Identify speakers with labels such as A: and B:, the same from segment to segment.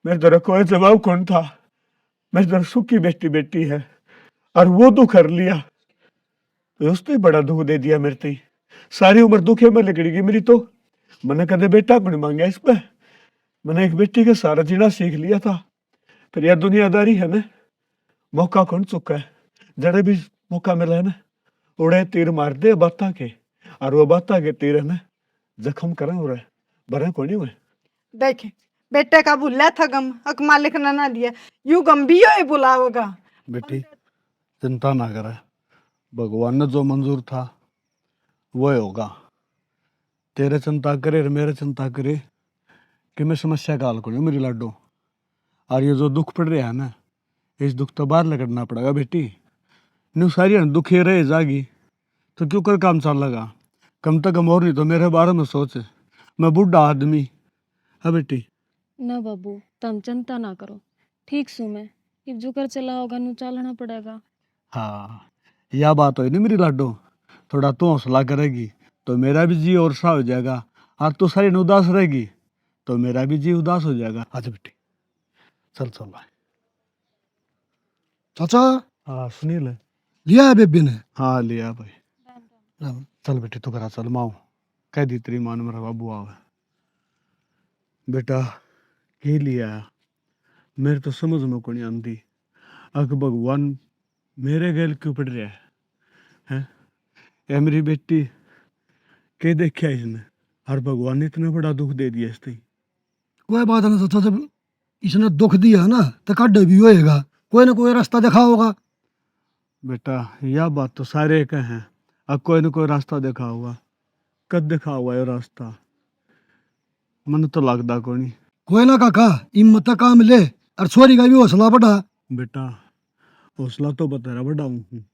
A: मेरे तरह कोई जवाब कौन था। मेरी तरह सुखी बेटी बेटी है और वो दुख कर लिया तो उसने बड़ा दुख दे दिया मेरे ते। सारी उम्र दुखे में लगड़ेगी मेरी तो। मैंने कदे बेटा को नहीं मांगा इस पे। मैंने एक बेटी का सारा जीना सीख लिया था। फिर यह दुनियादारी है ना, मौका कौन चुका है। जड़े भी मौका मिला है ना, उड़े तीर मार दे बाता के, और वो बाता के तीर है ना जख्म करें उड़े बरे को नहीं हुए।
B: देखे बेटे का भूला था गम, अक मालिक ने ना दिया, यू गम भी हो बुलाओगा।
C: बेटी चिंता ना करे, भगवान ने जो मंजूर था वो होगा। तेरे चिंता करे और मेरे चिंता करे कि मैं समस्या का हल करूँ मेरी लाडो। और ये जो दुख पड़ रहा है ना, इस दुख तो बाहर लगना पड़ेगा बेटी। न्यू सारी दुखी रहे जागी तो क्यों कर काम चल लगा। कम से कम और नहीं तो मेरे बारे में सोच, मैं बूढ़ा आदमी है बेटी।
D: ना बाबू तुम चिंता ना करो, ठीक सू मैं इब जो कर चला होगा नु चलना पड़ेगा।
C: हाँ यह बात हो नहीं मेरी लाडो, थोड़ा तू हौसला करेगी तो मेरा भी जी और सा हो जाएगा। और तू सारी उदास रहेगी तो मेरा भी जी उदास हो जाएगा। अच्छा बेटी चल चल।
E: चाचा
C: हाँ सुनील है।
E: लिया है बेबी ने?
C: हाँ लिया भाई।
E: राम।
C: चल बेटी तू करा चल, माओ कह दी तेरी मान मेरा बाबू आवे। बेटा के लिया मेरे तो समझ में को नहीं आती। अग भगवान मेरे गैल क्यों पड़ रहा है? ए मेरी बेटी के देखा इसने, और भगवान ने इतना बड़ा दुख दे दिया इसने।
E: कोई बात नहीं चाचा, जब इसने दुख दिया ना तो काटे भी होएगा, कोई ना कोई रास्ता देखा होगा।
C: बेटा यह बात तो सारे का है, अब कोई ना कोई रास्ता देखा होगा। कद देखा हुआ है रास्ता, मन तो लगता को नहीं।
E: कोई ना काका, हिम्मत का काम ले और छोरी का भी हौसला बढ़ा।
C: बेटा हौसला तो बतेरा बड़ा हूँ,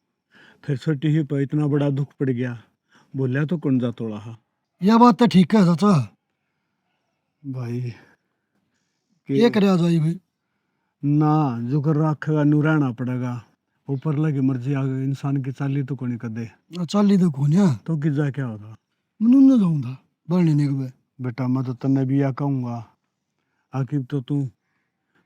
C: फिर छोटी ही पर इतना बड़ा दुख पड़ गया, बोलिया तो कौन जा तोड़ा हा।
E: यह बात तो ठीक है चाचा,
C: भाई
E: ये करे जाए भाई।
C: ना जो कर रखेगा नू रहना पड़ेगा। ऊपर लगी मर्जी आ गई, इंसान की चाली तो कोनी कर दे
E: चल ली देखो ना,
C: तो कि जा क्या होगा।
E: मनु न जाऊंगा बढ़ने नहीं गए।
C: बेटा मैं तो तन्ने भी या कहूँगा, आखिर तो तू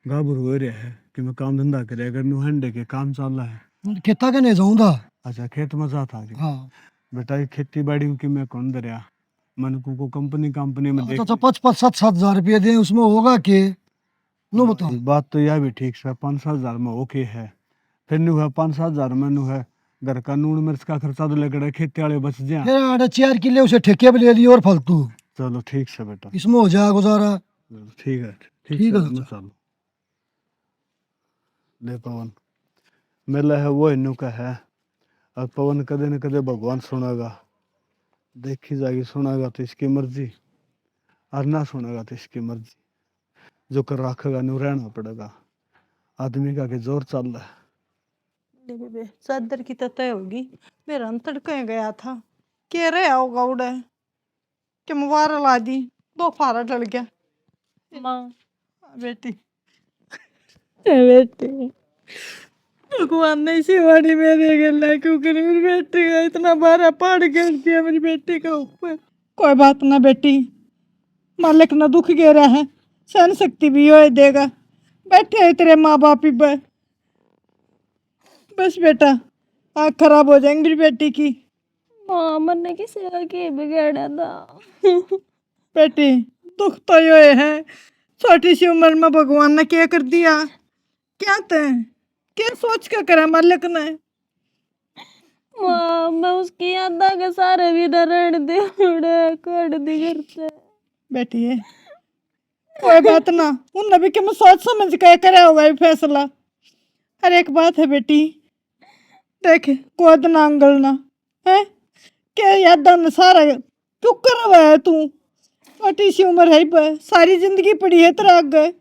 C: गाबर हो रहा है कि मैं काम धंधा करे, अगर नू हंडे के काम चल रहा है।
E: खेता के नहीं जाऊंगा।
C: अच्छा खेत में जाता है।
E: हाँ
C: बेटा ये खेती बाड़ी की मैं कौन दरिया, मन को कंपनी में देख।
E: चाचा 5-7 रुपये दे उसमें होगा के? नो बताओ।
C: बात तो यह भी ठीक है, 5-7 हजार में ओके है। फिर नु है 5-7 हजार में नु है घर का नून मिर्च का खर्चा तो लगड़ा, खेती वाले बच जाए।
E: फिर आड़े 4 किले उसे ठेके पे ले लिए और फालतू।
C: चलो ठीक है बेटा,
E: इसमें हो जाए गुजारा।
C: ठीक है
E: ठीक है
C: मैं
E: चाचा।
C: चलो। ले पवन मेला है वो इन्नू का है, और पवन कदे न कदे भगवान सुनेगा। देखी जाएगी, सुनेगा तो इसकी मर्जी और ना सुनेगा तो इसकी मर्जी। जो कर रखेगा नू रहना पड़ेगा। आदमी का के जोर चल रहा है।
B: बेबे चादर की तय होगी, मेरा अंतर कहीं गया था, कह रहे होगा उड़े कि मुबारक ला दी, 2 फारा डल गया।
D: माँ
B: बेटी बेटी भगवान ने इसी वाड़ी मेरे गला क्योंकि मेरी बेटी का इतना बड़ा पहाड़ गिर दिया मेरी बेटी के ऊपर। कोई बात ना बेटी, मालिक ना दुख गेरा है, सहन शक्ति भी हो देगा। बैठे है तेरे माँ बाप ही बस बेटा आँख खराब हो जाएंगी मेरी बेटी की।
D: माँ मन्ने किसी आगे बिगाड़ा था।
B: बेटी दुख तो ये है, छोटी सी उम्र में भगवान ने क्या कर दिया, क्या तय क्या सोच के करा मालिक ने।
D: माँ मैं उसकी याद के सारे भी रहने दे उड़े कर दी घर से।
B: बेटी है कोई बात ना, उन भी कि मैं सोच समझ के करा होगा ये फैसला। हर एक बात है बेटी, देख गोद ना अंगलना है, क्या याद न सारा क्यों कर रहा है तू। छोटी सी उम्र है सारी जिंदगी पड़ी है तेरा आगे।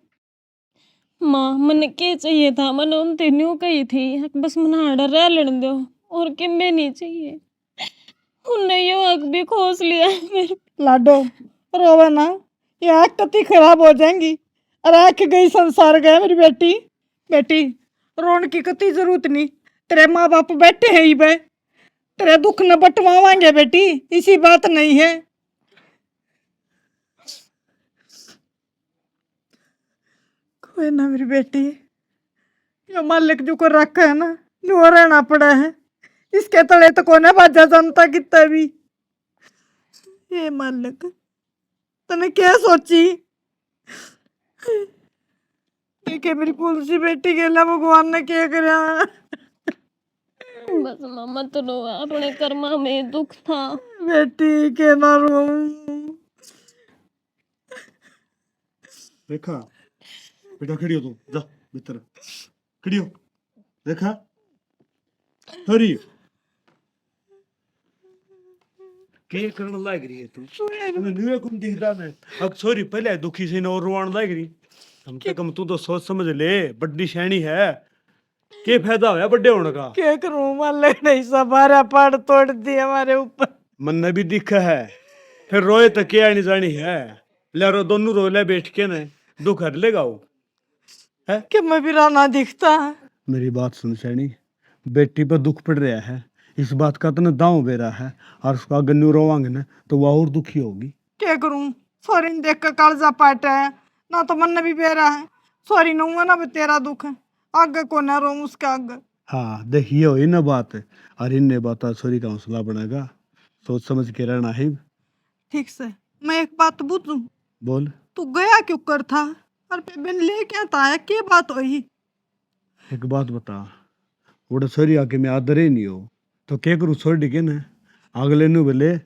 D: माँ मन के चाहिए था, मन उन तीनों कही थी बस मन हाड़ा रह लेने दो और कि मैं नहीं चाहिए। उनने यो हक भी खोस लिया मेरे।
B: लाडो रोवे ना, ये आँख कति खराब हो जाएंगी और आँख गई संसार गया मेरी बेटी। बेटी रोन की कति जरूरत नहीं, तेरे माँ बाप बैठे हैं ही बे, तेरे दुख न बटवावांगे बेटी, इसी बात नहीं है। कोई ना मेरी बेटी, ये मालिक जो को रखा है ना, नो रहना पड़ा है। इसके तले तो कोने बाजा जनता कितना भी। ये मालिक तने क्या सोची? देखे मेरी पुलसी बेटी के लिए भगवान ने क्या करा।
D: बस माँ मत रो, अपने कर्मा में दुख था।
B: बेटी के ना रो।
A: देखा बेटा, खड़ी हो तू, जा भीतर खड़ी हो। देखा हरी के करने लग रही है तू? तुम्हें न्यू कौन दिख रहा मैं? अब सॉरी, पहले दुखी से और रोवान लग रही। कम से कम तू तो सोच समझ ले, बड्डी शैनी है। के फायदा होया बड्डे होने का?
B: क्या करूं, मालिक ने सारा पहाड़ तोड़ दिया हमारे ऊपर।
A: मन ने भी दिखा है, फिर रोए तो क्या नहीं जानी है। ले रो, दोनों रो ले बैठ के न, दुख हर लेगा वो है।
B: कि मैं भी राना दिखता।
C: मेरी बात सुन सैनी, बेटी पर दुख पड़ रहा है, इस बात का तो दांव बेरा है, और उसका गन्नू रोवांगे ना तो वह और दुखी होगी।
B: क्या करूं, सॉरी ने देख कर कालजा पाटा है ना, तो मन भी बेरा है। सॉरी न हुआ ना भी तेरा दुख है, आगे को ना रो उसके आगे।
C: हाँ देखिए हो ना बात, और इन बात छोरी का हौसला बनेगा, सोच समझ के रहना है।
B: ठीक से मैं एक बात पूछूं?
C: बोल।
B: तू गया क्यों कर था और बेबे ने ले क्या था? क्या बात हुई?
C: एक बात बता, वो छोरी आके मैं आदर ही नहीं हो तो क्या करूँ? छोड़ के न अगले नु बोले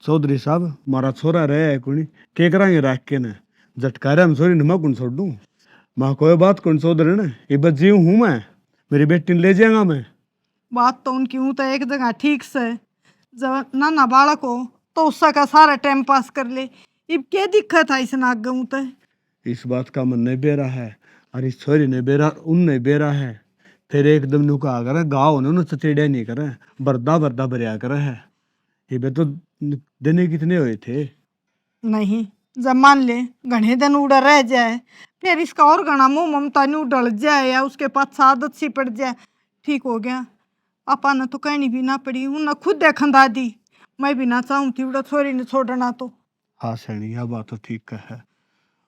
C: चौधरी साहब मारा छोरा रहे है कुणी, के करांगे रख के न झटकारे हम छोरी मैं कौन छोड़ दूँ? माँ कोई बात कौन चौधरी न, ये बस जीव हूँ मैं, मेरी बेटी ने ले जाएगा मैं।
B: बात तो उनकी हूँ तो एक जगह ठीक से, जब नाना बालक हो तो उसका का सारा टाइम पास कर ले। अब क्या दिक्कत है इसने आगे हूँ तो?
C: इस बात का मन नहीं बेरा है, और इस छोरी ने बेरा उन नहीं बेरा है। फिर एकदम नु का करे गाँव ने चचेड़िया नहीं करे, बरदा बरदा भरिया करे है। ये बे तो देने कितने हुए थे?
B: नहीं, जब मान ले घने दिन उड़ा रह जाए, फिर इसका और घना मुंह ममता नहीं उड़ल जाए या उसके पास आदत सी पड़ जाए, ठीक हो गया। आपा ने तो कहनी भी ना पड़ी, उन्हें खुद देखा दी। मैं भी ना चाहूँ थी उड़ा छोरी ने छोड़ना तो।
C: हाँ सैनी, यह बात तो ठीक है,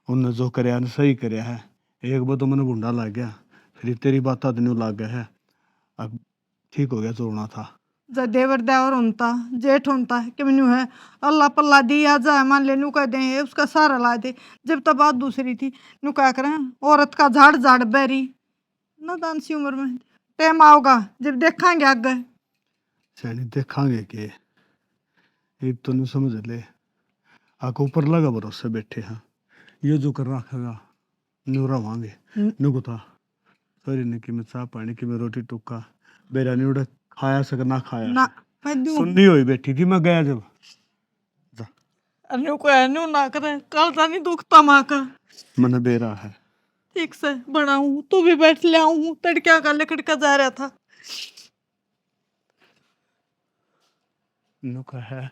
C: उनने जो करया ने सही करया है। एक बार तो मैंने भूडा लग गया, फिर तेरी बात आदमी लग गया है, अब ठीक हो गया, जोड़ना था।
B: जब देवर देवर होता जेठ होता कि मैनू है अल्लाह पल्ला दिया जाए, मान ले नू कह दे उसका सारा ला दे। जब तक बात दूसरी थी, नू क्या करें, औरत का झाड़ झाड़ बैरी ना दान सी उम्र में। टाइम आओगा जब देखांगे आगे।
C: सैनी देखांगे के, एक तो नहीं समझ ले, आके ऊपर लगा भरोसे बैठे हैं, ये जो कर रखेगा न्यू रवांगे न्यू को था। सॉरी ने कि मैं चाह पानी की मैं रोटी टुक्का बेरा नहीं उड़ा खाया सक ना खाया
B: ना मैं दूं
C: सुननी हुई बैठी थी, मैं गया जब जा
B: नू को है नू ना करे, कल था नहीं दुखता माँ का।
C: मन बेरा है।
B: ठीक से बनाऊं, तू भी बैठ ले आऊं, तड़किया का लकड़का जा रहा था।
C: नु का है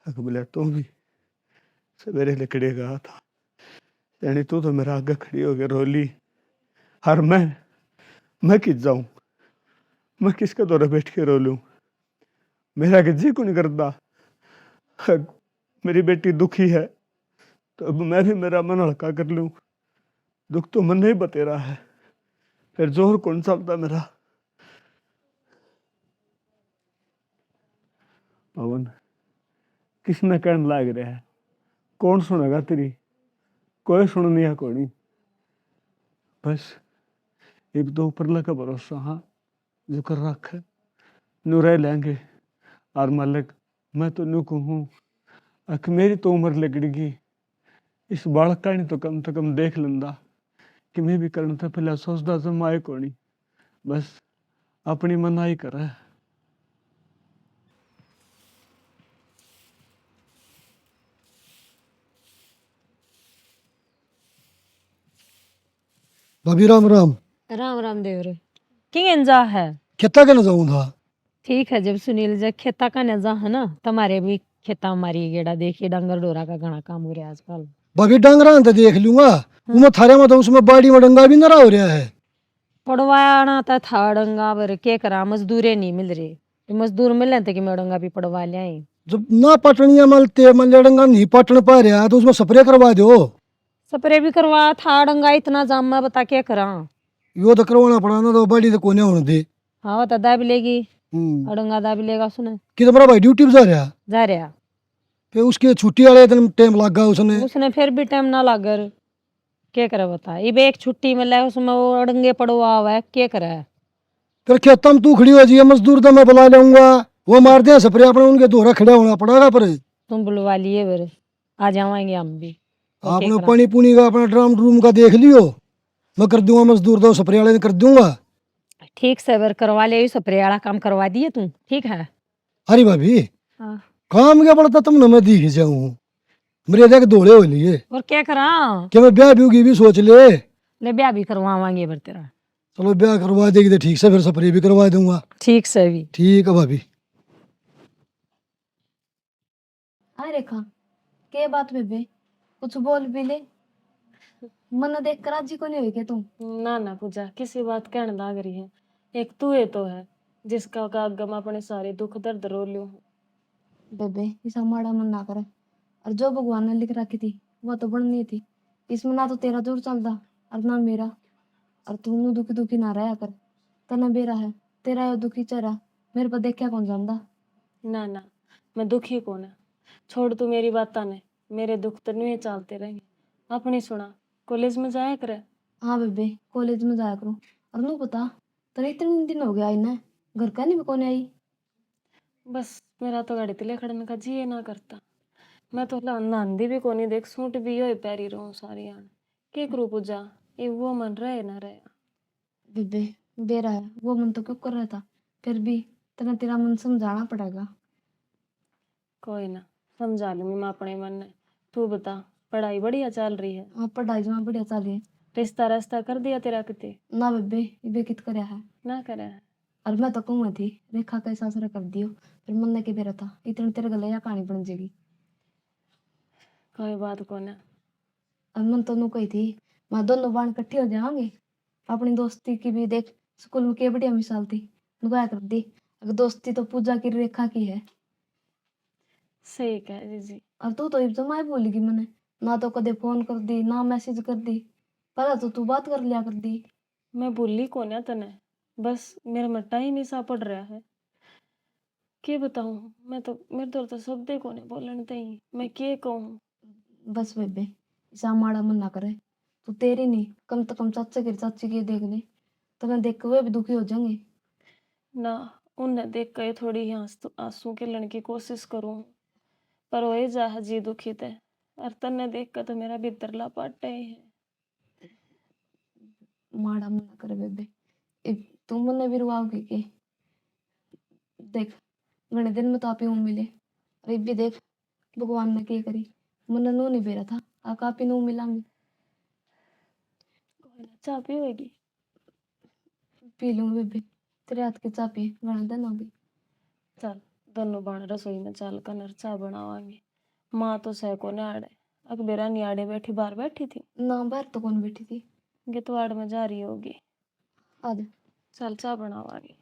C: बोले तू भी सवेरे लकड़े गया था, यानी तू तो मेरा आगे खड़ी हो गया रोली, हर मैं किस जाऊं, मैं किसके दौरे बैठ के रो लूं? मेरा कि जी को नहीं करता। मेरी बेटी दुखी है तो अब मैं भी मेरा मन हल्का कर लूं। दुख तो मन नहीं बतेरा है, फिर जोर कौन चलता मेरा? पवन किसने कहने लाग रहा है, कौन सुनेगा तेरी? कोई सुननी है कोनी, बस एक दो ऊपर लगा भरोसा, हाँ जो कर रख है नू रह लेंगे। और मालिक मैं तो नू कहूँ अख मेरी तो उम्र लगड़गी, इस बालक का नहीं तो कम देख लेंदा कि मैं भी करना था। पहले सोचता जमाए कोनी, बस अपनी मनाई करे।
E: भाभी राम राम।
F: राम राम देवरे किंग जा है।
E: खेता के न जाऊं था।
F: ठीक है, जब सुनील जब खेता का नजा है ना, तुम्हारे भी खेता हमारी गेड़ा देखिए, डंगर डोरा का घना काम हो रहा है आजकल।
E: भाभी डंगरा तो देख लूंगा, उमे थारे में तो उसमें बाड़ी में डंगा भी न रहा हो रहा है।
F: पड़वाना था डंगा पर के करा, मजदूरे नहीं मिल रहे, मजदूर मिले थे कि मैं डंगा भी पड़वा लिया।
E: जब ना पटनिया मलते मल डंगा नहीं पटन पा रहा तो उसमें स्प्रे करवा दो।
F: स्प्रे भी करवा था डंगा इतना जाम में बता क्या करा।
E: यो तो करवाना पड़ा ना, तो बड़ी तो कोने होने दे।
F: हाँ तो दाब लेगी
E: हम्म।
F: अडंगा दाब लेगा उसने।
E: कि तुम्हारा भाई ड्यूटी पे जा रहा,
F: जा रहा
E: फिर उसके छुट्टी वाले दिन टाइम लगा उसने।
F: उसने फिर भी टाइम ना लागर क्या करे बता। ये एक छुट्टी मिला उसमें वो अड़ंगे पड़वा हुआ है क्या करे।
E: फिर खेतम तू खड़ी हो जी, मजदूर तो मैं बुला लूंगा, वो मार दे स्प्रे अपने, उनके दोहरा खड़ा होना पड़ेगा। पर
F: तुम बुलवा लिए फिर आ जाएंगे हम भी। और क्या
E: आपने
F: करा?
E: पानी पुनी का अपना ड्राम ड्रूम का देख लियो, मैं कर दूंगा मजदूर, दो स्प्रे वाले ने कर दूंगा।
F: ठीक से फिर करवा ले स्प्रे वाला काम करवा दिए तुम ठीक है।
E: अरे भाभी
F: हाँ।
E: काम क्या पड़ता तुम न मैं दिख जाऊं, मेरे देख दौड़े हो लिए
F: और क्या करा
E: कि मैं ब्याह ब्यूह की भी सोच ले।
F: ले ब्याह भी करवावांगे फिर तेरा।
E: चलो ब्याह करवा देगी तो ठीक से, फिर स्प्रे भी करवा दूंगा।
F: ठीक से भी।
E: ठीक है भाभी।
G: हाय रेखा, के बात बेबे, कुछ बोल भी ले। मन देख कर राजी को नहीं हुई के तुम?
D: ना ना पूजा किसी बात कहने लाग रही है। एक तू है तो है जिसका कागम अपने सारे दुख दर्द रो लियो।
G: बेबे ऐसा माड़ा मन ना करे, और जो भगवान ने लिख रखी थी वो तो बननी थी। इसमें ना तो तेरा जोर चलता और ना मेरा, और तू दुखी दुखी ना रहा कर। तना बेरा है तेरा यो दुखी चेहरा मेरे पर देखा कौन जानता।
D: ना ना मैं दुखी कौन है, छोड़ तू मेरी बाता ने। मेरे दुख तो नहीं चलते रहेंगे। अपनी सुना कॉलेज में जाया करे।
G: हाँ बेबे कॉलेज में जाया करूँ। और नू बता, तेरे इतने दिन हो गया आई ना, घर का नहीं भी कौन आई?
D: बस मेरा तो गाड़ी तिले खड़ने का जी ना करता। मैं तो नहांदी भी कोनी, देख सूट भी यो पैरी रहूं सारी आन के करूँ पूजा। ये वो मन रहे ना रहे।
G: बेबे बेरा है वो मन तो क्यों कर रहा था, फिर भी तेरा तेरा मन समझाना पड़ेगा।
D: कोई ना समझा लूंगी मैं अपने मन ने। तू बता पढ़ाई बढ़िया चल रही है?
G: हाँ पढ़ाई जमा बढ़िया चल रही है।
D: रिश्ता रास्ता कर दिया तेरा किते?
G: ना बेबे ये कित करया है।
D: ना करे है।
G: और मैं तो कहूँ थी रेखा का सासरा कर दियो, फिर मन ने के बेरा था इतने तेरे गले या कहानी बन जाएगी।
D: कोई बात को ना।
G: और मन तो नू कही थी मैं दोनों बाण इकट्ठे हो जाएंगे। अपनी दोस्ती की भी देख स्कूल में क्या बढ़िया मिसाल थी, नुकाया कर दी। अगर दोस्ती तो पूजा की रेखा की है।
D: सही कह जीजी।
G: और तू तो इब जमाए बोलेगी मैंने, ना तो कदे फोन कर दी ना मैसेज कर दी, पहले तो तू बात कर लिया कर दी।
D: मैं भूली कौन है तने, बस मेरा में टाइम ही सा पड़ रहा है। के बताऊं मैं तो, मेरे तो शब्द को नहीं बोलने तई मैं के कहूं।
G: बस बेबे ऐसा माड़ा मन ना करे। तू तेरी नहीं कम तो कम चाचा की चाची की देख ले, तो मैं देख के वे भी दुखी हो जाएंगे।
D: ना उन्हें देख के थोड़ी ही आंसू के लड़ने की कोशिश करूं, पर वही जा जी दुखी थे। और तन्ने देख कर तो मेरा भीतर ला पाटे है।
G: माड़ा मन ना करे बेबे, तू मन भी रुआओगी के। देख घने दिन में तो आप ही मिले, और भी देख भगवान ने क्या करी, मन नू नहीं बेरा था आका आप ही नू मिलांगे।
D: चाह पी होगी?
G: पी लूंगी बेबे, तेरे हाथ की चाह पी घना दिन हो गई।
D: चल दोनों बाण रसोई में चल कर चाह बनावांगे। माँ तो सह को आड़े अकबेरा नियाड़े बैठी बाहर बैठी थी।
G: ना बाहर तो कौन बैठी थी,
D: गितवाड़ में जा रही होगी।
G: आज
D: चल चाह बनावांगे।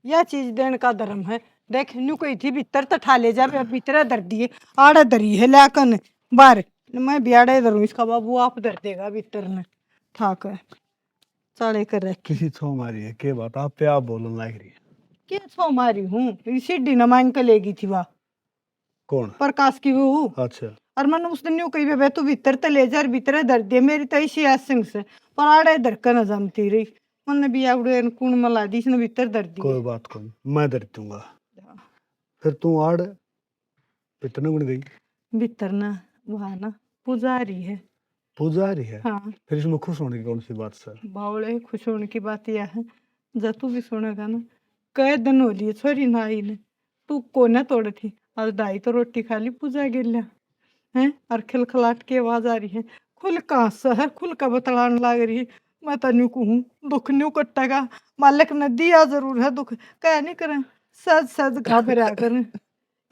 B: यह चीज देने का धर्म है। देख न्यू कही थी भीतर तो ठा ले जा, भीतर धर दिए आड़े धरी है लाकन बाहर। मैं भी आड़े धरूं, इसका बाबू आप धर देगा भीतर ने ठाक है चाले कर रख।
C: किसी छो मारी है के बात आप पे आप बोलने लग रही है।
B: क्या छो मारी हूँ, सीढ़ी न मांग के लेगी थी वह
C: कौन?
B: प्रकाश की वो।
C: अच्छा
B: और मैंने उस दिन न्यू कही बे तू भीतर तो ले जा, भीतर धर दिए मेरी तो ऐसी आसिंग से, पर आड़े धर कर न जमती रही। मैंने भी आवड़े कूण मला दी, इसने भीतर धर दी।
C: कोई बात कोई, मैं दर दूंगा। फिर तू आड़ इतने गुण गई
B: भीतर ना वह ना पुजारी है।
C: पुजारी है?
B: हाँ
C: फिर इसमें खुश होने की कौन सी बात सर?
B: बावले खुश होने की बात यह है, जब तू भी सुनेगा ना, कई दिन हो लिए छोरी ना आई ने, तू कोने तोड़ थी आज दाई तो रोटी खा ली पूजा गिल्ला है। और खिलखिलाट की आवाज आ रही है, खुल का शहर खुल का बतलाने लग रही है। मैं तो न्यू कहूँ दुख न्यू कट्टेगा, मालिक ने दिया जरूर है दुख, कह नहीं करें सज सज घबरा करें।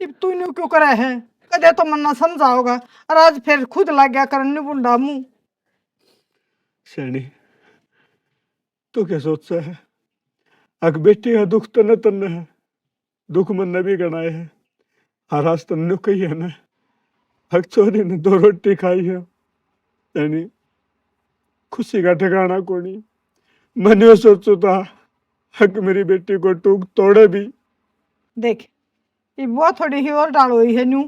B: अब तू न्यू क्यों करे है, कदे तो मन्ना समझाओगा, और आज फिर खुद लग गया करने बुंडा मुंह।
C: सैनी तो क्या सोचता है? अग बेटी है दुख तो न तन है, दुख मन ने भी गणाए है। हर आज तन कही है ना,
A: हक चोरी ने 2 रोटी खाई है यानी खुशी का ठिकाना कोनी। मैंने यो सोचो था हक मेरी बेटी को टूक तोड़े भी।
B: देख ये वो थोड़ी ही और डालो ही है न्यू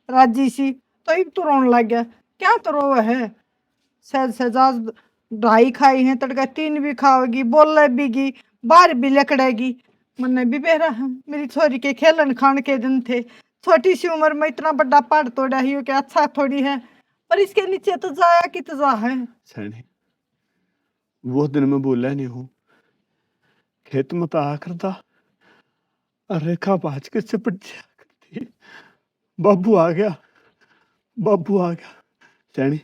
B: राजी सी तो एक तो रोने लग गया। क्या तो रोवा है? सहज सहजाज 2.5 खाई है, तड़का 3 भी खाओगी, बोले बीगी, बाहर भी लकड़ेगी। मन भी बेरा है मेरी छोरी के खेलन खान के दिन थे। छोटी सी उम्र में इतना बड़ा पहाड़ तोड़ा ही हो, क्या अच्छा थोड़ी है। पर इसके नीचे तो जाया कि तो जा है।
A: सैनी वो दिन मैं बोला नहीं हूँ, खेत में तो आ करता और रेखा बाज के चिपट जाया करती। बाबू आ गया, बाबू आ गया। सैनी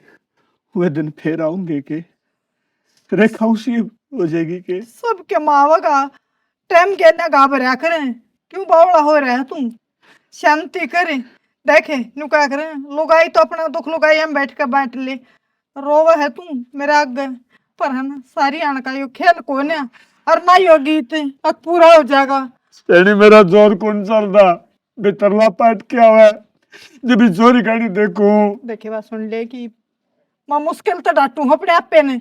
A: वे दिन फिर आऊंगे के रेखा उसी हो जाएगी के।
B: सबके मावगा टाइम के ना घाबरा करें, क्यों बावड़ा हो रहा है तुम? शांति करें। देखे नु क्या करें, लुगाई तो अपना दुख लुगाई हम बैठ कर बांट ले। रोवा है तुम मेरे आगे, पर है ना सारी आन का यो खेल को ना और ना यो गीत अब पूरा हो जाएगा।
A: सैनी मेरा जोर कौन चलता बेतरला पाट क्या हुआ जब भी चोरी गाड़ी देखूं।
B: देखे बात सुन ले कि मैं मुश्किल तो डांटू अपने आप पे ने,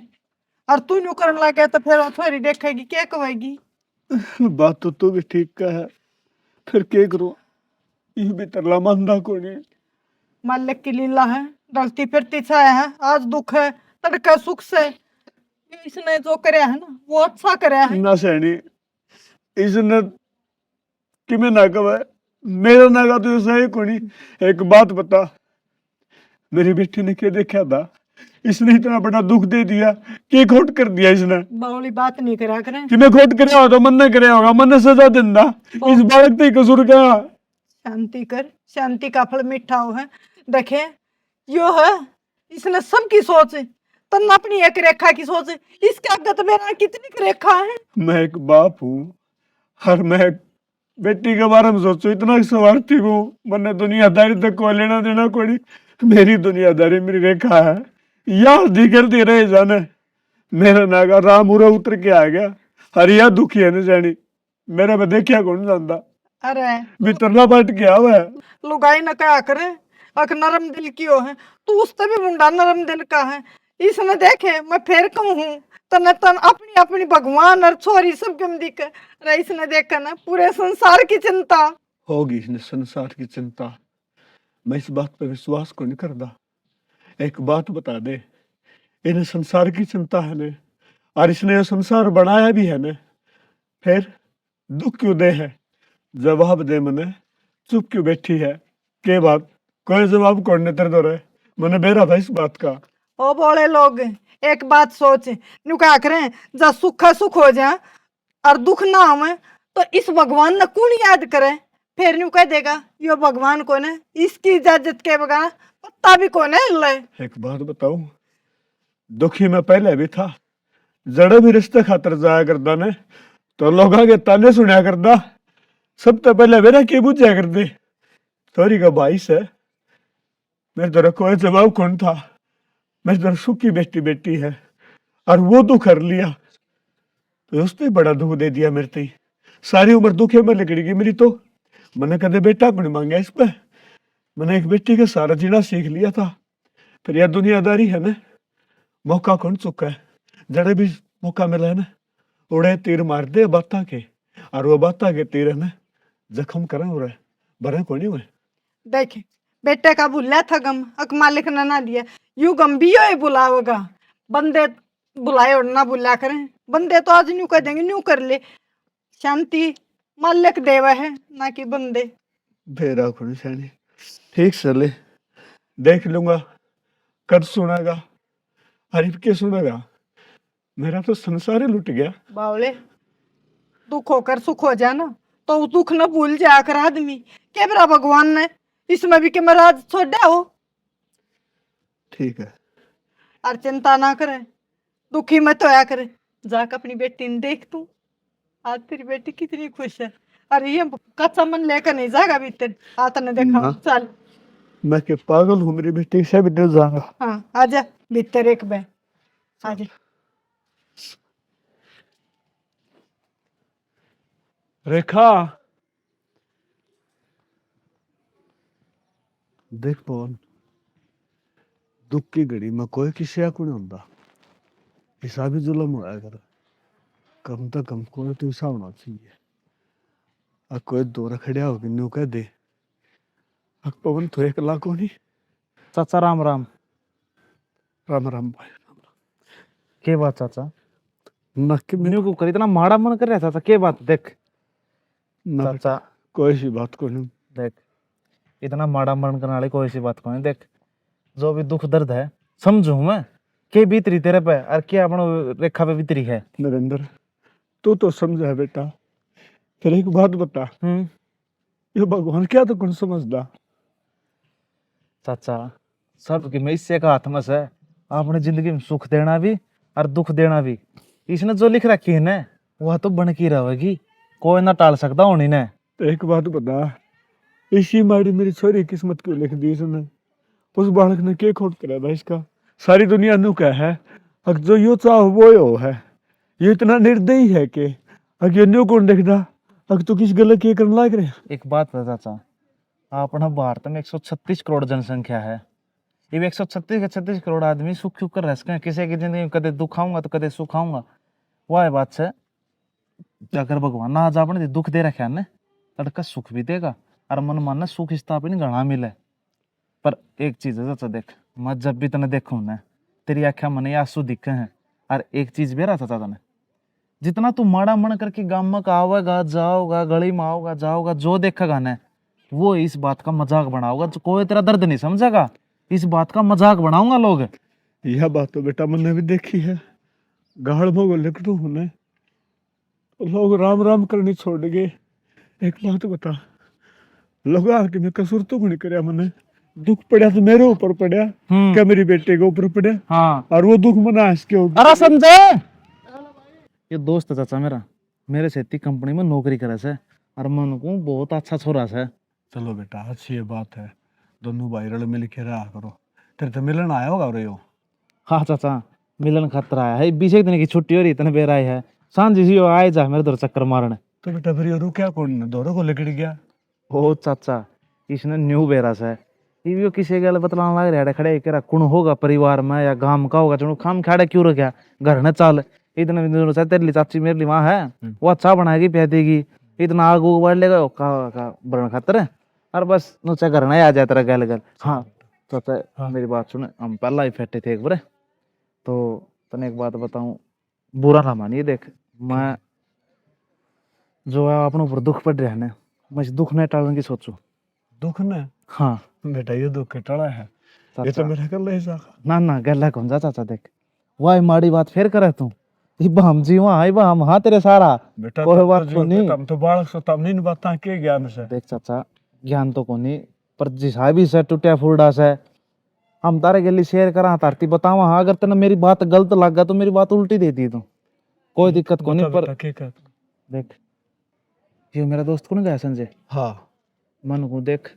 B: और तू न्यू करने लगे तो फिर वो थोड़ी देखेगी क्या कहेगी।
A: बात तो तू भी ठीक का है, फिर क्या करूं? ये बेतरला मंदा को नहीं।
B: मालिक की लीला है, डलती फिरती छाया है। आज दुख है तड़का सुख से। इसने जो करया है ना वो अच्छा करया है।
A: ना सैनी इसने किमें ना कवा मेरा नागा तो सही कोनी। एक बात बता, मेरी बेटी ने क्या देखा था? इसने इतना बड़ा दुख दे दिया, क्या खोट कर दिया इसने?
B: बावली बात नहीं करा करें।
A: कि मैं खोट कराया हो तो मन ने कराया होगा, मन ने सजा देना। इस बालक ते कसूर क्या?
B: शांति कर, शांति का फल मीठा हो है। देखे यो है इसने सबकी सोच है, तन अपनी एक रेखा की सोच है। इसके आगे तो मेरा कितनी रेखा है।
A: मैं एक बाप हूँ और मैं एक बेटी के बारे में सोचू इतना स्वार्थी हूँ। मैंने दुनियादारी तक को लेना देना कोई। मेरी दुनियादारी मेरी रेखा है, याद दी करती रहे जाने। मेरा नागा राम उरा उतर के आ गया, हरिया दुखी है न जानी। मेरे में देखिया कौन जानता
B: अरे
A: भीतरला बाट गया हुआ है।
B: लुगाई न क्या करे, अक नरम दिल की हो है। तू उससे भी मुंडा नरम दिल का है। इसने देखे मैं फिर कहूँ हूँ तन तन अपनी अपनी भगवान और छोरी सब कम दिखे। अरे इसने देखा ना पूरे संसार की चिंता
A: होगी इसने संसार की चिंता। मैं इस बात पे विश्वास को नहीं करता। एक बात बता दे, इन्हें संसार की चिंता है ने, और इसने ये संसार बनाया भी है ने, फिर दुख क्यों दे है? जवाब दे मने, चुप क्यों बैठी है? के बात कोई जवाब कौन ने तेरे दो रहे? मैंने बेरा था इस बात का।
B: ओ बोले लोग एक बात सोच नु क्या करें, जब सुख है सुख हो जाए और दुख ना हो तो इस भगवान ने कौन याद करे? फिर न्यू कह देगा यो भगवान कौन है, इसकी इजाजत के बगैर पत्ता भी कौन है ले।
A: एक बात बताऊं, दुखी मैं पहले भी था। जड़े भी रिश्ते खातर जाया करता ने तो लोग आगे ताने सुनया करता। सबसे पहले मेरा के बुझाया करते सॉरी का भाई से मेरे तरह कोई जवाब कौन था। मेरी तरह सुखी बेटी बेटी है और वो दुख कर लिया तो उसने बड़ा दुख दे दिया मेरे ते। सारी उम्र दुखे में निकलेगी मेरी तो। मैंने कदे बेटा को नहीं मांगा इस पे। मैंने एक बेटी का सारा जीना सीख लिया था। फिर यह दुनियादारी है ना, मौका कौन चुका है? जड़े भी मौका मिला है ना उड़े तीर मार दे बाता के, और वो बाता के तीर है ना जख्म करें उड़े भरे को नहीं हुए।
B: देख बेटे का भूला था गम, अक मालिक ने ना दिया। यू गम भी यो ही बुलाओगा। बंदे बुलाए और ना बुला करें, बंदे तो आज न्यू कर देंगे न्यू कर ले। शांति मालिक देवा है ना कि बंदे।
A: भेरा खुनी सैनी ठीक से ले देख लूंगा, कद सुनेगा हरीफ के सुनेगा। मेरा तो संसार ही लुट गया।
B: बावले दुख होकर सुख हो जाए ना तो उस दुख न भूल जाया कर आदमी। के बरा भगवान ने इसमें भी के महाराज छोड़ा हो।
A: ठीक है
B: और चिंता ना करे, दुखी मत होया करे। जाकर अपनी बेटी ने देख तू, आज तेरी बेटी कितनी खुश है। अरे ये कच्चा मन लेकर नहीं जाएगा भीतर। आता ने देखा
A: हाँ।
B: चल
A: मैं के पागल हूँ, मेरी बेटी से भी दिल जाऊंगा।
B: हाँ आजा भीतर एक बे आजा।
A: रेखा देख पवन
C: दुख की घड़ी में कोई किसी को नहीं होता, हिसाब ही जुलम होया कर। कम तो कम कोई तो हिसाब होना चाहिए। अब कोई दो रखड़िया हो कि न्यू कह दे अब पवन तो एक लाख को नहीं।
H: चाचा राम राम।
C: राम राम भाई।
H: के बात चाचा?
C: नक्की में
H: न्यू को कर इतना माड़ा मन कर रहा चाचा, के बात? देख
C: ना
H: चाचा,
C: कोई सी बात को नहीं।
H: देख इतना माड़ा मन करने वाली कोई सी बात को नहीं। देख जो भी दुख दर्द है समझू मैं, के बीतरी तेरे पे और के अपनो रेखा पे बीतरी है।
A: नरेंद्र तू तो समझा बेटा, फिर एक बात बता, ये भगवान क्या तो कौन समझदा।
H: चाचा सब की मैं इससे का हाथ में से अपनी जिंदगी में सुख देना भी और दुख देना भी, इसने जो लिख रखी है ना वह तो बन की रहेगी, कोई ना टाल सकता होनी ने।
A: तो एक बात बता, इसी माड़ी मेरी छोरी किस्मत क्यों लिख दी इसने? उस बालक ने क्या खोट करा था इसका? सारी दुनिया नु क्या है, अगर जो यो चाह वो यो है। ये इतना निर्दयी है कि अगर न्यू कौन देखदा, अगर तू किस गलत के करने लाग रहे।
H: एक बात बता चाचा, अपना भारत में 136 करोड़ जनसंख्या है। ये 136 के 36 करोड़ आदमी सुख क्यों कर रह सके? किसी की जिंदगी में कदे दुख आऊंगा तो कदे सुख आऊंगा। वह बात से अगर भगवान ने आज आपने दुख दे रखा है ना, तड़का सुख भी देगा और मन मानना सुख स्थापित घना मिले। पर एक चीज है चाचा, देख मैं जब भी तने देखूं ना तेरी आंखें मन आंसू दिखे हैं। और एक चीज भी रहा चाचा तने, जितना तू माड़ा मन करके गाँव में आवेगा जाओगा, गली में आओगा जाओगा, जो देखेगा ना वो इस बात का मजाक बनाओगा। जो कोई तेरा दर्द नहीं समझेगा, इस बात का मजाक बनाऊंगा लोग।
A: यह बात तो बेटा मैंने भी देखी है। गाड़ में लिख दू होने लोग राम राम करनी छोड़ गए। एक बात बता, लोग आके मैं कसूर तो नहीं करया, मैंने दुख पड़ा तो मेरे ऊपर पड़ा, क्या मेरी बेटे के ऊपर पड़ा?
H: हाँ
A: और वो दुख मना इसके ऊपर।
H: अरे समझे, ये दोस्त है चाचा मेरा, मेरे से इतनी कंपनी में नौकरी करे से और मन को बहुत अच्छा छोरा से।
C: चलो बेटा अच्छी ये बात है, दोनों भाई रल मिल के रहा करो। तेरे तो मिलन आया होगा रे यो।
H: हाँ चाचा मिलन खतरा आया है, 20 दिन की छुट्टी हो रही इतने बेर आई है, सांझ सी आए जा मेरे दर चक्कर मारने।
C: तो बेटा फिर ये रुकया कौन, दोनों को लेकर गया?
H: ओ चाचा इसने न्यू बेरा से ये भी किसी गल बतलाने लग रहा है खड़े के कुण होगा परिवार में या गांव का होगा, चलो खाम खाड़े क्यों रखा घर न चल। इतने दिन से तेरे लिए चाची मेरे लिए वहाँ है, वो अच्छा बनाएगी प्या देगी, इतना आग उग बढ़ लेगा का बरन खातर और बस नुचा घर न आ जाए तेरा गल गल। हाँ चाचा
C: हाँ।
H: मेरी बात सुन, हम पहला ही फैटे थे एक बार, तो तने एक बात बताऊं, बुरा ना मानिए। देख मैं जो है अपने ऊपर दुख पड़ रहा है ना, मैं इस दुख नहीं टालने की सोचू।
A: दुख न
H: हाँ
A: बेटा ये दुख के टड़ा है, ये तो
H: चाचा
A: मेरा कर ले साका।
H: ना ना गला कौन जा चाचा, देख वाह माड़ी बात फिर करे तू, इब हम जी वहाँ इब हम हाँ तेरे सारा
A: बेटा
H: कोई
A: तब
H: बात
A: तो
H: तो नहीं।
A: तब तो बालक सो तब नहीं बात के ज्ञान से।
H: देख चाचा ज्ञान तो कोनी, पर जिसा भी से टूटा फूटा से हम तारे गली शेयर करा तारती बतावा। हाँ अगर तेने मेरी बात गलत लग गया तो मेरी बात उल्टी दे दी तू, कोई दिक्कत कोनी।
A: बता
H: पर
A: बेटा के कर।
H: देख ये मेरा दोस्त कौन गया संजय,
C: हाँ
H: मन को देख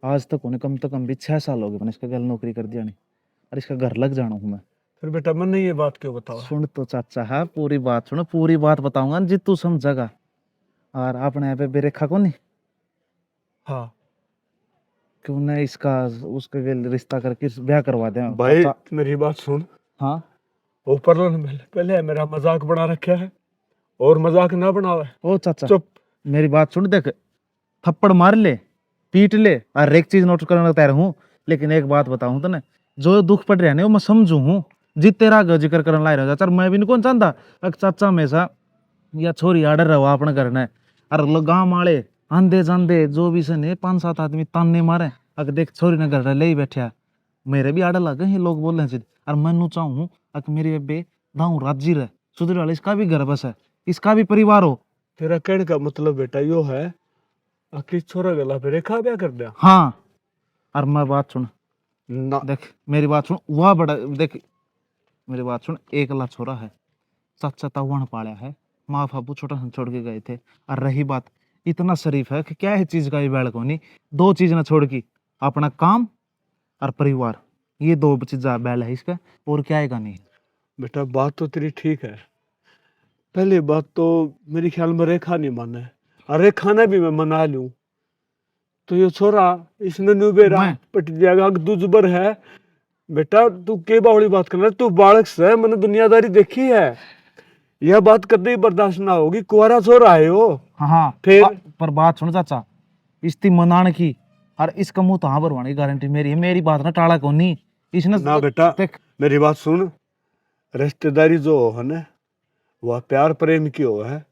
H: आज तक उन्हें कम से कम भी 6 साल हो गए मैंने इसका गल नौकरी कर दिया नहीं, और इसका घर लग जाना हूँ मैं।
A: फिर बेटा मैंने ये बात क्यों बतावा?
H: सुन तो चाचा है पूरी बात सुन, पूरी बात बताऊंगा जी तू समझेगा। और अपने यहाँ पे बेरेखा को नहीं
A: हाँ
H: क्यों ना इसका उसके गल रिश्ता करके ब्याह करवा दे
A: भाई
H: चाचा।
A: मेरी बात सुन,
H: हाँ
A: ऊपर पहले मेरा मजाक बना रखा है और मजाक ना बनावे।
H: ओ चाचा
A: चुप।
H: मेरी बात सुन, देख थप्पड़ मार ले पीट ले और एक चीज नोट करने तैयार हूँ, लेकिन एक बात बताऊं तो ना जो दुख पड़ रहा है ना वो मैं समझू हूँ। जित तेरा जिक्र करने ला रहा चाचा, मैं भी नहीं कौन चाहता अगर चाचा हमेशा या छोरी आडर रहा अपने घर ने और गाँव वाले आंधे जांधे जो भी सने 5-7 आदमी ताने मारे अगर देख छोरी ने घर ले ही बैठा, मेरे भी आडर लगे ये लोग बोल रहे। और मैं चाहूँ अगर मेरे बेबे दाऊ राजी रहे सुधर वाले, इसका भी घर बस है, इसका भी परिवार हो।
A: तेरा कहने का मतलब बेटा यो है आखिर छोरा गला पे रेखा ब्याह कर दिया?
H: हाँ और मैं बात सुन,
A: ना
H: देख मेरी बात सुन, वह बड़ा देख मेरी बात सुन, एक ला छोरा है, चाचा तावन पाला है, माँ बापू छोटा सा छोड़ के गए थे। और रही बात इतना शरीफ है कि क्या है चीज का ये बैल को नहीं, 2 चीज ना छोड़ की, अपना काम और परिवार, ये 2 चीजा बैल है इसका, और क्या है का नहीं।
A: बेटा बात तो तेरी ठीक है, पहली बात तो मेरे ख्याल में रेखा नहीं माने, और रेखा ने भी मैं मना लूं तो ये छोरा इसने नुबेरा
H: मैं-
A: पट जाएगा। दुजबर है बेटा तू के बावली बात कर रहा है? तू बालक से मैंने दुनियादारी देखी है, यह बात कभी बर्दाश्त ना होगी। कुआरा छोरा है वो।
H: हाँ
A: फिर?
H: पर बात सुन चाचा, इसकी मनान की और इसका मुंह तहाँ भरवाने की गारंटी मेरी है। मेरी बात ना टाला को नहीं इसने
A: ना बेटा
H: देख
A: मेरी बात सुन, रिश्तेदारी जो हो है ना वह प्यार प्रेम की हो है।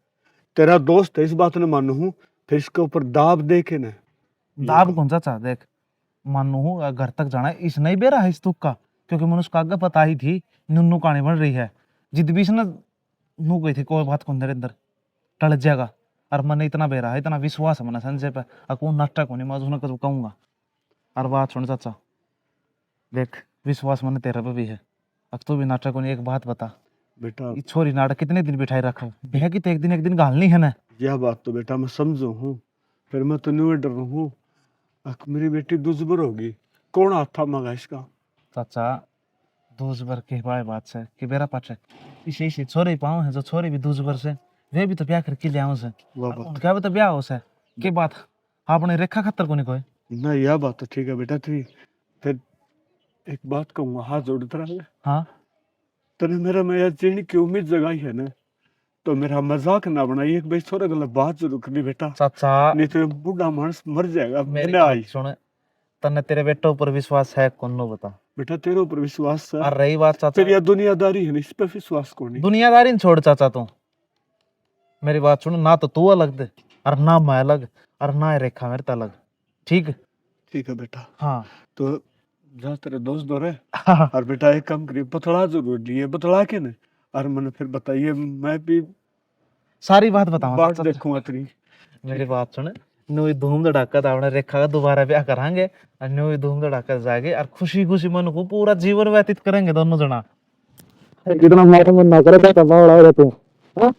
A: तेरा दोस्त है इस बात ने मानू हूँ, फिर इसके ऊपर दाब दे के ना
H: दाब कौन चाचा देख मानू घर तक जाना है इस नहीं बेरा है इस तुक का, क्योंकि मैंने उसका आगे पता ही थी नुन्नू कहानी बन रही है। जिद भी इसने नू गई थी कोई बात को अंदर अंदर टल जाएगा, और मन इतना बेरा है इतना विश्वास है मैंने संजय पे अको नाटक होने मैं उसने कभी कहूंगा। और बात सुन चाचा देख विश्वास मैंने तेरा पे भी है, अब तू भी नाटक होने एक बात बता,
A: बेटा।
H: ये छोरी नाटक कितने दिन बिठाई रखा है कि तो एक दिन घालनी है ना।
A: यह बात तो बेटा मैं समझू हूँ, फिर मैं तो न्यू डर हूँ। मेरी बेटी दुजबर होगी, कौन हाथ था मगा इसका?
H: चाचा दूसबर के बात से कि बेरा पाठक इसे इसे छोरे पाऊँ है जो छोरे भी दूसबर से वे भी तो ब्याह करके ले आऊँ से
A: वाह बात
H: उनका भी तो ब्याह हो से के बात आपने रेखा खतर को नहीं कोई।
A: ना, यह बात तो ठीक है बेटा तेरी। फिर एक बात कहूंगा, हाथ जोड़ता रहा।
H: हाँ
A: तने मेरा मैं यार चीनी की उम्मीद जगाई है ना, तो मेरा मजाक ना बनाई। एक भाई थोड़ा गलत बात जरूर करनी बेटा,
H: चाचा
A: नहीं तो बूढ़ा मानस मर जाएगा।
H: मेरी
A: मैंने आई
H: बात सुन, तन्ने तेरे बेटों पर विश्वास है कौन नो बता।
A: बेटा तेरे ऊपर विश्वास है,
H: और रही बात चाचा
A: फिर यह दुनियादारी है ना, इस पे विश्वास कौन नहीं।
H: दुनियादारी न छोड़ चाचा तू मेरी बात सुन, ना तो तू अलग दे और ना मैं अलग और ना ये रेखा मेरे अलग, ठीक
A: ठीक है बेटा,
H: हाँ।
A: तो जा तेरे दोस्त दो रहे।
H: हाँ
A: और बेटा एक काम करिए, बतला जरूर लिए, बतला के ना और मैंने फिर बताइए, मैं भी
H: सारी बात बताऊँ
A: बात देखूंगा तेरी।
H: मेरी बात सुन, न्यू धूम धड़ाका तो अपने रेखा का दोबारा ब्याह करांगे और न्यू धूम धड़ाका जाएंगे और खुशी खुशी मन को पूरा जीवन व्यतीत करेंगे दोनों जना।
C: कितना मारा मन ना करे तो बावड़ा रे तू, हां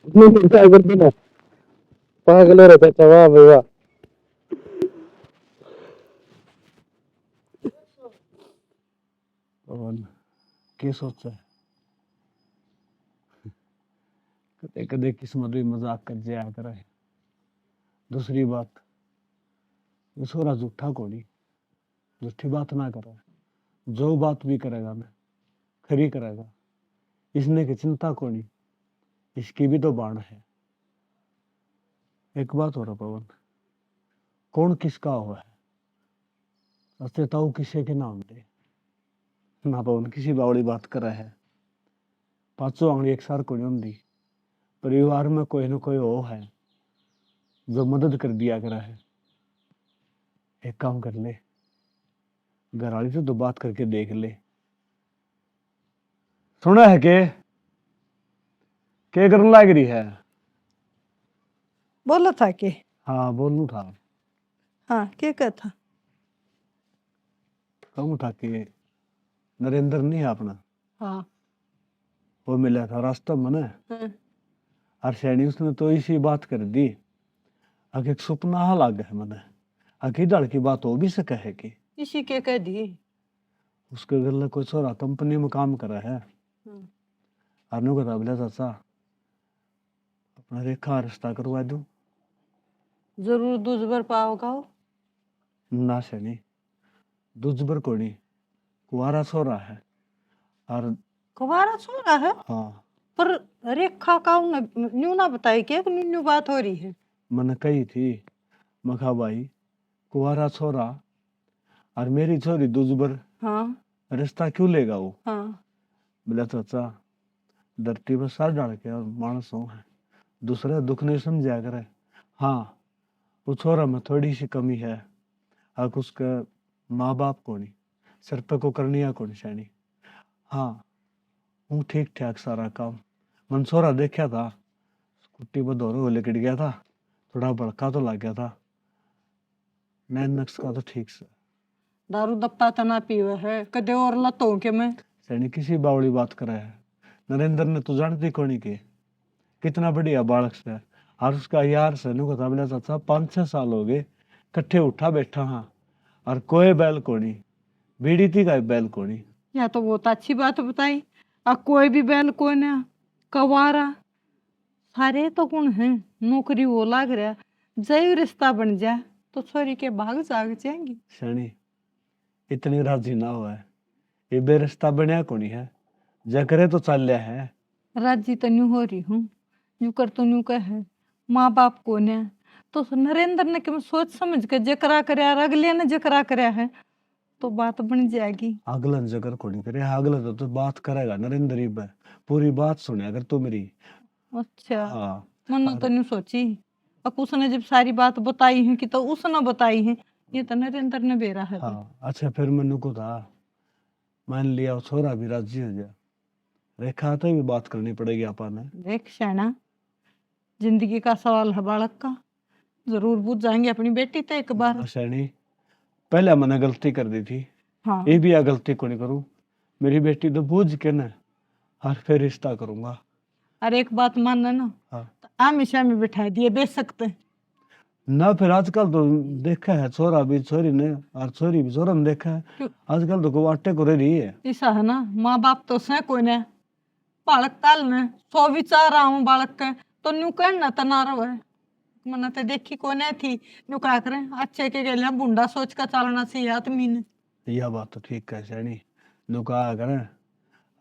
C: नहीं क्या करती ना पागल रे चाचा। वाह भाई वाह।
A: पवन के सोचा है? कदे कदे किस्मत भी मजाक कर जाया करे। दूसरी बात, ये छोरा झूठा कोनी, झूठी बात ना करे, जो बात भी करेगा ना खरी करेगा। इसने की चिंता कोनी, इसकी भी तो बाण है। एक बात हो रहा पवन, कौन किसका हुआ है सस्ते ताऊ किसे के नाम दे ना। पवन किसी बावड़ी बात कर रहा है, पांचों आंगली एक सार को नहीं होंदी। परिवार में कोई ना कोई हो है जो मदद कर दिया करा है। एक काम कर ले, घर वाली से तो बात करके देख ले। सुना है के करने लग रही है?
B: बोला था कि
A: हाँ बोलू था,
B: हाँ क्या कहता?
A: कहूँ था कि नरेंद्र नहीं है अपना,
B: हाँ
A: वो मिला था रास्ता में ना। और सैनी उसने तो इसी बात कर दी, आगे एक सपना हा लाग है मैंने, आगे डर की बात हो भी सके है कि
B: इसी के कह दी।
A: उसके घर में कोई छोरा कंपनी में काम कर रहा है। अनु को बोला चाचा अपना रेखा रिश्ता करवा दूं।
B: जरूर दूसबर पाओगा।
A: ना सैनी दूसबर को नहीं, कुआरा छोरा है। और
B: कुवारा छोरा है,
A: हाँ
B: पर रेखा का न्यू ना बताई कि न्यू बात हो रही है।
A: मैंने कही थी, मखा भाई कुआरा छोरा और मेरी छोरी दूसबर,
B: हाँ
A: रिश्ता क्यों लेगा वो?
B: हाँ
A: बोला चाचा धरती पर सर डाल के और मानस हो है, दूसरे दुख नहीं समझा करे। हाँ वो छोरा में थोड़ी सी कमी है, और उसका माँ बाप को नहीं, सिर पे को करनिया को नहीं सैनी। हाँ हूँ ठीक ठाक सारा काम। मन छोरा देखा था, स्कूटी पर दौरे हुए गिर गया था, थोड़ा भड़का तो लग गया था, नैन नक्स का तो ठीक से।
B: दारू दप्पा तना पीवे है कदे और लतों के में
A: सैनी किसी बावड़ी बात करे है। नरेंद्र ने तो जानती कोनी के कितना बढ़िया बालक से, और उसका यार से नु कथा बोला चाचा 5-6 साल हो गए कट्ठे उठा बैठा। हाँ और कोई बैल कोनी, बीड़ी थी का बैल कोनी।
B: या तो बहुत अच्छी बात बताई। अब कोई भी बैल को ना कवारा सारे तो कौन है, नौकरी वो लाग रहा, जय रिश्ता बन जाए तो छोरी के भाग जाग जाएंगी।
A: सैनी इतनी राजी ना हुआ है,
C: ये बेरिश्ता बनया कोनी है, जे करे तो चल लिया है।
B: राजी तो न्यू हो रही हूँ, न्यू कर तो न्यू कह है, माँ बाप को ने तो नरेंद्र ने क्यों सोच समझ के जकरा करया और अगले ने जकरा करया है तो बात बन जाएगी।
C: अगलन जगर कोनी करे, अगला तो बात करेगा नरेंद्र ही बे, पूरी बात सुने अगर तू मेरी।
B: अच्छा,
C: हाँ
B: मैंने तो नहीं सोची। अब उसने जब सारी बात बताई है कि तो उसने बताई है, ये तो नरेंद्र ने बेरा है।
C: हाँ। अच्छा फिर मैंने को था, मान लिया वो छोरा भी राजी हो गया, रेखा तो भी बात करनी पड़ेगी अपन ने।
B: देख शैना, जिंदगी का सवाल है बालक का, जरूर बुझ जाएंगे अपनी बेटी तो एक बार।
C: सैनी पहले मैंने गलती कर दी थी,
B: हाँ
C: ये भी आ गलती को नहीं करूं, मेरी बेटी तो बूझ के ना हर फिर रिश्ता करूंगा।
B: और एक बात मानना ना,
C: हाँ
B: तो हमेशा में बिठा दिए बेच सकते हैं।
C: ना फिर आजकल तो देखा है छोरा भी छोरी ने और छोरी भी छोरा ने देखा है,
B: क्यों?
C: आजकल तो को आटे को रही है।
B: ऐसा है ना, माँ बाप तो से कोई ने बालक ताल ने 100 विचार आऊं बालक के तो न्यू कहना तो ना रहे। मैंने तो देखी कोई नहीं थी, न्यू क्या करें, अच्छे के गेलिया बुंडा सोच कर चलना चाहिए आदमी ने।
C: यह बात तो ठीक है सैनी, नु कहा करें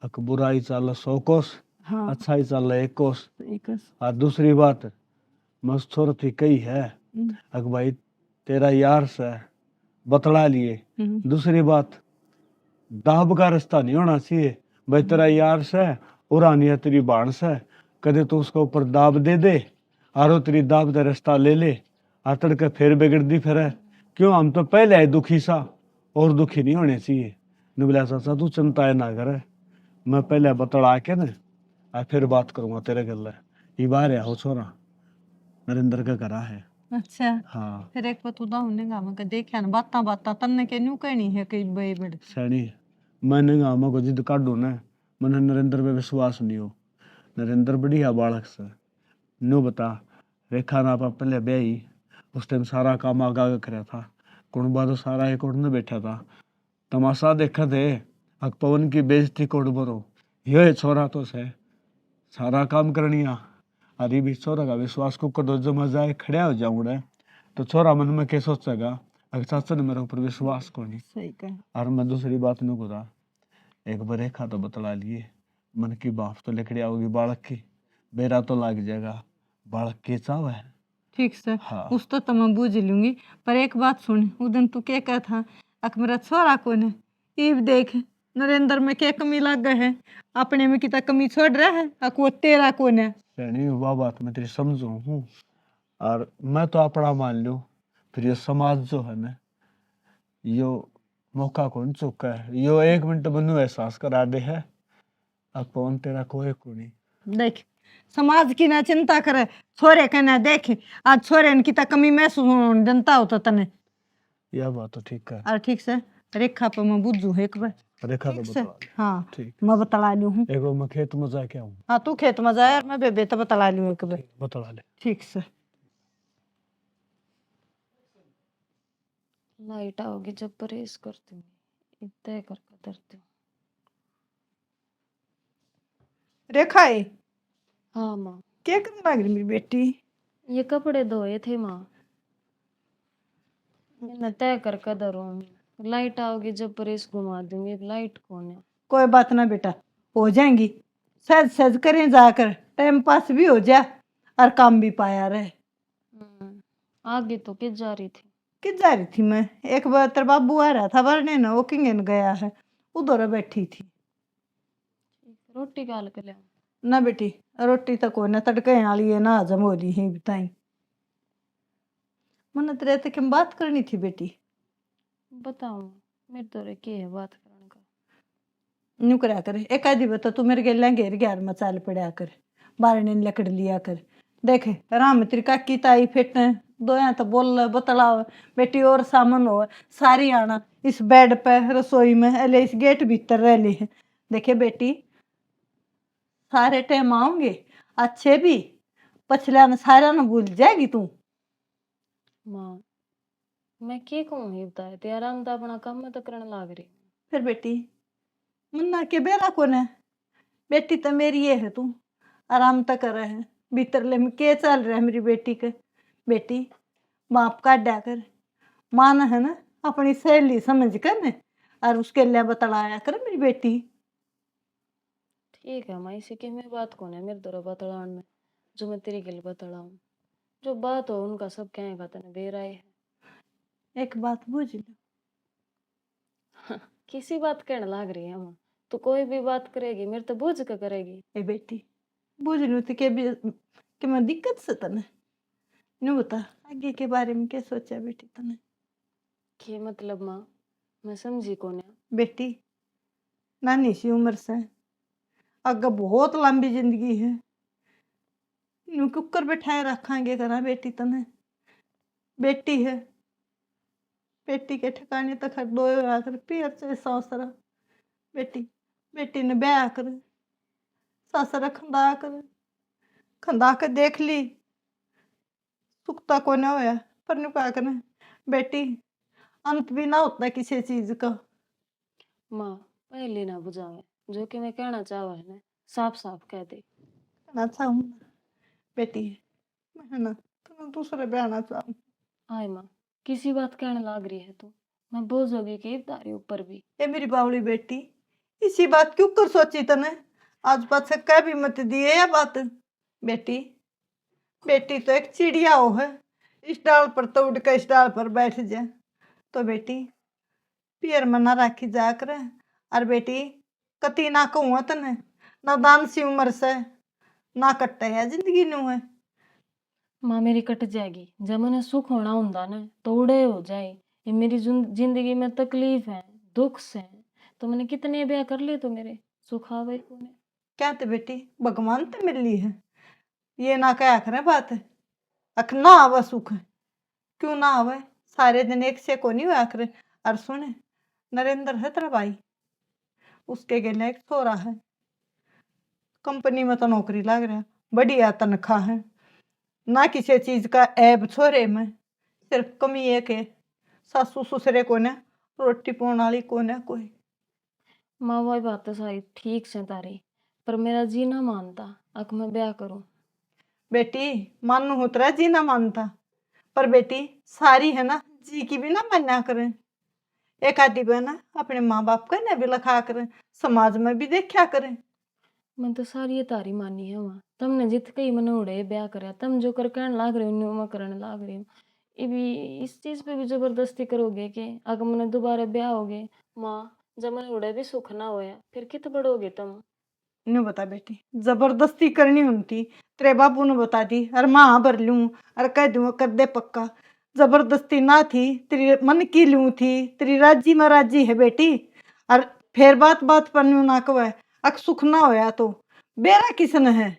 C: अक बुराई चल 100 कोस,
B: हाँ
C: अच्छाई चल 1 कोस।
B: ठीक है।
C: और दूसरी बात मस्त छोर थी कही है अक भाई तेरा यार से बतला लिए। दूसरी बात दाब का रास्ता नहीं होना चाहिए, भाई तेरा यार से उरानी है तेरी बाण से, कदे तू उसके ऊपर दाब दे दे और वो तेरी दाब का रास्ता ले ले और तड़के फिर बिगड़ दी फिर है। क्यों, हम तो पहले है दुखी सा और दुखी नहीं होने चाहिए। नुबला चाचा तू चिंता ना कर, मैं पहले बतला के ना और फिर बात करूंगा तेरे गल। ये बार है हो छोरा नरेंद्र का करा है।
B: अच्छा
C: हाँ
B: फिर एक बात उदा होने गा मैं देखा ना बाता बाता तन्ने के न्यू कहनी है कई बे बड़े
C: सैनी मैंने गाँव को जिद काटू ना, मैंने नरेंद्र पे विश्वास नहीं हो। नरेंद्र बढ़िया बालक से नो बता, रेखा ना आप पहले ब्याही उस टाइम सारा काम आगा कराया था, कुणबा तो सारा एक उड़ने बैठा था, तमाशा देखा थे अक पवन की बेइज्जती कोड बरो, ये छोरा तो से सारा काम करनिया। अरे भी छोरा का विश्वास को कर दो, जो मजा है खड़ा हो जाऊंगा तो छोरा मन में क्या सोचेगा अगर चाचा ने मेरे ऊपर विश्वास को नहीं।
B: सही कहा।
C: और मैं दूसरी बात नहीं करा, एक बार रेखा तो बतला लिए, मन की बाप तो लिखड़ी आओगी बालक की, बेरा तो लग जाएगा, बालक के चाव है।
B: ठीक से
C: हाँ
B: उस तो मैं बूझ लूंगी, पर एक बात सुन, उस दिन तू क्या कहा था अक मेरा छोरा कौन है, ये देख नरेंद्र में क्या कमी लग गए है, अपने में कितना कमी छोड़ रहा है, अक वो तेरा कौन है।
C: नहीं वह बात मैं तेरी समझू हूँ, और मैं तो अपना मान लूँ, फिर ये समाज जो है ना यो मौका कौन चुका है, यो 1 मिनट बनू एहसास करा दे है अब कौन तेरा कोई को नहीं।
B: देख समाज की ना चिंता करे, छोरे का ना देख, आज छोरे की ता कमी महसूस होने जनता होता तने।
C: यह बात तो ठीक है।
B: और ठीक से रेखा पे मैं बुझू एक बार,
C: रेखा तो
B: ठीक से
C: बता
B: हाँ
C: ठीक,
B: मैं बतला लू हूँ।
C: एक बार मैं खेत में जाके आऊँ।
B: हाँ तू खेत में जाए और मैं बेबे तो बतला लू एक बार।
C: बतला ले।
B: ठीक से
G: लाइट आओगी जब परहेज करती हूँ, तय करके धरती हूँ।
B: रेखा है
G: हाँ माँ,
B: क्या करने लग रही मेरी बेटी।
G: ये कपड़े धोए थे माँ, मैं तय करके धरूँ, लाइट आओगी जब परहेज घुमा दूंगी। लाइट कौन है?
B: कोई बात ना बेटा, हो जाएंगी, सहज सहज करें जाकर, टाइम पास भी हो जाए और काम भी पाया रहे।
G: आगे तो किस जा रही थी?
B: किस जा रही थी मैं, एक बार तेरा बाबू आ रहा था भरने ना, वो किंगन गया है, उधर बैठी थी।
G: रोटी काल के ले
B: ना बेटी रोटी तो कोई ना तड़के वाली है ना, हजम हो रही है बताई। मन तेरे से क्यों बात करनी थी बेटी।
G: बताऊँ मेरे तो रे के है बात करने का।
B: न्यू करा कर एक आधी बता, तू मेरे गेला घेर ग्यार मचाल पड़ा कर, बारने लकड़ लिया कर। देखे राम तेरी काकी ताई फिट दो यहाँ तो बोल बतलाओ बेटी, और सामान हो सारी आना इस बेड पे रसोई में, अले इस गेट भीतर रह ली है। देखे बेटी सारे टाइम आऊंगे अच्छे भी, पछला न सारा न भूल जाएगी तू।
G: माँ मैं के कहूँ ये बताए ते, आराम तो अपना काम में तो करने लाग रही।
B: फिर बेटी मुन्ना के बेरा कौन है, बेटी तो मेरी ये है, तू आराम तो कर रहे है भीतर ले में के चल रहा है मेरी बेटी के। बेटी बाप काटा कर, मान है ना अपनी सहेली समझ कर न और उसके लिए बतलाया कर मेरी बेटी।
D: ठीक है माँ, इसी की मैं बात कौन है मेरे तरह बतलान में, जो मैं तेरी गल बतलाऊं। जो बात हो उनका सब कहेगा तने बेराय है।
B: एक बात बुझ ले,
D: किसी बात कहने लाग रही है माँ, तो कोई भी बात करेगी मेरे तो बुझ के करेगी।
B: ए बेटी बुझ लू तो के भी कि मैं दिक्कत से तने नु बता आगे के बारे में क्या सोचा बेटी तने।
D: के मतलब माँ, मैं समझी कौन है।
B: बेटी नानी सी उम्र से आगे बहुत लंबी जिंदगी है, नु कुकर बैठाए रखांगे करा बेटी तने। बेटी है, बेटी के ठिकाने तक हर दो आकर पियर से सौसरा। बेटी बेटी ने ब्याह कर ससरा खंदा कर देख ली, सुखता को न होया पर नु क्या करे बेटी, अंत भी ना होता किसी चीज का।
D: माँ पहले ना बुझावे, जो कि मैं कहना चाहवा है ना साफ साफ कह दे।
B: ना चाहूँ बेटी, मैं ना तुम्हें दूसरे ब्याह ना चाहूँ।
D: आय माँ, किसी बात कहने लाग रही है तो मैं बोझ होगी कि तारी ऊपर भी।
B: ए मेरी बावली बेटी, इसी बात क्यों कर सोची तने, आज बात से कह भी मत दिए या बात। बेटी बेटी तो एक चिड़िया हो है, इस डाल पर तो उड़ कर इस डाल पर बैठ जाए। तो बेटी पियर में ना राखी जा कर, और बेटी कति ना कहूँ तने, ना दान सी उम्र से ना कट्टे है जिंदगी नू है।
D: माँ मेरी कट जाएगी, जब मैंने सुख होना हुंदा ना तो उड़े हो जाए। ये मेरी जिंदगी में तकलीफ है, दुख से, तो मैंने कितने ब्याह कर लिए तो मेरे सुख आवे कोने।
B: क्या तो बेटी भगवान तो मिल ली है, ये ना क्या करें बात है, अख ना आवे सुख, क्यों ना आवे, सारे दिन एक से को नहीं हुआ करे। और सुने नरेंद्र है तेरा भाई, उसके गेले एक छोरा है, कंपनी में तो नौकरी लग रहा, बढ़िया तनख्वाह है, ना किसी चीज का ऐब छोरे में, सिर्फ कमी एक है सासू ससुरे को ने रोटी पाने वाली को ने कोई।
D: माँ वही बात तो सारी ठीक से तारी, पर मेरा जी ना मानता अक मैं ब्याह करूं।
B: बेटी मानू हो तेरा जी ना मानता, पर बेटी सारी है ना जी की भी ना मान्या करें। एक आधी बहना अपने माँ बाप का ना भी लिखा करें, समाज में भी देखा करें।
D: मैं तो सारी ये तारी मानी है माँ, तुमने जित कही मैंने उड़े ब्याह कराया, तुम जो कर कहने लाग रहे हो मैं करने लाग रही हूँ। ये भी इस चीज पे भी जबरदस्ती करोगे कि अगर मैंने दोबारा ब्याह हो गए माँ, जब मैंने उड़े भी सुख ना होया फिर कित बढ़ोगे तुम।
B: नु बता बेटी जबरदस्ती करनी होती तेरे बाबू ने बता दी, और माँ भर लूं और कह दूं कर दे पक्का। जबरदस्ती ना थी, तेरी मन की लूं थी, तेरी राजी में राजी है बेटी। और फिर बात बात पर न्यू ना कहे अक सुख ना होया तो बेरा किसने है,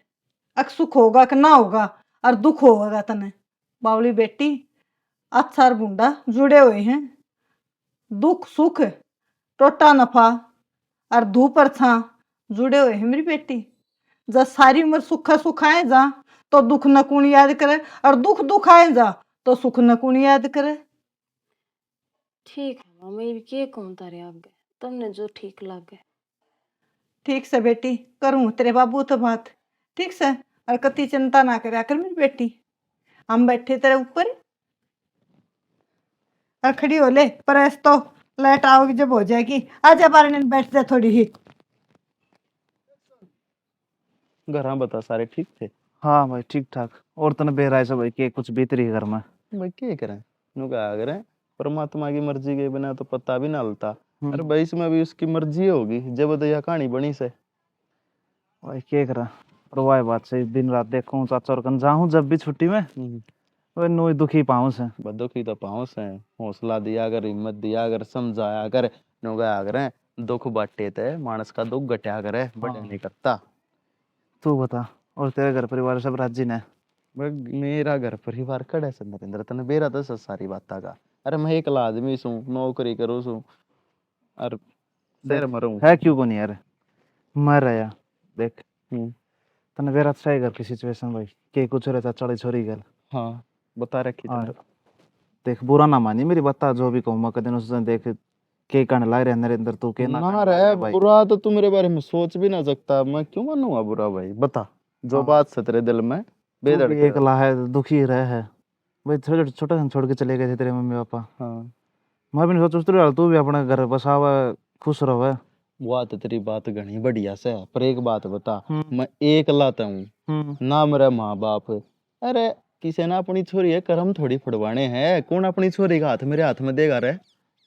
B: अक सुख होगा कि ना होगा और दुख होगा तने। बावली बेटी अच्छा और बूंदा जुड़े हुए हैं, दुख सुख टोटा नफा और धूप और छां जुड़े हुए हैं मेरी बेटी। जब सारी उम्र सुखा सुखाए जा तो दुख न कौन याद करे, और दुख दुखाए जा तो सुख न कौन याद करे।
D: ठीक है माँ, मैं भी के कहूँ तारे आगे, तुमने जो ठीक लागे।
B: ठीक से बेटी करूं तेरे बाबू तो बात ठीक से, और कति चिंता ना करे कर मेरी बेटी। हम बैठे तेरे ऊपर और खड़ी हो ले, प्रेस तो लाइट आओगी जब हो जाएगी, आजा बारह दिन बैठ जा थोड़ी ही।
H: घर हाँ बता सारे ठीक थे। हाँ भाई ठीक ठाक। और तने बेराय से भाई के कुछ भीतरी घर में
I: भाई क्या करें, नु क्या करें, परमात्मा की मर्जी के बिना तो पता भी ना लता। अरे भाई इसमें भी उसकी मर्जी होगी, जब तो यह कहानी बनी से।
H: भाई क्या करा, और वाह बात से दिन रात देखूं चाचा और कन जाऊं जब भी छुट्टी में वो नोई दुखी पाऊं से।
I: दुखी तो पाँव से, हौसला दिया कर, हिम्मत दिया कर, समझाया कर। नु क्या करें, दुख बांटे थे मानस का दुख घटा करे, बड़े नहीं करता।
H: तू बता, और तेरे घर परिवार सब राजी ने।
I: भाई मेरा घर परिवार कड़े से नरेंद्र, तने बेरा तो सारी बात का। अरे मैं एक आदमी सू, नौकरी करूँ सू और शेर मरूं।
H: है क्यों को नहीं यार, मर रहा देख। तने बेरा सही घर की सिचुएशन भाई के कुछ रहता चढ़ी छोरी गल।
I: हाँ बता रखी
H: हाँ,
I: तुमने।
H: देख बुरा ना मानी मेरी बता, जो भी कहूँ मैं कदे उसने देख के कहने लग रहे नरेंद्र तू के
I: ना
H: कहने लग
I: रे
H: रहा भाई।
I: बुरा तो तू मेरे बारे में सोच भी ना सकता, मैं क्यों मानूंगा बुरा भाई, बता जो
H: हाँ।
I: बात से तेरे दिल में
H: तू भी
I: बेधड़के
H: अकेला है, दुखी रह है भाई, छोटे छोटे छोटे छोड़ के चले गए थे तेरे मम्मी पापा।
I: हाँ
H: मैं भी नहीं सोच रहा तू भी अपने घर बसावा खुश रहो।
I: वो तो तेरी बात घनी बढ़िया से है, पर एक बात बता,
H: हम्म।
I: मैं एक लाता हूँ ना, मेरा माँ बाप। अरे किसी ने अपनी छोरी है, कर्म थोड़ी फुड़वाने हैं, कौन अपनी छोरी का हाथ मेरे हाथ में देगा रे?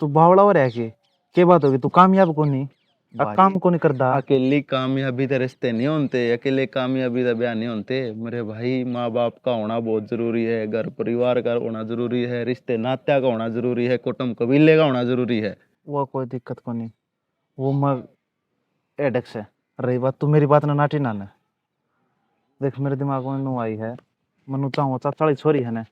H: तू बावड़ा हो रहा है के बात होगी, तू कामयाब को नहीं
I: भाई,
H: काम को नहीं करता।
I: अकेली कामयाबी तो रिश्ते नहीं होते, अकेले कामयाबी तो ब्याह नहीं होते मेरे भाई। माँ बाप का होना बहुत जरूरी है, घर परिवार का होना जरूरी है, रिश्ते नात्या का होना जरूरी है, कुटुंब कबीले का होना जरूरी है।
H: वो कोई दिक्कत को नहीं, वो मैं एडेक्स है। रही बात तू मेरी बात ना नाटी ना ने। देख मेरे दिमाग में नू आई है, मनु चाहूँ चाचा छोरी है ने,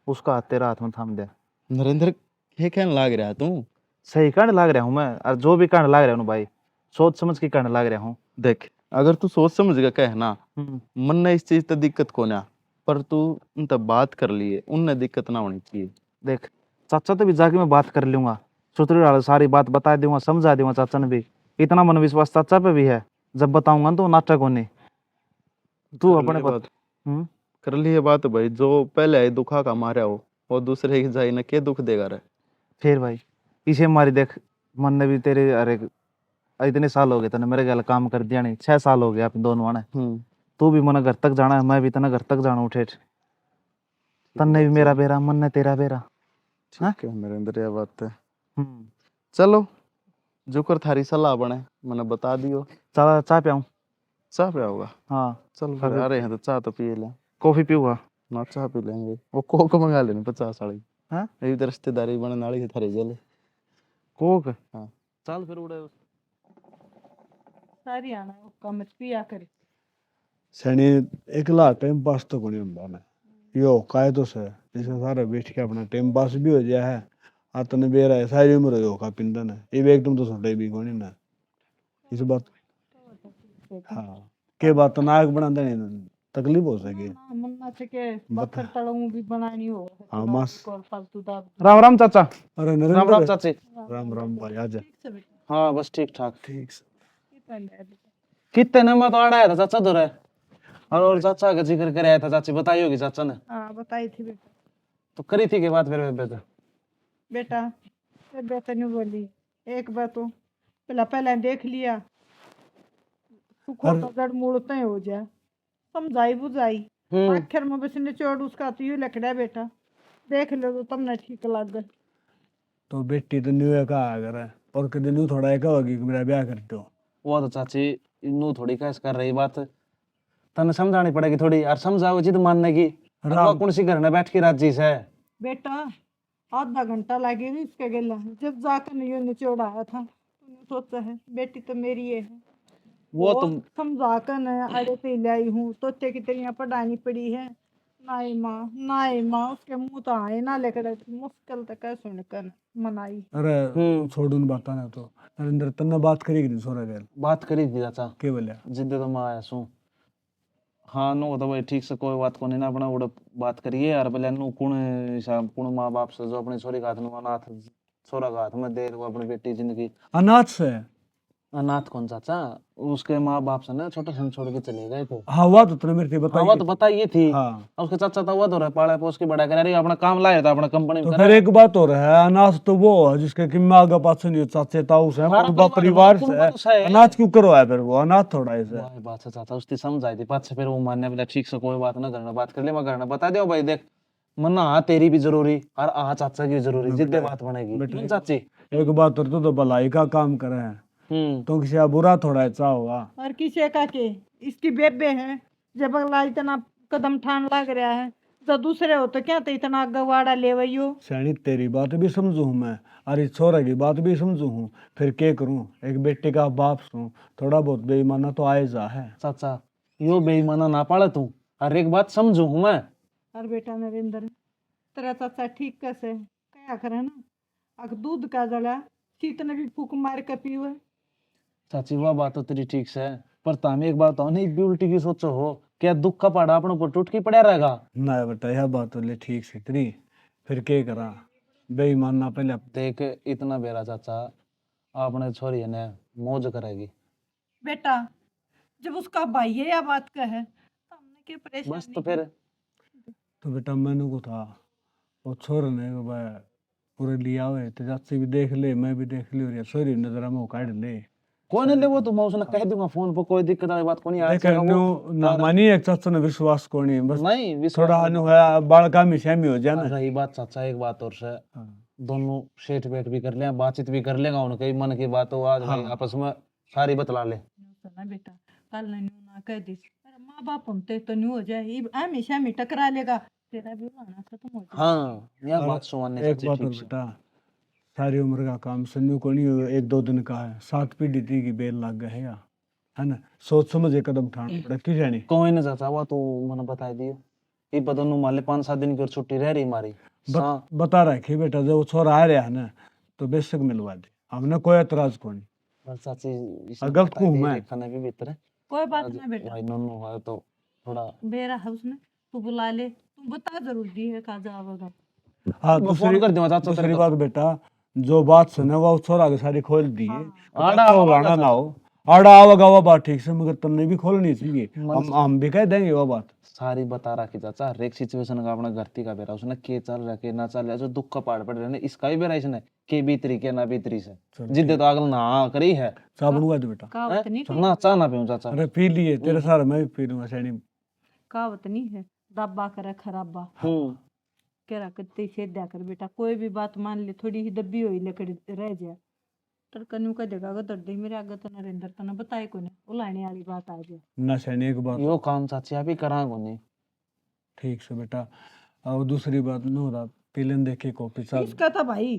H: उसका हाथ तेरा हाथ में थाम दे।
I: नरेंद्र ये कहने लाग रहा तू?
H: सही कहने लाग रहा हूँ मैं, और जो भी कहने लाग रहा हूँ भाई सोच समझ के कहने लाग रहा हूँ।
I: देख अगर तू सोच समझ के कहना, मन ने इस चीज तो दिक्कत को ना, पर तू उनसे बात कर लिए, उनने दिक्कत ना होनी चाहिए।
H: देख चाचा तो भी जाके मैं बात कर लूंगा, सुतरी वाले सारी बात बता दूंगा, समझा दूंगा। चाचा ने भी इतना मन विश्वास चाचा पे भी है, जब बताऊंगा तो नाटक होने। तू अपने
I: बात कर लिए बात भाई, जो पहले आई दुखा का मारा हो और दूसरे की जाई न के दुख देगा रे।
H: फिर भाई इसे हमारी देख, मन ने भी तेरे, अरे इतने साल हो गए तने मेरे गल काम कर दिया नहीं, 6 साल हो गए अपन दोनों ने। तू भी मन घर तक जाना है, मैं भी तना घर तक जाना उठे। तन्ने भी मेरा बेरा, मन ने तेरा बेरा।
I: ठीक है नरेंद्र, ये बात है। चलो जो कर थारी सलाह बने मैंने बता दियो।
H: चाह चाह पियाऊं?
I: चाह पे होगा?
H: हाँ
I: चल फिर आ रहे हैं तो चाह तो पिए ले।
H: कॉफी पीऊंगा
I: ना चाह पी लेंगे, वो कोक मंगा लेने 50 वाली।
H: हाँ
I: ये तो रिश्तेदारी बनने वाली है थारे जले।
H: कोक?
I: हाँ
H: चल फिर उड़े।
B: सारी आना उसका मत पिया करे।
C: सैनी एकला टाइम पास तो कोनी हुंदा ने, यो कायदो से जिसे सारे बैठ के अपना टाइम पास भी हो जाए है। आतने बेरा है सारी उम्र हो का पिंदा ने, ये भी एकदम तो सोटे भी कोनी ना इस बात। हाँ के बात नायक बना देने तकलीफ हो सके।
B: मन्ना से के पत्थर तड़ों भी बनानी हो।
C: हाँ मस्त।
B: फालतू दाब।
H: राम राम चाचा।
C: अरे
H: राम राम
C: नरेंद्र,
H: चाची।
C: राम राम भाई, आजा।
H: हाँ बस ठीक ठाक।
C: ठीक से
H: कितने नंबर तो आड़ा आया था चाचा तो रहे, और चाचा का जिक्र कर आया था चाची, बताई होगी चाचा ने।
B: हाँ बताई थी बेटा।
H: तो करी थी के बात फिर बेटा?
B: बेटा बेटा ने बोली एक बात तो पहले देख लिया, सुखो का जड़ मूड़ते हो जाए, समझाई बुझाई, आखिर में बस निचोड़ उसका तो यूं लकड़ा बेटा, देख लो तो तुमने ठीक लग गए।
C: तो बेटी तो न्यू का अगर है और कभी न्यू थोड़ा एक होगी कि मेरा ब्याह कर दो।
H: वो तो चाची नू थोड़ी कैस कर रही बात, तने समझानी पड़ेगी थोड़ी, और समझाओ जिद मानने की। कौन सी घर में बैठ के राजी से
B: बेटा आधा घंटा लगे भी इसके गला, जब जाकर यूं निचोड़ आया था तूने सोचा है बेटी तो मेरी है।
H: वो तुम
B: समझा कर न अड़े पे लाई हूँ, तोते की तरह पढ़ानी पड़ी है। नाई माँ उसके मुंह तो आए ना लेकर मुश्किल तक सुनकर मनाई।
C: अरे छोड़ उन बात ना, तो नरेंद्र तन्ने बात करी कि सोरा गैल
H: बात करी थी चाचा
C: के बोले
H: जिद्दे तो मैं आया सू। हाँ नो तो भाई ठीक से कोई बात को नहीं ना, अपना उड़े बात करिए यार पहले नु कुण हिसाब कुण माँ बाप से जो अपनी छोरी का हाथ में अनाथ छोरा का हाथ में दे वो अपनी बेटी जिंदगी।
C: अनाथ से?
H: अनाथ कौन चाचा, उसके माँ बाप से ना छोटे से छोड़ के चले गए थे।
C: हाँ हुआ तो तुमने मेरे को
H: हाँ वो तो बताइए थी।
C: हाँ
H: उसके चाचा था वो तो रहा पाला पोस के बड़ा करा रही अपना काम लाया था अपना कंपनी
C: तो
H: में।
C: फिर एक बात और है, अनाथ तो वो है जिसके कि माँ का पास नहीं चाचे ताऊ से परिवार से, अनाथ क्यों करो है फिर वो अनाथ थोड़ा ऐसा
H: बात है चाचा उसकी समझ आई थी बात से, फिर वो मानने वाला ठीक से कोई बात ना करना, बात कर ले मैं करना बता दो भाई देख मन्ना हाँ तेरी भी जरूरी और आ चाचा की जरूरी, जिद्दे बात बनेगी चाची।
C: एक बात और तो भलाई का काम करे हैं तो किसी का बुरा थोड़ा ऐसा होगा।
B: और किसी का के इसकी बेबे है, जब अगला इतना कदम ठान लग रहा है तो दूसरे हो तो क्या तो इतना गवाड़ा ले वही
C: सैनी तेरी बात भी समझू हूँ मैं, और इस छोरा की बात भी समझू हूँ, फिर क्या करूँ, एक बेटे का बाप हूँ, थोड़ा बहुत बेईमाना तो आए जा है।
H: चाचा यो बेईमाना ना पाले तू, और एक बात समझू हूँ मैं।
B: और बेटा नरेंद्र तेरा चाचा ठीक कैसे क्या करे ना, अगर दूध का जला शीत ने भी फूक मार के पीवे।
H: चाची वह बात तो तेरी ठीक से है, पर तामे एक बात हो नहीं भी उल्टी की सोचो हो, क्या दुख का पहाड़ा अपने ऊपर टूट के पड़ा रहेगा
C: ना बेटा यह बात तो ले ठीक से तेरी, फिर क्या करा बेईमाना पहले।
H: देख इतना बेरा चाचा आपने छोरी ने मौज करेगी
B: बेटा, जब उसका भाई है या बात का है तो हमने क्या परेशानी।
H: बस तो फिर
C: तो बेटा मैंने को था वो छोर ने पूरे लिया हुए तो चाची भी देख ले, मैं भी देख ली, और ये सोरी नजर में काट ले।
H: कोई नहीं ले वो तो मैं उसने कह दूंगा फोन पर, कोई दिक्कत वाली बात को नहीं
C: देख
H: आएगा
C: न्यू
H: वो।
C: ना मानी एक चाचा ने विश्वास को नहीं, बस
H: नहीं विश्वास
C: थोड़ा
H: नहीं।
C: अनु है बालका में सहमी हो जाए ना।
H: रही बात चाचा एक बात और से, दोनों सेठ बैठ भी कर ले, बातचीत भी कर लेगा, उनके मन की बात हो आज भाई आपस में सारी बतला ले।
B: सुना बेटा, कल नहीं ना कह दी, अरे माँ बाप होते तो नहीं हो जाए, ये हमेशा में टकरा लेगा, तेरा भी लाना खत्म हो जाए।
H: हाँ यह
C: और
H: बात सुहाने
C: एक
H: सच्ची
C: बात और
H: ठीक से।
C: बेटा, सारी उम्र का काम सन्नू को नहीं हो, एक दो दिन का है, 7 पीढ़ी थी की बेल लग गए है ना, सोच समझ के कदम उठाना पड़ा की जानी।
H: कोई नहीं चाचा वो तो मैंने बता दियो, ये पता नहीं मान ले 5-7 दिन की और छुट्टी रह रही हमारी।
C: बता रखे बेटा, जब वो छोरा आ रहा है ना तो बेशक मिलवा दे, हमने कोई एतराज को नहीं।
H: बस चाची
C: गलत को हूं मैं।
H: खाने भी भीतर है
B: कोई बात ना बेटा,
H: भाई नन्नू है तो थोड़ा
B: बेरा है उसने, तू बुला ले, तू बता जरूर दी है कहा जाओगा।
C: हाँ
H: मैं फोन कर दूंगा चाचा
C: दूसरी
H: तेरे को।
C: बात बेटा, जो बात सुने वो छोरा के सारी खोल दी है,
H: आड़ा
C: तो
H: आवा
C: लाना
H: का
C: ना हो, आड़ा आवेगा वो बात ठीक से, मगर तुमने भी खोलनी चाहिए, हम भी कह देंगे वो बात।
H: सारी बता रखी चाचा, हर एक सिचुएशन का अपना घरती का बेरा उसने के चल रहा के ना चल रहा, जो दुख का पाड़ पड़ रहा है इसका भी बेरा इसने के बीतरी के ना बीतरी से जिद्दे तो अगल ना करी है।
C: साबुन हुआ बेटा,
B: कहावत नहीं थी,
H: ना चाह ना पीऊं चाचा।
C: अरे पी लिए तेरे सारे, मैं भी पी लूंगा सैनी।
B: कहावत नहीं है, दब्बा करे खराबा, कह रहा कितने सेद्या कर बेटा, कोई भी बात मान ले, थोड़ी ही दबी हुई लकड़ी रह जाए तर कन्नू का देगा अगर दर्द मेरे आगे तो नरेंद्र तो ना बताए को ने उलाने वाली बात आ जाए
C: ना सैनी एक बात
H: यो काम चाची अभी करा कोनी।
C: ठीक से बेटा, और दूसरी बात न हो रहा पीलन देखे कॉपी साहब,
B: इसका था भाई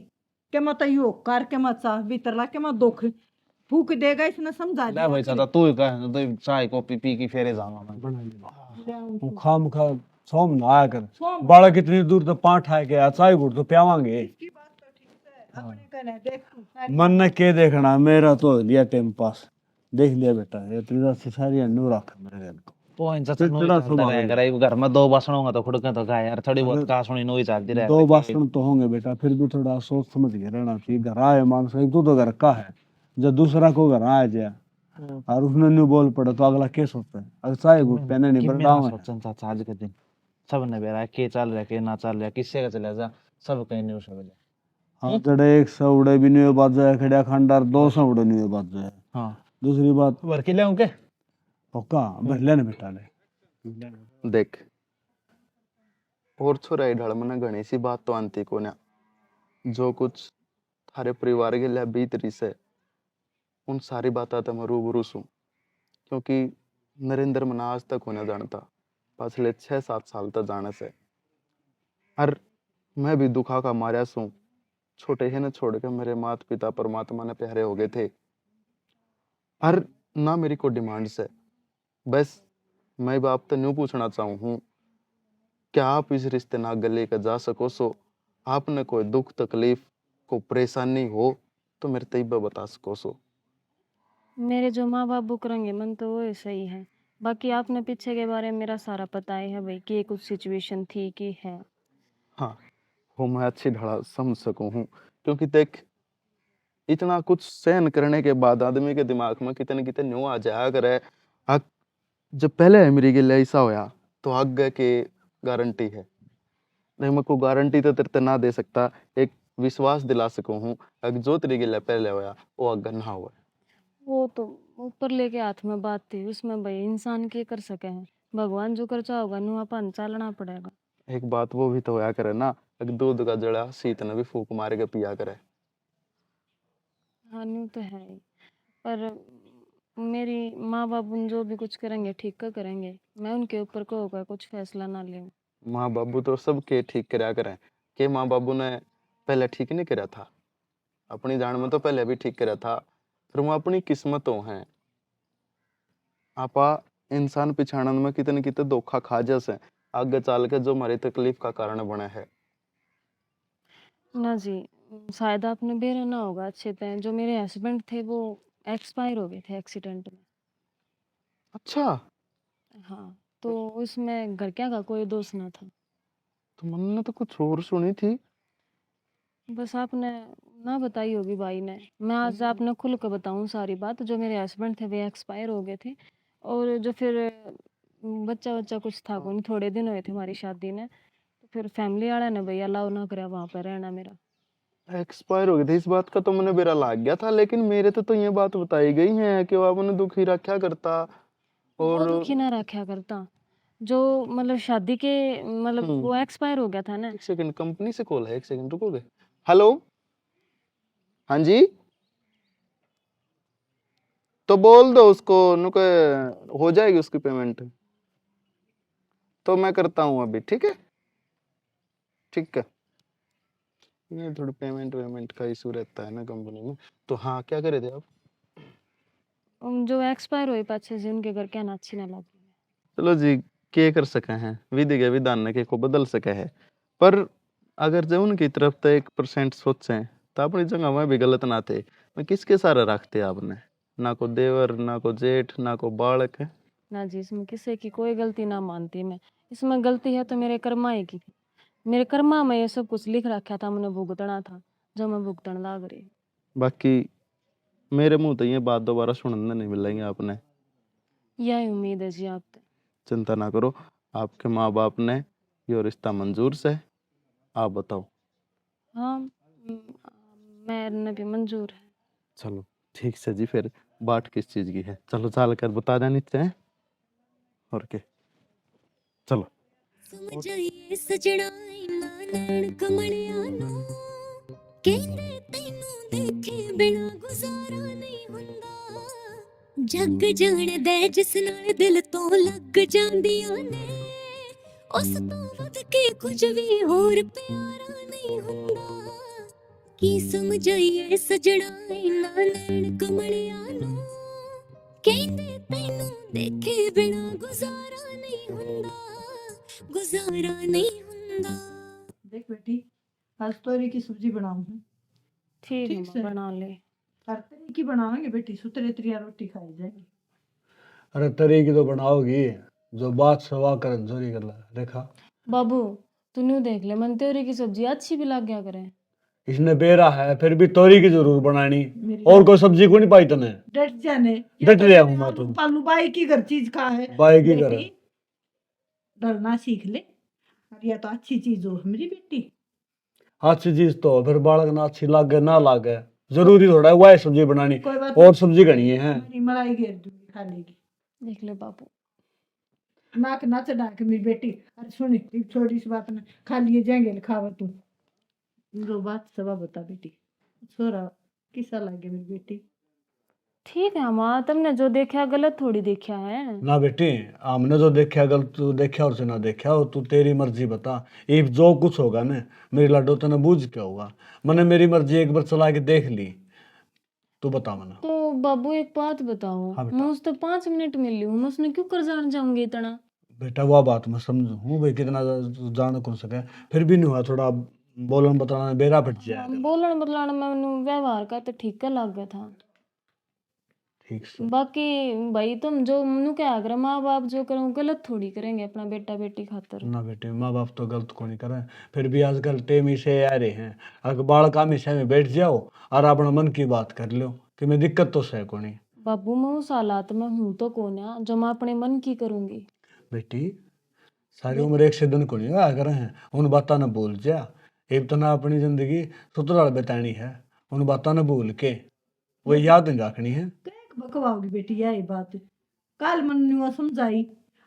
B: के मत यो कर के मत सा भीतर ला के मत दुख फूक देगा, इसने समझा
H: ले
B: दिया
H: भाई चाचा तू ही कह तो चाय कॉफी पी की फेरे जाऊंगा मैं।
C: बना ले
B: ले आऊं
C: वो
B: तू।
C: खाम खा सोम ना आया कर,
B: सोम।
C: बालक इतनी दूर तो पांठ आए के चाय गुड़ तो प्यावांगे।
B: इसकी बात तो ठीक है, अपने कने देख तू सारी
C: मन ने के देखना, मेरा तो हो लिया टाइम पास, देख लिया बेटा, ये तेरा से सारी अन्नू रख मेरे घर को।
H: वो इन चाचा
C: चिड़चिड़ा
H: नो
C: स्वभाव है।
H: करे घर में 2 बासण होगा तो खुद के तो गाय यार थोड़ी बहुत का सुनी नो ही चलती रहे।
C: 2 बासन तो होंगे बेटा, फिर भी थोड़ा सोच समझ के रहना चाहिए, घर आए मानस एक तो घर का है, जब दूसरा को घर आ जाए और उसने न्यू बोल पड़ा तो अगला क्या सोचता है, अगर चाय गुड़ पहने नहीं बरदाव है।
H: सोचन चाचा आज के दिन सब ने बेरा के चल रहा के ना चल रहा किससे का चला जा सब कहीं नहीं सब ले।
C: हाँ जड़े 1 सौड़े भी नहीं बात जाए, खड़िया खंडार 2 सौड़े नहीं बात जाए।
H: हां
C: दूसरी बात
H: वर के ले उनके
C: पक्का बहले ने बेटा ले
I: देख और छोरा ढाल मने घनी सी बात तो आंती को ना, जो कुछ थारे परिवार के लिए बीतरी से उन सारी बातें तो मैं रूबरू हूँ, क्योंकि नरेंद्र मना आज तक होने जानता, पिछले 6-7 साल तक जाने से, और मैं भी दुखा का मारा सू, छोटे है न छोड़ के मेरे माता पिता परमात्मा ने प्यारे हो गए थे, और ना मेरी को डिमांड से, बस मैं बाप तो न्यू पूछना चाहूँ हूँ, क्या आप इस रिश्ते ना गले का जा सको सो, आपने कोई दुख तकलीफ को परेशानी हो तो मेरे तैयबा बता सको सो।
D: मेरे जो माँ बाप बुक रंगे मन तो वो सही है, बाकी आपने पीछे के बारे में मेरा सारा पता ही है भाई कि ये कुछ सिचुएशन थी कि है।
I: हाँ वो मैं अच्छी ढड़ा समझ सकूं हूँ, क्योंकि देख इतना कुछ सहन करने के बाद आदमी के दिमाग में कितने कितने न्यू आ जाया करे, जब पहले मेरी के लिए ऐसा होया तो आगे के गारंटी है नहीं, मैं को गारंटी तो तेरे ते ना दे सकता, एक विश्वास दिला सकूं हूँ अगर जो तेरे के लिए पहले होया वो आगे ना हुआ।
D: वो तो ऊपर लेके हाथ में बात थी, उसमें भाई इंसान के कर सके हैं, भगवान जो कर चाहोगा नु अपन चलना पड़ेगा।
I: एक बात वो भी तो होया करे ना, अगर दूध का जड़ा शीत ने भी फूक मार के पिया करे।
D: हाँ न्यू तो है ही, पर मेरी माँ बाप जो भी कुछ करेंगे ठीक का करेंगे, मैं उनके ऊपर को होगा कुछ फैसला ना ले।
I: माँ बाबू तो सबके ठीक करया करें, के माँ बाबू ने पहले ठीक नहीं करा था, अपनी जान में तो पहले भी ठीक करा था, फिर वो अपनी किस्मतों हैं, आपा इंसान पिछाड़न में कितने कितने धोखा खा जैसे आगे चल के जो हमारी तकलीफ का कारण बने है।
D: ना जी, शायद आपने बेरा ना होगा अच्छे से, जो मेरे हस्बैंड थे वो एक्सपायर हो गए थे एक्सीडेंट में।
I: अच्छा
D: हाँ, तो उसमें घर क्या का कोई दोष ना था।
I: तो मैंने तो कुछ और सुनी थी।
D: बस आपने ना बताई होगी भाई ने, मैं आज आपने खुल कर बताऊं सारी बात, जो मेरे हस्बैंड थे वे एक्सपायर हो गए थे, और जो फिर बच्चा बच्चा कुछ था को नहीं, थोड़े दिन हुए थे हमारी शादी ने, तो फिर फैमिली वाला ने भैया अलाउ ना करा वहाँ पर रहना मेरा।
I: एक्सपायर हो गई थी, इस बात का तो मैंने बेरा लाग गया था, लेकिन मेरे तो ये बात बताई गई है कि वो आपने दुखी रखा करता।
D: वो
I: और
D: दुखी ना रखा करता, जो मतलब शादी के मतलब वो एक्सपायर हो गया था ना।
I: एक सेकंड, कंपनी से कॉल है, एक सेकंड रुकोगे? हेलो, हाँ जी, तो बोल दो उसको नुके, हो जाएगी उसकी पेमेंट, तो मैं करता हूँ अभी, ठीक है? ठीक है। ये थोड़ी पेमेंट वेमेंट का इशू रहता है ना कंपनी में। तो हाँ, क्या करे थे आप?
D: जो एक्सपायर हुए पाछे से उनके घर क्या ना अच्छी ना लगी।
I: चलो जी, के कर सके हैं, विधि के विधान ने के को बदल सके है, पर अगर जो उनकी तरफ तो 1% सोचें तो अपनी जगह में भी गलत ना थे। मैं किसके सारे रखते आपने, ना को देवर, ना को जेठ, ना को बालक है।
D: ना जी, इसमें किसी की कोई गलती ना मानती मैं। इसमें गलती है तो मेरे कर्माए की थी। मेरे कर्मा में ये सब कुछ लिख रखा था, मैंने भुगतना था, जो मैं भुगतन लाग रही।
I: बाकी मेरे मुंह तो ये बात दोबारा सुनने नहीं मिलेंगे आपने।
D: यही उम्मीद है जी आपसे।
I: चिंता ना करो, आपके माँ बाप ने ये रिश्ता मंजूर से, आप बताओ।
D: हाँ, मेरे भी मंजूर है।
I: चलो ठीक से जी, फिर बात किस चीज की है, चलो चाल कर बता देनी चाहिए और के, चलो।
J: ਸਮਝਾਈਏ ਸਜਣਾ ਇੰਨਾ ਨੈਣ ਕਮਲਿਆਂ ਨੂੰ ਕਹਿੰਦੇ ਤੈਨੂੰ ਦੇਖੇ ਬਿਨਾ ਗੁਜ਼ਾਰਾ ਨਹੀਂ ਹੁੰਦਾ ਜੱਗ ਜਾਣਦਾ ਜਿਸ ਨਾਲ ਦਿਲ ਤੋਂ ਲੱਗ ਜਾਂਦੀਆਂ ਨੇ ਉਸ ਤੋਂ ਵੱਧ ਕੇ ਕੁਝ ਵੀ ਹੋਰ ਪਿਆਰਾ ਨਹੀਂ ਹੁੰਦਾ ਕੀ ਸਮਝਾਈਏ ਸਜਣਾ ਇੰਨਾ ਨੈਣ ਕਮਲਿਆਂ ਨੂੰ ਕਹਿੰਦੇ ਤੈਨੂੰ ਦੇਖੇ ਬਿਨਾ ਗੁਜ਼ਾਰਾ ਨਹੀਂ ਹੁੰਦਾ गुजारा नहीं हुंदा।
B: देख बेटी, आज तोरी की सब्जी बनाऊंगी।
D: ठीक है
B: ठीक
D: माँ,
B: से
D: बना ले।
B: हर तरह की बनावेंगे बेटी, सुतरे त्रिया रोटी खाई जाएगी।
C: अरे तरी की तो बनाओगी, जो बात सवा कर जोरी कर ला देखा।
D: बाबू तू न्यू देख ले, मन त्योरी की सब्जी अच्छी भी लग गया करे।
C: इसने बेरा है, फिर भी तोरी की जरूर बनानी,
B: मेरी
C: और कोई सब्जी को नहीं पाई तने।
B: डट जाने
C: डट रहा हूँ मैं तो।
B: पालू बाई की घर चीज खा है
C: बाई की
B: बेटी,
C: घर।
B: डरना सीख ले। और यह तो अच्छी चीज हो मेरी बेटी।
C: अच्छी चीज तो फिर बालक ना अच्छी लागे ना लागे, जरूरी थोड़ा है वह सब्जी बनानी,
B: कोई बात
C: और सब्जी घनी है।
B: मेरी मलाई घेर दूंगी खा लेगी।
D: देख ले बाबू,
B: नाक ना चढ़ा के मेरी बेटी। अरे सुन, एक छोटी सी बात ना खा लिए जाएंगे खावा तू। जो बात सवा बता बेटी, छोरा किसा लगे मेरी बेटी।
D: ठीक है माँ, तुमने जो देखा गलत थोड़ी देखा है।
C: ना बेटी, हमने जो देखा गलत तू देखा और से ना देखा, और तू तेरी मर्जी बता। ये जो कुछ होगा ना मेरी लाडो तने बूझ क्या होगा, मैंने मेरी मर्जी एक बार चला के देख ली, तू बता मना।
D: तो बाबू एक बात बताओ,
C: हाँ बेटा।
D: मैं उससे 5 मिनट मिली हूँ, मैं उसने क्यों कर जान जाऊंगी इतना।
C: बेटा वह बात मैं समझू हूँ भाई, कितना जान कौन सके, फिर भी नहीं हुआ, थोड़ा बोलन बताना बेरा फट जाएगा।
D: बोलन बतलान मैंने व्यवहार का तो ठीक लग गया था।
C: ठीक से
D: बाकी भाई तुम जो मनु क्या अगर माँ बाप जो करो गलत थोड़ी करेंगे अपना बेटा बेटी खातर।
C: ना बेटे, माँ बाप तो गलत को नहीं करे, फिर भी आजकल टेम इसे आ रहे हैं, अगर बालक हमेशा में बैठ जाओ और अपना मन की बात कर लो कि मैं दिक्कत तो सह को नहीं।
D: बाबू मैं उस हालात में हूँ तो कौन है जो मैं अपने मन की करूंगी।
C: बेटी सारी उम्र एक से दिन को नहीं रहा करे हैं, उन बातों न भूल जा। एक तो ना अपनी जिंदगी सुतराल बितानी है, उन बातों न भूल के वो याद नहीं रखनी है।
B: बकवाओगी बेटी यही बात। काल मन ने समझाई,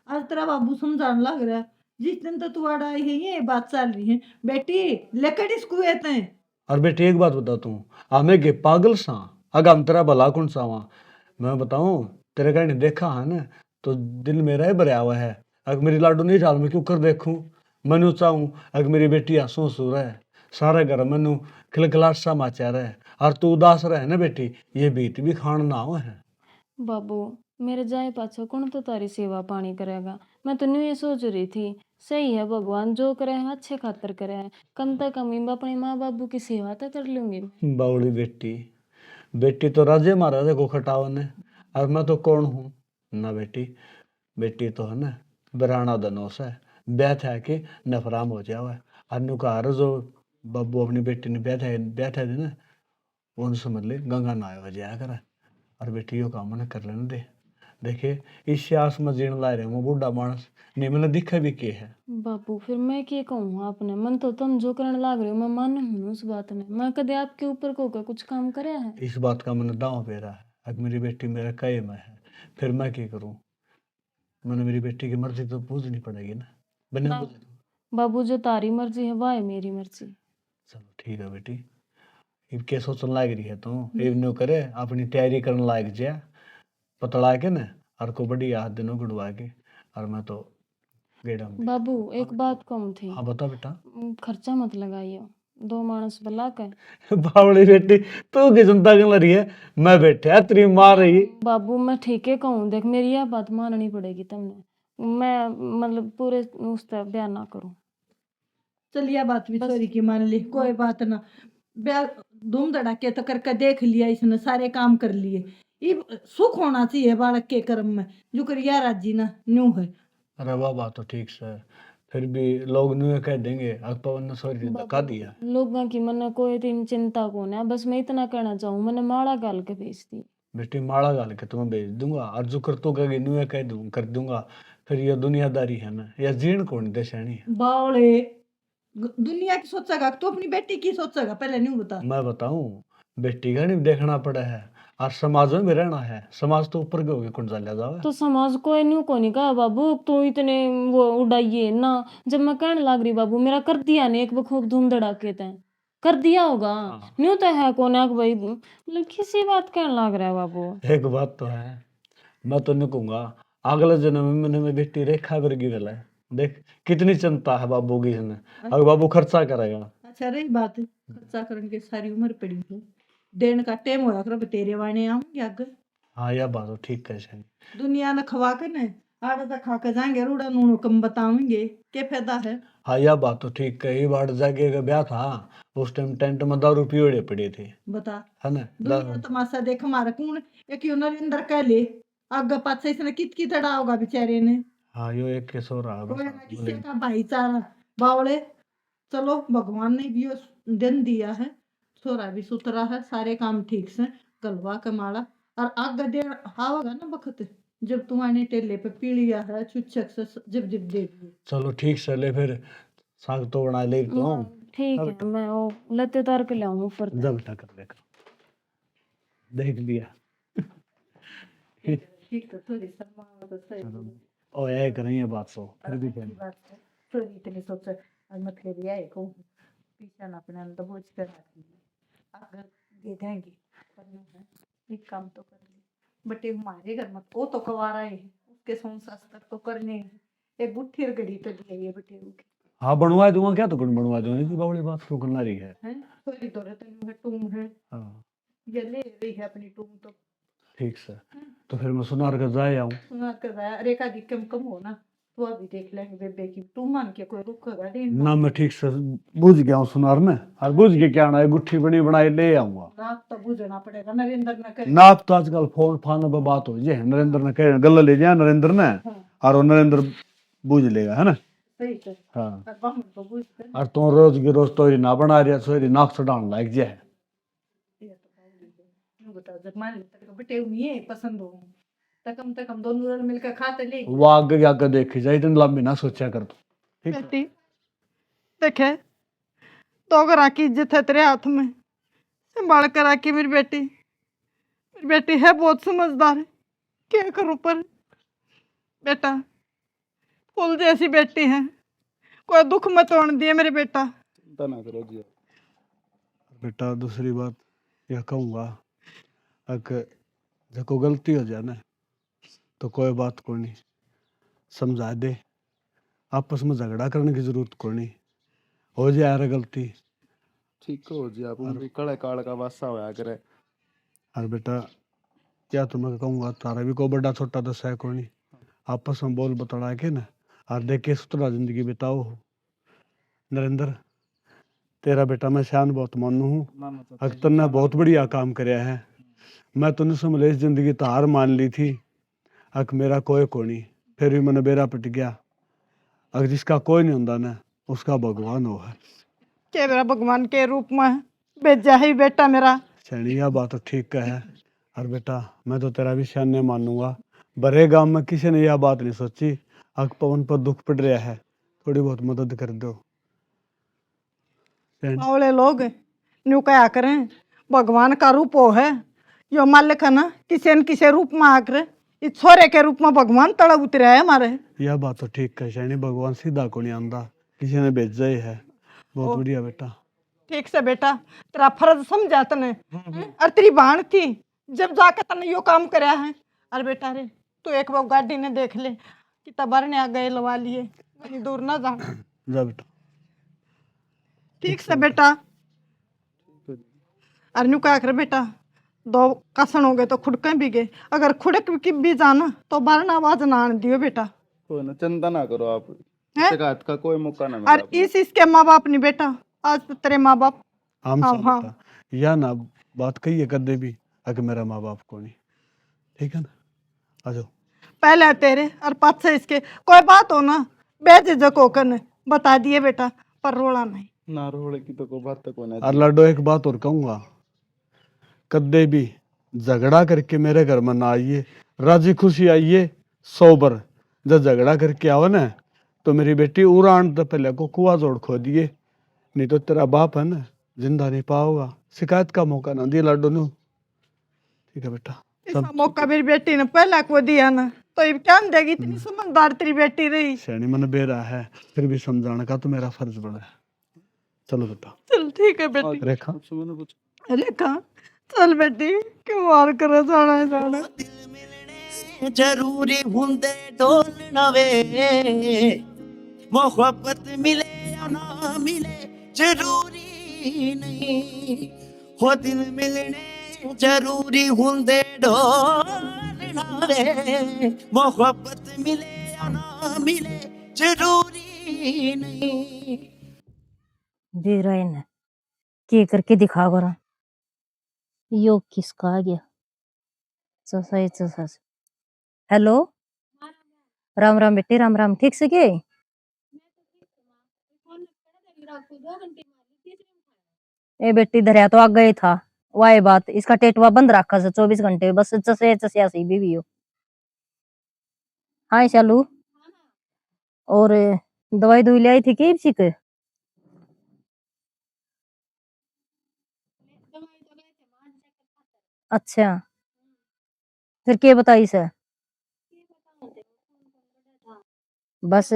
B: आज तेरा बाबू समझाने लग रहा है। जिस दिन तो तू आड़ा आई है ये बात चल रही है बेटी, लेकर इसको हैं।
C: और बेटी एक बात बता, तू हमें के पागल सा, अगर हम तेरा भला कौन सा वहाँ, मैं बताऊं तेरे कहने देखा है ना तो दिल मेरा ही भरा हुआ है। अगर मेरी लाडू नहीं डाल मैं क्यों कर देखूं, मैनू चाहूं अगर मेरी बेटी हंसू हंसू रहे, सारे घर मैनू खिलखिलाट सा माचा रहे, और तू उदास रहे ना बेटी, ये बीत भी खान ना हो है।
D: बाबू मेरे जाए पाछो कौन तो तारी सेवा पानी करेगा। मैं तो न्यू ये सोच रही थी सही है, भगवान जो करे है अच्छे खातर करे है, कम से कम मैं अपने माँ बाबू की सेवा तो कर लूंगी।
C: बावड़ी बेटी, बेटी तो राजे महाराजे को खटावन है, और मैं तो कौन हूँ ना बेटी। बेटी तो है ना बराना धनोस है, ब्याह है कि नफराम हो जाओ, अन्नू का हर जो बब्बू अपनी बेटी ने ब्याह थे ना उन समझ ले गंगा नहाए हो जाया कर, और बेटी यो काम न कर लेने दे, देखे इस आस में जीण ला रहे हूँ बूढ़ा मानस नहीं मैंने दिखा भी के है।
D: बापू फिर मैं क्या कहूँ आपने, मन तो तुम जो करने लाग रहे हो मैं मान हूँ उस बात में। मैं कदे आपके ऊपर को कुछ काम करे है?
C: इस बात का मैंने दांव पे रहा है। अब मेरी बेटी मेरा कहे में है, फिर मैं क्या करूँ? मैंने मेरी बेटी की मर्जी तो पूछनी पड़ेगी ना। बने
D: ना बाबू, जो तारी मर्जी है वह है मेरी मर्जी।
C: चलो ठीक है बेटी, इब क्या सोचने लाग रही है तू? इब नो करे अपनी तैयारी करने लायक जा पतला के ना और को बढ़िया हाथ दिनों गुड़वा के, और मैं तो गेड़ा में।
D: बाबू एक बात कहूँ थी,
C: हाँ बता बेटा।
D: खर्चा मत लगाइयो, 2 मानस बुला के।
C: बावड़ी बेटी तू की चिंता कर रही है, मैं बैठा तेरी माँ रही।
D: बाबू मैं ठीक है कहूँ, देख मेरी यह बात माननी पड़ेगी तुमने, मैं मतलब पूरे उस तरह बयान ना करूँ।
B: चलिए बात भी
D: बस-
B: छोरी की मान ली, कोई बात ना। ब्याह धूम धड़ाके तो करके देख लिया इसने, सारे काम कर लिए। ये सुख होना चाहिए बालक के कर्म में, जो करिया राजी ना न्यू है।
C: अरे वाह बात तो ठीक से, फिर भी लोग न्यू कह देंगे अकपवन ने सॉरी धक्का दिया।
D: लोगों की मन कोई इतनी चिंता को ना, बस मैं इतना कहना चाहूँ, मैंने माला गाल के भेज दी।
C: बेटी माला गाल के तुम्हें भेज दूंगा, और जो कर तो कहेगी न्यू कह दूँ कर दूंगा। फिर ये दुनियादारी है ना, या जीण कौन दे सैनी है?
B: बावले दुनिया की सोचेगा तो अपनी बेटी की सोचेगा, पहले न्यू बता।
C: मैं बताऊं, बेटी का नहीं देखना पड़ा है, और समाज में भी रहना है। समाज तो ऊपर के होके कौन चला जावे?
D: तो समाज को न्यू को नहीं कहा बाबू, तो इतने वो उड़ाइए ना। जब मैं कहने लग रही बाबू, मेरा कर दिया ने एक बखूब धूम धड़ाके तय कर दिया होगा।
C: हाँ।
D: न्यू तो है कौन है कि भाई मतलब किसी बात कहने लग रहा है बाबू।
C: एक बात तो है, मैं तो नहीं कहूंगा अगले जन्म में मैंने मेरी बेटी रेखा वर्गी गल है। देख कितनी चिंता है बाबू की इसने, अगर बाबू खर्चा करेगा।
B: अच्छा रही बात खर्चा करने की सारी उम्र पड़ी है, देने का टाइम होया करो तेरे वाणे आऊंगी आगे।
C: हाँ यह बात तो ठीक है सही।
B: दुनिया ने खवा के न आड़ा तक खा के जाएंगे, रूड़ा नूनू कम बतावेंगे, क्या फायदा है?
C: हाँ यह बात तो ठीक है। ये बार जाके का ब्याह था, उस टाइम टेंट में दारू पियोड़े पड़े थे,
B: बता
C: है ना?
B: दुनिया तमाशा देख हमारा कौन एक नरेंद्र कह ले आगे पाछे इसने कित की तड़ा होगा बेचारे ने।
C: हाँ यो एक केस हो रहा है
B: कोई
C: बस,
B: ना
C: आप
B: किसी
C: बोले।
B: का भाईचारा बावले। चलो भगवान ने भी ये दिन दिया है, छोरा भी सुथरा है, सारे काम ठीक से गलवा कमाड़ा। और आगे दे आवेगा ना वक्त जब तुम्हारे टेले पे पीलिया है छुच्छक से जब जब दे दिए।
C: चलो ठीक से ले, फिर साग तो बना ले तो
D: ठीक है, मैं वो लत्ते तार के लाऊं ऊपर तक।
C: जब तक कर लेकर देख लिया।
B: ठीक है थोड़ी शर्मा तो सही
C: ओ ये करेंगे बात तो फिर भी
B: अच्छी
C: कहना।
B: बात है, थोड़ी इतनी सोच और मत ले लिया है को पीछा ना अपने अंदर बोझ कर रखी अगर दे देंगे करना है एक काम तो कर ले। बटे हमारे घर में वो तो कवारा है, उसके सोन शास्त्र तो करने हैं, एक गुट्ठी घड़ी तो दी है बटे की।
C: हाँ बनवा दूंगा, क्या तो कौन बनवा दूंगा, इतनी बावड़ी बात क्यों करना रही है?
B: हैं थोड़ी तो रहते है टूम है,
C: हाँ
B: ये ले रही है अपनी टूम तो
C: ठीक से। तो फिर मैं सुनार कर जाए आऊँ।
B: सुना कर रहा है रेखा दी कम हो ना, तो अभी देख लेंगे बेबे की टूम मान के कोई रुकेगा दिन
C: ना मैं ठीक से बुझ गया हूँ सुनार में, और बुझ के क्या आना है, गुट्ठी बनी बनाई ले आऊंगा।
B: रात तो बुझना पड़ेगा, नरेंद्र ने करे
C: ना अब तो आजकल फोन फान पे बात हो जाए, नरेंद्र ने कह गल ले जाए नरेंद्र ने,
B: हाँ।
C: और वो नरेंद्र बुझ लेगा, है ना?
B: सही कर
C: हाँ।
B: और बाहर तो बुझ कर
C: और तुम रोज की रोज तो ना बना रहा सोरी नाक चढ़ाने लायक जाए।
B: ये तो बावली है। यूं बता जब मान ले तक बेटे नहीं पसंद हो तक हम दोनों जन मिलकर खाते ले
C: वो आगे आगे देखी जाए, इतनी लंबी ना सोचा कर तू। ठीक है?
B: बेटी देखे तो घर की इज्जत है तेरे हाथ में, संभाल कर आके मेरी बेटी है बहुत समझदार है, क्या करूं पर बेटा फूल जैसी बेटी है, कोई दुख मत होने दिए मेरे बेटा।
C: चिंता ना करो जी। बेटा दूसरी बात यह कहूँगा, अगर देखो गलती हो जाए ना तो कोई बात को नहीं, समझा दे, आपस में झगड़ा करने की जरूरत को नहीं, हो जाए यार गलती।
I: ठीक हो जी, आप भी कड़े काल का वासा होया करे।
C: और बेटा क्या तुम्हें कहूँगा, तारा भी को बड़ा छोटा दस है को नहीं, आपस में बोल बतड़ा के ना और देख के सुतरा जिंदगी बिताओ। नरेंद्र तेरा बेटा मैं शान बहुत मानू हूँ, अख्तर ने बहुत बढ़िया काम कराया है। मैं तुमने समझ इस जिंदगी तो हार मान ली थी, अक मेरा कोई को नहीं, फिर भी मैंने बेरा पिट गया। अगर जिसका कोई नहीं होता ना उसका भगवान हो है।
B: क्या मेरा भगवान के रूप में भेजा ही बेटा मेरा।
C: सैनी यह बात तो ठीक है। और बेटा मैं तो तेरा भी शान नहीं मानूंगा, बड़े गांव में किसी ने यह बात नहीं सोची आग पवन पर दुख पड़ रहा है, थोड़ी बहुत मदद कर दो।
B: आवले लोग न्यू क्या करें, भगवान का रूप वो है, यो मालिक है ना, किसी न किसी रूप में आकर इस छोरे के रूप में भगवान तड़प उतरे है हमारे।
C: यह बात तो ठीक है शैनी, भगवान सीधा को नहीं आंदा, किसी ने भेजा ही है। बहुत बढ़िया बेटा।
B: ठीक से बेटा, तेरा फर्ज समझा तने, और तेरी बहन थी जब जाके तने यो काम करया है। अरे बेटा रे, तू एक बार गाड़ी ने देख ले कि तबार ने आ गए लवा लिए, कहीं दूर ना जा।
C: जा बेटा।
B: ठीक से बेटा। अरे न्यू क्या कर बेटा, 2 कसन हो गए तो खुड़के भी गए, अगर खुड़क भी जाना तो बार ना आवाज ना आने दियो बेटा।
I: कोई ना, चिंता ना करो आप,
B: हैं?
I: शिकायत का कोई मौका ना मिला
B: और
I: आपको।
B: इसके माँ बाप नहीं बेटा, आज तो तेरे माँ बाप।
C: हम
B: हाँ,
C: सब
B: हाँ।
C: बेटा, या ना बात कही है कदे भी अगर मेरा माँ बाप को नहीं, ठीक है ना, आ जाओ।
B: पहले तेरे और पाछे इसके, कोई बात हो ना बेझिझक होकर बता दिए बेटा, पर रोला नहीं।
I: ना रोड़े की तो कोई बात तो कोई
C: और
I: ना।
C: लड्डो एक बात और कहूंगा, कदे भी झगड़ा करके मेरे घर में ना आइए, राजी खुशी आइए, सोबर। जब झगड़ा करके आओ ना तो मेरी बेटी उड़ान तो पहले को कुआ जोड़ खो दिए, नहीं तो तेरा बाप है ना जिंदा नहीं पाओगा। शिकायत का मौका ना दिए लाडो नु, ठीक है बेटा।
B: ऐसा मौका मेरी बेटी ने पहला को दिया ना, तो ये क्या देगी, इतनी समझदार तेरी बेटी रही।
C: सैनी मन बेरा है, फिर भी समझाने का तो मेरा फर्ज बड़ा है। चलो बेटा।
B: चल ठीक है बेटी।
C: रेखा
B: रेखा चल बेटी, क्यों वार करे जाना है जाना।
K: जरूरी हुंदे ढोलना वे, मोहब्बत मिले या ना मिले जरूरी नहीं, हो दिल मिलने जरूरी हुंदे ढोलना वे, मोहब्बत मिले या ना मिले जरूरी नहीं।
F: दे रहे न के करके दिखा करा, यो किसका आ गया। हेलो, राम राम बेटी, राम राम। ठीक से के ए बेटी धरिया तो आ गई था, वाह बात, इसका टेटवा बंद रखा से 24 घंटे, बस चसे चसियासी बीवी हो। हाँ चालू, और दवाई दुई ले आई थी कि सीख। अच्छा, फिर के बताई से बस।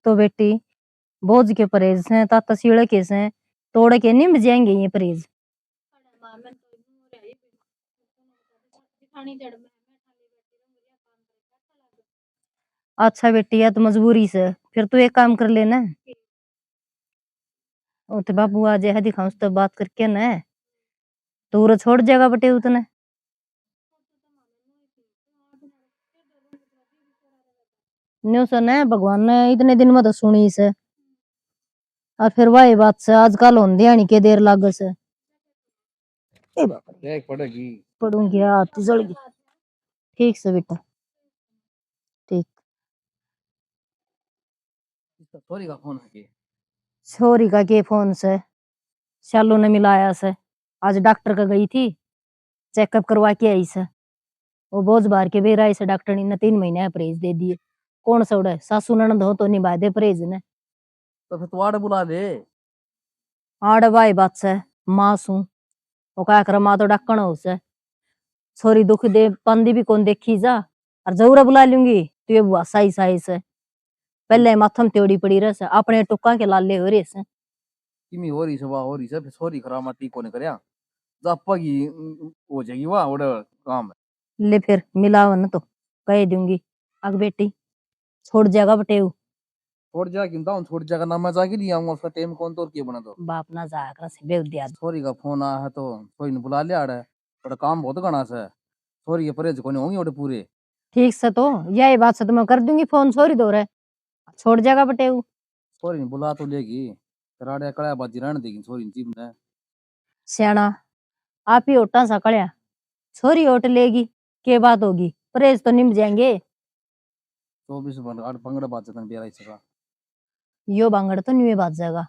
F: तो बेटी बोझ के परहेज हैं, ता तसीड़े के से तोड़ के नहीं बजाएंगे ये परहेज। अच्छा बेटी, या तो मजबूरी से, फिर तू एक काम कर लेना, ओ तो बाबू आ जाए दिखाऊं तो बात करके ना, तो वो छोड़ जाएगा बटे उतने। न्यू सुन है, भगवान ने इतने दिन में तो सुनी से, और फिर वही बात से आजकल हों दियानी के देर लाग से। ए बाप रे,
H: पड़ेगी
F: पढ़ूंगी, हाथ जल गई। ठीक से बेटा, ठीक।
H: छोरी का फोन है।
F: छोरी का के फोन से, शालू ने मिलाया से, आज डॉक्टर का गई थी, चेकअप करवा के आई से, वो बोझ बार के बेरा से डॉक्टर ने 3 महीने परहेज दे दिए। कौन सा उड़े, सासू ननद हो तो निभा दे परहेज ने।
H: तो फिर तुम्हारे बुला ले।
F: आड़ भाई बात से मां सू, वो क्या कर, मां तो डक्कन हो से, छोरी दुख दे पंदी भी कौन देखी जा, और जरूर बुला लूंगी तो ये बुआ साई साई से, पहले माथम त्योड़ी पड़ी रह से, अपने टुक्का के लाले हो रहे से।
H: किमी हो रही से वाह हो रही से, फिर छोरी करामाती को ने करया जापा की हो जाएगी वाह ओडे काम है।
F: ले फिर मिलाव न तो कह दूंगी, अग बेटी छोड़ जाएगा बटेऊ।
H: छोड़ जा किंता हूं, छोड़ जाएगा ना, मैं जाके नहीं आऊंगा, उसका टाइम कौन तो बना दो।
F: बाप ना जाकर से बेउद्या।
H: छोरी का फोन आया है तो छोरी ने बुला लिया है, थोड़ा काम बहुत घना से, छोरी के परहेज को नहीं होंगे ओडे पूरे।
F: ठीक से तो यही बात से तो मैं कर दूंगी फोन, छोरी दो रहे, छोड़ जाएगा बटेऊ।
H: छोरी ने बुला तो लेगी, कराड़े कड़ा बाजी रहने देगी छोरी जीव ने।
F: सियाना आप ही ओटा सा कड़िया, छोरी ओट लेगी के बात होगी, परहेज तो निम जाएंगे।
H: 24 पंगड़ बात जतन बेरा इसका
F: यो बांगड़ तो नहीं बात जाएगा,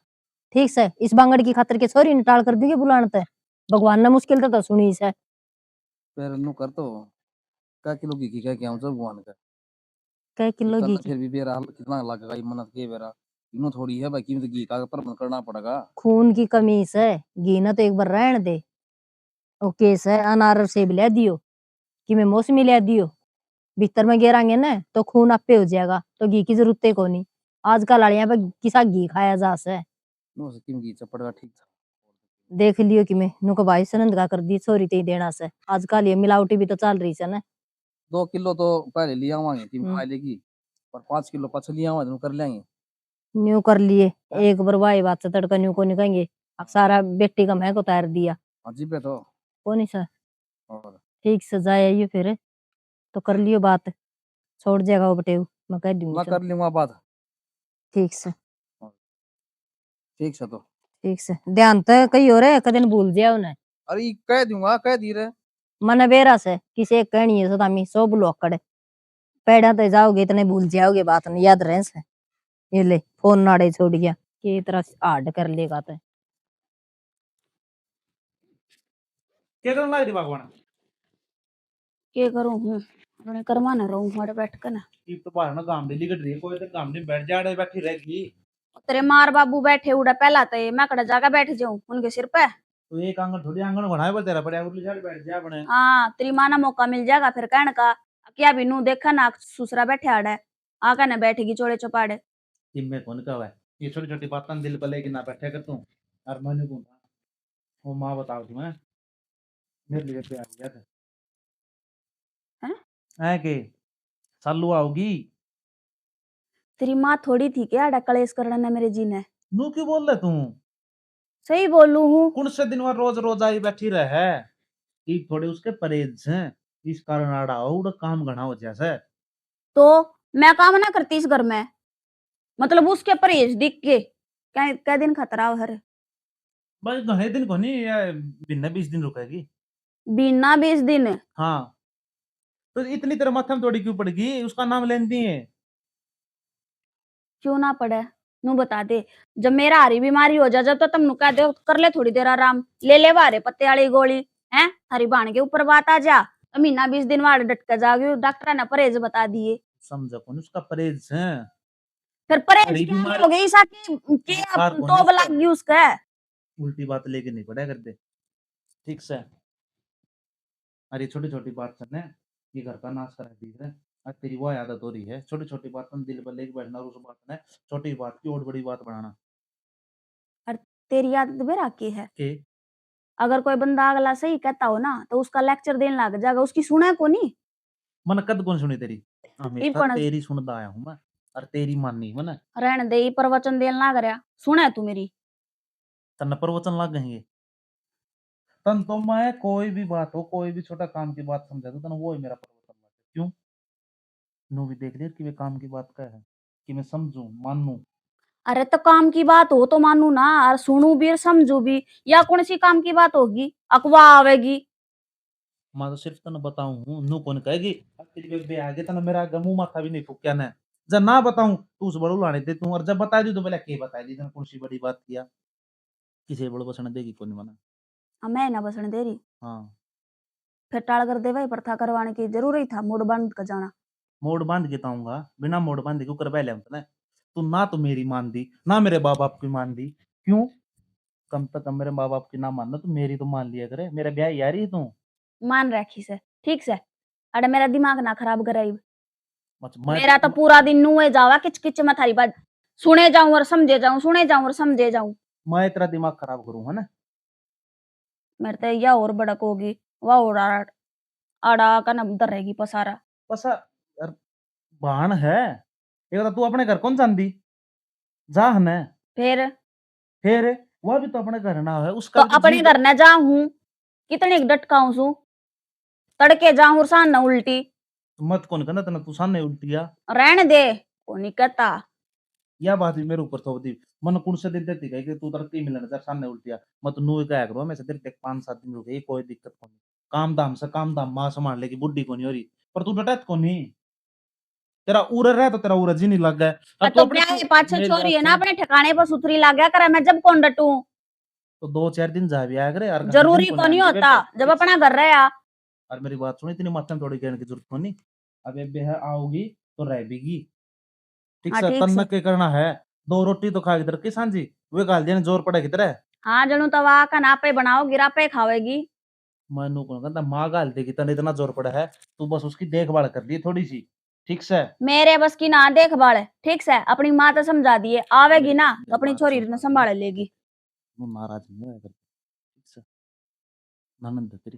F: ठीक से इस बांगड़ की खातर के छोरी ने टाल कर दी बुलाने ते भगवान ने मुश्किल तो सुनी से
L: फिर नु कर तो का किलो घी का क्या हो भगवान का
F: कई किलो
L: इतना
F: घी
L: तो फिर भी बेरा कितना लगेगा ये मन्नत के बेरा इनो थोड़ी है बाकी में तो घी का प्रबंध करना पड़ेगा।
F: खून की कमी से घी ना तो एक बार रहने दे ओ केस है अनार सेब ले दियो कि मैं मौसमी ले दियो भीतर में गिरांगे ना तो खून आपे हो जाएगा तो घी की जरूरत को नहीं आजकल आलिया पे किसा घी खाया जा से
L: नो से किम घी चपड़गा ठीक था।
F: देख लियो कि मैं नुको भाई सनंद का कर दी छोरी ते ही देना से आजकल ये मिलावटी भी तो चल रही है ना
L: 2 किलो तो पहले लिया आवांगे टीम
F: हम्म।
L: खा लेगी और 5 किलो पछ लिया आवा तो कर लेंगे।
F: न्यू कर लिए एक बार वाई बात से तड़का न्यू को निकलेंगे अब सारा बेटी का मैं को तैयार दिया
L: अजीब है तो
F: कौन सर
L: और
F: ठीक से जाए ये फिर तो कर लियो बात छोड़ जाएगा वो बटेऊ मैं कह दूंगी
L: मैं
F: चल।
L: कर लूंगा बात
F: ठीक से
L: ठीक से तो
F: ठीक से ध्यान तो कहीं हो रहे कदन भूल जाए उन्हें
L: अरे कह दूंगा कह दी रे
F: मन बेरा से किसी एक कहनी है सदामी सो ब्लॉक करे पैड़ा तो जाओगे इतने भूल जाओगे बात नहीं याद रहे से ये ले फोन नाड़े छोड़ गया कि तरह हार्ड कर लेगा तो
H: क्या करने लग रही भगवान
G: के करूं हूं अपने कर्मा न रहूं हमारे बैठ कर ना
H: ये तो बाहर ना काम डेली कट रही है कोई तो काम नहीं बैठ जा रहे बैठी रहेगी
G: तेरे मार बाबू बैठे उड़ा पहला तो मैं कड़ा जाकर बैठ जाऊं उनके सिर पे।
H: तो एक आंगन थोड़ी आंगन बनाए बोल तेरा पड़े उर्ली साइड बैठ जा अपने
G: हाँ तेरी माँ ना मौका मिल जाएगा फिर कहने का क्या भी नू देखा ना सुसरा बैठे आड़ा है आका ना बैठेगी चोड़े चौपाड़े।
H: टीम में कौन का है ये छोटी छोटी बातें दिल पर लेके ना बैठे कर तू और मैंने कौन वो माँ बताओ तुम्हें मेरे लिए प्यार किया था
G: हैं?
H: है के सालू आओगी
G: तेरी माँ थोड़ी थी क्या आड़ा कलेश करना मेरे जी ने।
H: नू क्यों बोल रहे तू
G: सही बोलू हूँ
H: कौन से दिन वह रोज रोज आई बैठी रहे कि थोड़े उसके परहेज हैं इस कारण आड़ा हो उड़ा काम घना हो जैसे
G: तो मैं काम ना करती इस घर में मतलब उसके परहेज दिख के क्या क्या दिन खतरा हो हर
H: बस घने दिन को नहीं या बिना 20 दिन रुकेगी
G: बिना 20 दिन।
H: हाँ तो इतनी तेरे माथे में थोड़ी क्यों पड़ेगी उसका नाम लेती है
G: क्यों ना पड़े नू बता दे जब मेरा हारी बीमारी हो जा जब तो तुम नु कह दे कर ले थोड़ी देर आराम ले वारे पत्ते वाली गोली है थारी बाण के ऊपर बात आ जा तो महीना 20 दिन वाले डटका जागे डॉक्टर ने परहेज बता दिए
H: समझो कौन उसका परहेज है
G: फिर परहेज
H: हारी
G: क्या
H: बीमारी
G: हो गई सा के
H: बुखार कौन
G: तो
H: है
G: बला
H: उसका?
G: उसका
H: उल्टी बात लेके नहीं पड़ा करते ठीक से अरे छोटी छोटी बात करने ये घर का नाश कर दी है आज तेरी वो आदत हो रही है छोटी छोटी बात हम दिल पर लेके बैठना और उस बात ने छोटी बात की और बड़ी बात बनाना
G: तेरी आदत बेरा की है
H: के
G: अगर कोई बंदा अगला सही कहता हो ना तो उसका लेक्चर देने लग जाएगा उसकी सुने को नहीं।
H: मन कद कौन सुनी तेरी हमेशा
G: पण-
H: तेरी सुनता आया हूं मैं और तेरी माननी मन
G: रहने दे प्रवचन देने लग रहा सुने तू मेरी
H: तन प्रवचन लग गएंगे तन तो मैं कोई भी बात हो कोई भी छोटा काम की बात समझा दो तन वो ही मेरा प्रवचन लग जाए। क्यों नो भी देख लिया कि वे काम की बात क्या है कि मैं समझूं मानूं
G: अरे तो काम की बात हो तो मानू ना और सुनू भी और समझू भी या कौन सी काम की बात होगी अकवा आवेगी।
H: मैं तो सिर्फ तन बताऊं हूं नु कौन कहेगी अब तेरी बेबे आगे तन मेरा गमू माथा भी नहीं फूक्या ना जब ना बताऊं तू उस बड़ू लाने दे तू और जब बता दी तो पहले के बता दी तन कौन सी बड़ी बात किया किसे बड़ो बसने देगी कौन मना
G: मैं ना बसने दे रही
H: हाँ
G: फिर टाल कर दे भाई प्रथा करवाने की जरूर ही था मूड बंद कर जाना।
H: मोड़ बांध के ताऊंगा बिना मोड़ बांध के कर पहले हम तू ना तो मेरी मान दी ना मेरे माँ बाप की मान दी क्यों कम से कम मेरे माँ बाप की ना मानना तो मेरी तो मान लिया करे मेरा ब्याह यार ही तू
G: मान रखी से ठीक से अरे मेरा दिमाग ना खराब कराई
H: मैं
G: मेरा तो पूरा दिन नुए जावा किच किच में थारी बात सुने जाऊं और समझे जाऊं सुने जाऊं और समझे जाऊं
H: मैं तेरा दिमाग खराब करूँ है ना
G: मेरे तो या और बड़क होगी वाह और आड़ा का न उधर रहेगी पसारा
H: बस यार बाण है एक तो तू अपने घर कौन जानती जा है
G: फिर
H: वह भी तो अपने घर ना है
G: तो
H: उसका भी तो
G: अपने
H: जीव-
G: घर न जाऊं कितने डटकाऊं सू तड़के जाऊं और सान न उल्टी
H: मत कौन कहना तना तू सामने उल्टिया
G: रहने दे को नहीं कहता
H: यह बात भी मेरे ऊपर थोप दी मन कुण से दिन देती गई कि तू तड़के ही मिलने जब सामने उल्टिया मत नू क्या करो मैं से तेरे तक 5-7 दिन रुके कोई दिक्कत नहीं काम धाम से काम धाम मां संभाल लेगी बुढ़ी को नहीं हो रही पर तू डटत को नहीं तेरा उड़ रहा है तो तेरा उड़ जी नहीं लग गया। अब
F: तो
H: अपने
F: ब्याह के पाछे
H: मेरी
F: छोरी है
H: बात
F: ना,
H: सुन।
F: अपने ठिकाने पर सुथरी लाग गया करे, मैं जब कौन डटू?
H: तो 2-4 दिन जा भी आया करे यार,
F: जरूरी को नहीं होता जब अपना घर रहा।
H: और मेरी बात सुन, इतनी मात्रा में थोड़ी कहने की जरूरत नहीं। अब ये बेह आओगी तो रह बीगी, ठीक
F: हाँ,
H: से
F: ठीक
H: तन
F: से।
H: के करना है। 2 रोटी तो खा की सांझी वे गाल देने जोर पड़ेगी तेरे।
F: हाँ जनू तवा का नापे बनाओ, गिरा पे खावेगी।
H: मनु को कहता माँ गाल देगी, तने इतना जोर पड़ा है, तू बस उसकी देखभाल कर दी थोड़ी सी, ठीक से।
F: मेरे बस की ना देखभाल है, ठीक से। अपनी माँ तो समझा दिए, आवेगी ना तो अपनी छोरी ने संभाल लेगी।
H: वो नाराज नहीं होया कर, ठीक से। ननद है तेरी,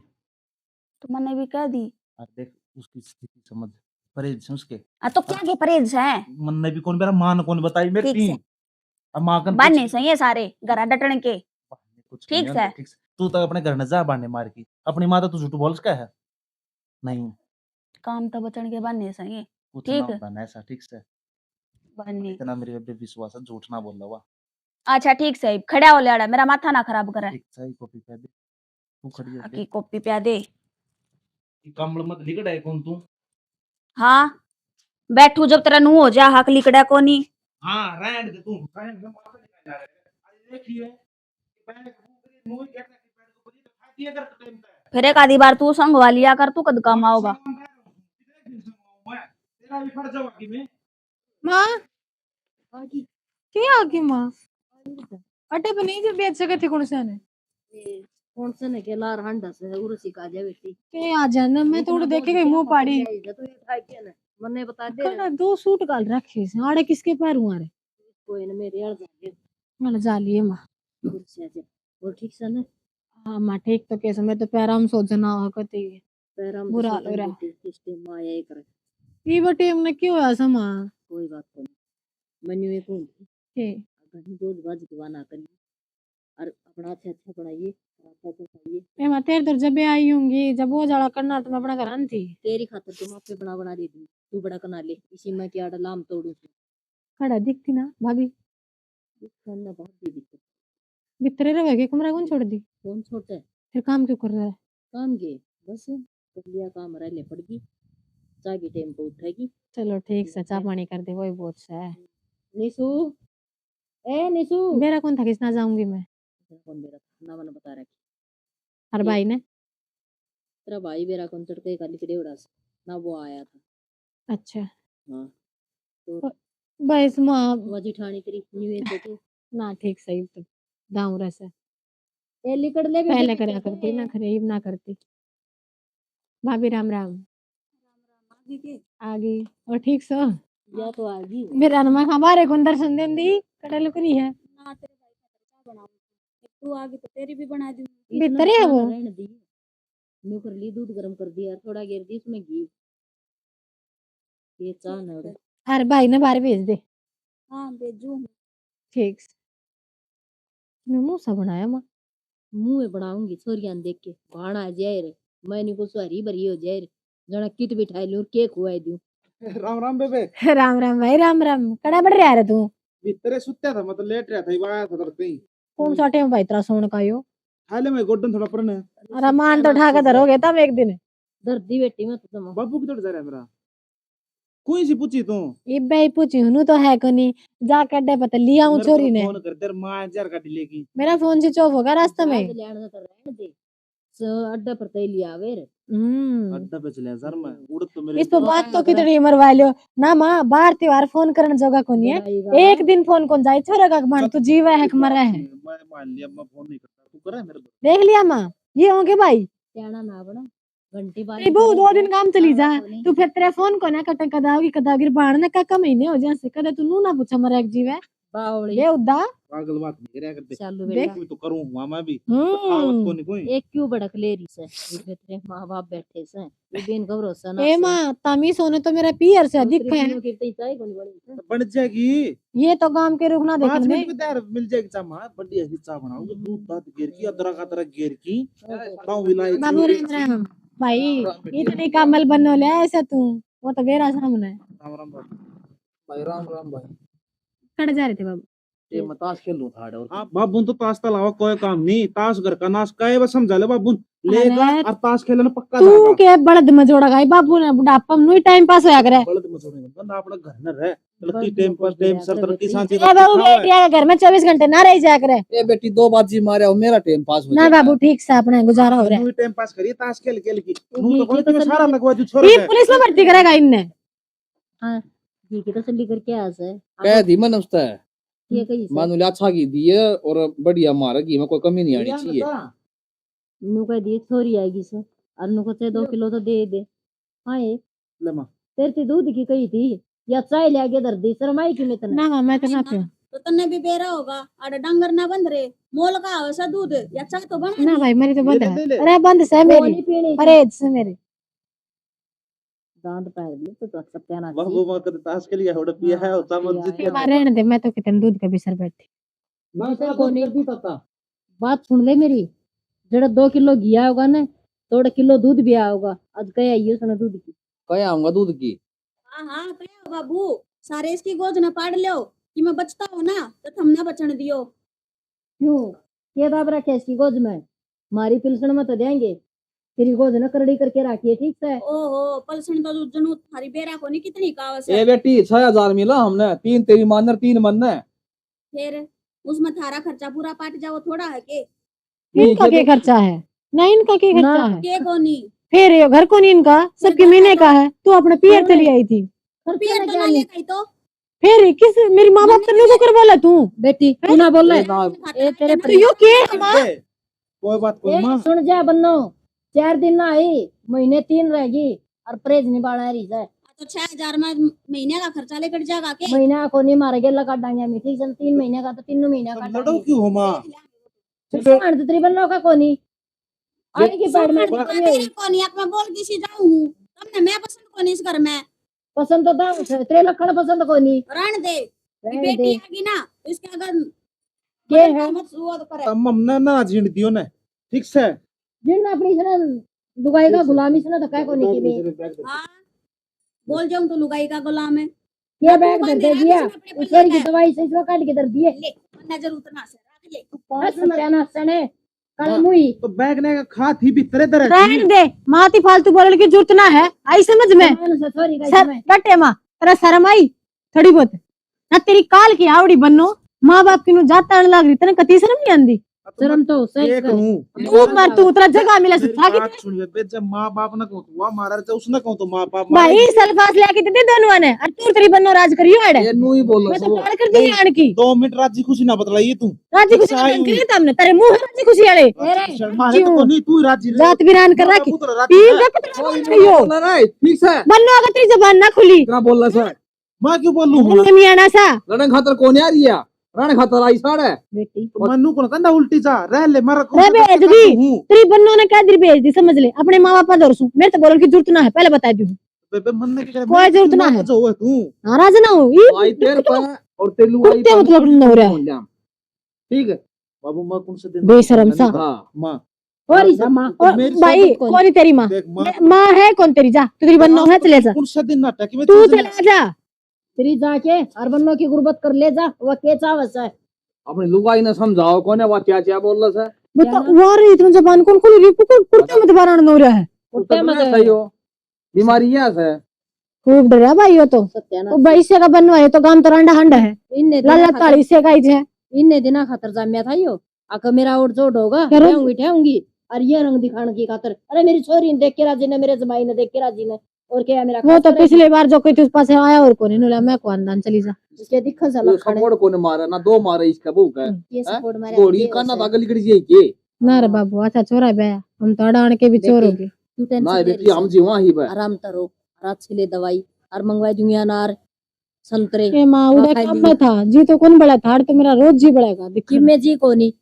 F: तो मैंने भी कह दी।
H: और देख उसकी स्थिति समझ, परहेज से उसके।
F: तो क्या के परहेज है?
H: मन ने भी कौन मेरा मां ने कौन बताई मेरी
F: ठीक से।
H: टीम। अब मां कन
F: बाने सही है सारे घर डटण के,
H: कुछ
F: ठीक
H: नहीं
F: से।
H: होता, ठीक से। तू तो अपने घर न जा बाने मार की, अपनी मां तो तू झूठ बोल सका है नहीं।
F: काम तो बचन के बाने सही है,
H: कुछ ना
F: ठीक है।
H: होता ना ऐसा, ठीक से।
F: बाने
H: इतना मेरे पे विश्वास है, झूठ ना बोल रहा।
F: अच्छा ठीक से, खड़ा हो लेड़ा, मेरा माथा ना खराब करे।
H: ठीक सही कॉपी पे दे, तू खड़ी हो
F: की कॉपी पे दे।
H: कमल मत लिखड़ा है कौन तू।
F: हाँ बैठू जब तेरा नू हो जा, हक लिकड़ा कोनी।
H: हां रहने दे तू, रहने दे, माथा निकाल रहा है। आज देखिए पैर को मुंह कहता है पैर को बड़ी तो खाती है कर टाइम पे।
F: फिर एक आधी बार तू संगवा लिया कर, तू कद काम आओगा।
H: तेरा भी फर्ज होगा कि मैं
B: माँ क्या आगे माँ अटे बनी जो बेच सके थे कौन सा ने
F: कौन से ने के लार हंडा से उरसी का जा बेटी
B: के आ जाना, मैं तो देखे गई मुंह पाड़ी।
F: तू ये खाई के ना मन्ने बता दे।
B: कल 2 सूट गाल रखे से आड़े किसके पैर हुआ रे?
F: कोई न मेरे यार जाके
B: मला जालिए माँ।
F: कुर्सी से और ठीक से ना।
B: हाँ माँ ठीक तो कैसे, मैं तो पैराम सोचना हो कती
F: पैराम
B: बुरा हाल हो रहा।
F: किस्ते माया ही करे।
B: ये बटे हमने क्यों ऐसा माँ?
F: कोई बात नहीं, मनु एक हूं
B: के
F: अगर रोज बाज की वाना करिए और अपना अच्छा बनाइए, अच्छा खाइए।
B: मैं माँ तेरे तर जब आई होंगी, जब वो जाड़ा करना तो मैं अपना घर थी।
F: तेरी खातर तुम आपे बना दे दूं, तू बड़ा कना ले, इसी में क्या लाम तोड़ू
B: खड़ा दिखती ना भाभी,
F: खाना बहुत दी दिक्कत।
B: बितरे रहे कमरा कौन छोड़ दी?
F: कौन छोटा है
B: फिर काम क्यों कर रहा है?
F: काम के बस कर लिया काम रह ले पड़गी, चाय की टाइम पे उठेगी।
B: चलो ठीक से, चाय पानी कर दे, वही बहुत सा है।
F: निशु ए निशु
B: मेरा कौन था किसना जाऊंगी मैं?
F: कौन मेरा ना मैंने बता रखी
B: हर भाई ने।
F: तेरा भाई मेरा कौन चढ़के का लिखड़े उड़ा ना वो आया था।
B: अच्छा
F: हाँ तो
B: बस माँ
F: वजी ठाणी तेरी न्यू तो
B: ना ठीक सही तो दाऊ रस
F: ए लिकड़ ले भी
B: पहले करया करती ना, खरीब ना करती। भाभी राम राम। आगे और ठीक सो
F: या तो आगी
B: मेरा नमा हमारे को दर्शन देन दी कड़ा लुकरी है
F: ना तेरे भाई का बनाऊं, तू आगे तो तेरी भी बना दूं।
B: भीतर है वो।
F: रहने दी, न्यू कर ली, दूध गर्म कर दिया, थोड़ा गिर दी उसमें घी, ये चाह ना उड़े।
B: अरे भाई ने बाहर भेज दे।
F: हाँ भेजू
B: ठीक मैं मुंह सा बनाया माँ।
F: मुंह में बनाऊंगी छोरियां देख के भाड़ा आ जाए रे, मैंने को सुहरी भरी हो जाए रे, जना किट बिठाई लूं केक खुआई दूं।
H: राम राम बेबे।
B: राम राम भाई राम राम। कड़ा बढ़ रहा है तू?
H: भीतर सुत्या था, मतलब लेट रहा था, ये आया था कहीं।
B: कौन सा टाइम भाई तेरा सोने का यो?
H: हाले में गोडन थोड़ा परन है।
B: अरे मान तो उठा के धरोगे तब एक दिन।
F: दर्दी बेटी में तो तुम
H: बाबू की तोड़ जा रहा है मेरा। कोई सी पूछी तू?
B: इब्बे ही पूछी हूं तो है कोनी, जा के अड्डे पता लिया हूं छोरी ने।
H: फोन कर तेरे मां जार काट लेगी।
B: मेरा फोन स्विच ऑफ होगा रास्ते में।
F: लेने तो रहने दे, अड्डा पर तय लिया वे रे।
H: अड्डा पे चले सर मैं उड़त तो मेरे
B: इस पे बात तो कितनी मरवा लियो ना माँ। बाहर त्योहार फोन करने जोगा कोनी है, एक दिन फोन कौन जाए छोरा का मान तू जीवा है कि मरा है।
H: मैं मान लिया, मैं फोन नहीं करता, तू करे मेरे को।
B: देख लिया माँ ये होंगे भाई
F: कहना ना बना घंटी बार
B: तेरी बहू 2 दिन काम चली जा, तू फिर तेरे फोन को ना कटे कदागी बाढ़ने का महीने हो जैसे कदे तू नू ना पूछा मरा एक जीव है
F: बावली
B: ये उद्दा
H: पागल बात नहीं करया करते।
F: चालू
B: देख।
H: कोई तो करूं हुआ मैं भी कहावत को नहीं कोई।
F: एक क्यों भड़क ले रही से, ये तेरे माँ बाप बैठे से ये दिन का भरोसा ना।
B: ए माँ तामी सोने तो मेरा पियर से अधिक है
H: बन जाएगी
B: ये तो काम के रुकना
H: 5
B: देखने
H: मिनट
B: में।
H: में तैयार मिल जाएगी चाह मां। बढ़िया सी चाह बनाऊंगी, दूध दाद गिर की अदरक अदरक गिर की पाव इलायची।
B: बाबू राम राम भाई इतनी कामल बनने ले ऐसा तू, वो तो मेरा सामने
H: राम राम
L: भाई राम राम भाई।
B: कट जा रहे थे बाबू।
L: ये मैं ताश खेल लूं था और
H: आप बाबू तो ताश के अलावा कोई काम नहीं, ताश घर का नाश का है, बस समझा ले बाबू लेगा
F: अरे,
H: और ताश खेलना पक्का
F: तू
H: जाएगा।
F: के बड़द में जोड़ा गई बाबू ने बुढ़ापा में टाइम पास होया करे।
H: बड़द में छोड़ेंगे बंदा अपना घर में रह लड़की टाइम पर
F: बड़द
H: टाइम
F: में
H: सर
F: रह
H: तरक्की
F: बेटी।
H: शांति
F: ए बाबू बेटिया के घर में 24 घंटे ना रह जाया करे।
L: ए बेटी 2 बाजी मारे और मेरा टाइम पास हो
F: ना बाबू ठीक से अपने गुजारा हो रहा है।
H: टाइम पास करिए ताश खेल खेल की
F: घी
H: तो
F: की
H: कोई
F: तसल्ली
H: सारा
F: कर-
H: लगवा दू छोड़
F: ये
H: दे।
F: पुलिस में भर्ती करेगा इनने। हाँ घी की तसल्ली करके आ से
L: कह दी मन उसता है
F: ये कही से
L: मानो ले अच्छा घी दिए और बढ़िया मारा घी में कोई कमी नहीं आनी चाहिए।
F: नु कह दी छोरी आएगी से और नु को से 2 किलो तो दे दे। हाँ ये
H: ले मां
F: तेरे से दूध की कही थी या चाय ले आगे दर दी शर्माई की मैं तना ना मैं तो ना पियो
M: तो तन्ने भी बेरा होगा अरे डंगर ना बंद रे मोल का आवसा दूध या चाय तो बना
F: ना भाई मेरी तो बंद
H: ले, ले, ले।
F: है। अरे बंद से मेरी परहेज से मेरे दांत पैर लिए तो सब कहना
H: बाबू मां कद ताश के लिए होड़ पिया है और मन जीत गया।
F: रहने दे मैं तो कितने दूध का बिसर बैठी
L: मैं तो कौन करती था
F: बात सुन ले मेरी जड़ा 2 किलो घी आया होगा ना 2 किलो दूध भी आया होगा आज कह आई उसने दूध की
L: कह आऊंगा दूध की।
M: हाँ हाँ कहो बाबू सारे इसकी गोद न पाड़ लो कि मैं बचता हूँ ना तो थम ना बचन दियो।
F: क्यों ये बाब रखे इसकी गोद में मारी पिलसण में तो देंगे तेरी गोद न करड़ी करके रखिए ठीक से।
M: ओहो पलसण तो जनु थारी बेरा को नहीं कितनी कावस
L: ए
M: है
L: बेटी 6000 मिला हमने 3 तेरी मानर 3 मन ने
M: फिर उसमें थारा खर्चा पूरा पाट जाओ थोड़ा है के
F: इनका क्या खर्चा है ना इनका क्या खर्चा है
M: के को नहीं
F: फिर ये घर को नहीं इनका सबके महीने का है तू अपने पियर चली आई थी
M: पियर तो ना ले गई तो
F: फिर किस मेरी माँ बाप तेरे को कर बोला तू बेटी तू ना बोल
M: ए
F: तेरे तो यो के
H: कोई बात कोई मां
F: सुन जा बन्नो 4 दिन ना आई महीने 3 रहेगी और परहेज निभाना रही है
M: तो 6000 में महीने का खर्चा लेकर जाएगा के
F: महीना को नहीं मारेंगे लगा डांगे हम ठीक है 3 महीने का तो 3 महीने का
H: लड़ो क्यों हो मां
F: तो तेरी बन्नो का कोनी आएगी पैर में
M: को नहीं मैं बोल किसी जाऊं हूं तुमने मैं पसंद को नहीं इस घर में
F: पसंद तो था तेरे लखन पसंद कोनी
M: रण दे
F: रहने
M: बेटी
F: दे।
M: आगी ना तो इसके अगर
F: ये है
M: मत हुआ तो करे
H: तम हमने ना जीण दियो ने ठीक से
F: जिन अपनी सने दुगाई का गुलामी सने तो काय कोनी की में
M: हाँ बोल जाऊं तो लुगाई का गुलाम है
F: ये बैग धर दे दिया ऊपर की दवाई से इसको काट के धर दिए
M: ले नजर उतना से रख ले
F: बस कहना सने काला मुई
H: तो बैग ने खा थी भी तरह तरह
F: रहने दे माती फालतू बोलने की जरूरत ना है आई समझ में सर डटे माँ तेरा शर्म आई थोड़ी बहुत ना तेरी काल की आवड़ी बनो माँ बाप की नु जाता लग रही तेने कती शर्म नहीं आंदी शर्म तो सही
H: एक हूं
F: तू मर तू उतना जगह मिला से था
H: बात सुन बे जब मां बाप ना कहूं तो मारा तो उसने कहूं तो मां बाप
F: भाई सल्फास लेके दे दोनों ने और तू तेरी बनो राज करियो एड़े
L: ये नू ही बोल
F: मैं तो गाल कर दी आण की
H: 2 मिनट राजी खुशी ना बतलाइए तू
F: राजी खुशी
H: आई
F: का
H: हुई।
F: करिए हमने तेरे मुंह राजी खुशी वाले
H: शर्मा है तो नहीं तू राजी रह।
F: जात बिरान कर रखी
H: पुत्र राजी
F: तीन
H: रह।
F: जगत रहियो
L: बोलना नहीं ठीक से
F: बन्नो अगर तेरी जबान ना खुली
L: इतना बोलना सर
H: मां क्यों बोलूं हूं
F: बन्ने मियाना सा
L: रण खातर कौन आ रही है रण खातर आई साड़े
F: बेटी
H: मन्नू को कंधा उल्टी जा रह ले मर को
F: रे भेज दी तेरी बन्नो ने क्या दिल भेज दी समझ ले अपने माँ बाप पर सू मेरे तो बोलने की जरूरत ना है पहले बता दी
H: बेबे मन ने क्या
F: कोई जरूरत ना है
H: जो है तू
F: नाराज ना हो
L: आई तेरे पर और तेलू आई
F: कुत्ते मतलब न हो रहा है
L: ठीक है
H: बाबू मां कौन से दिन
F: बेशरम सा
L: हां
H: मां
F: और इसा माँ
H: तो मेरी
F: भाई
H: सोबत कौन?
F: कौन है तेरी माँ
H: देख मां
F: माँ है कौन तेरी जा तू तेरी बन्नो है चले जा
H: कौन सा दिन नाटक में
F: तू चला जा तेरी जाके और बन्नो की गुर्बत कर ले जा वो के चावस है
L: अपनी लुगाई ने समझाओ कौन है वो क्या क्या बोल रहा है
F: बता वार इतना जबान कौन खोल रही कुत्ते मत बारण न हो रहा है
L: कुत्ते में सही हो बीमारी है से
F: खूब डरा भाई हो तो वो भाई से का बनवा है तो गांव तो रांडा हंडा है इन्ने लाला ताली से गाई है इन्ने दिना खातर जाम्या था यो आका मेरा और जोड़ होगा ठेऊंगी और ये रंग दिखाने की खातर अरे मेरी छोरी ने देख के राजी ने मेरे जमाई ने देख के राजी ने और क्या मेरा वो तो पिछली बार जो कोई तुझ पास आया और कोने नुला मैं को अंदर चली जा इसके दिखन सा लग खड़े
L: सपोर्ट कोने मारा ना 2 मारे इसका भूख है
F: ये सपोर्ट मारे
L: घोड़ी का ना दागल गड़ी जाई के
F: ना रे बाबू अच्छा छोरा बे हम तो अड़ा आन के भी चोर होगे तू
L: ना
F: टेंशन
L: बेटी हम जी वहां ही बे
F: आराम करो रात से ले दवाई और मंगवाई दूंगी अनार संतरे ए मां उड़ा काम में था जी तो कौन बड़ा था तो मेरा रोज जी बढ़ेगा देखी मैं जी कोनी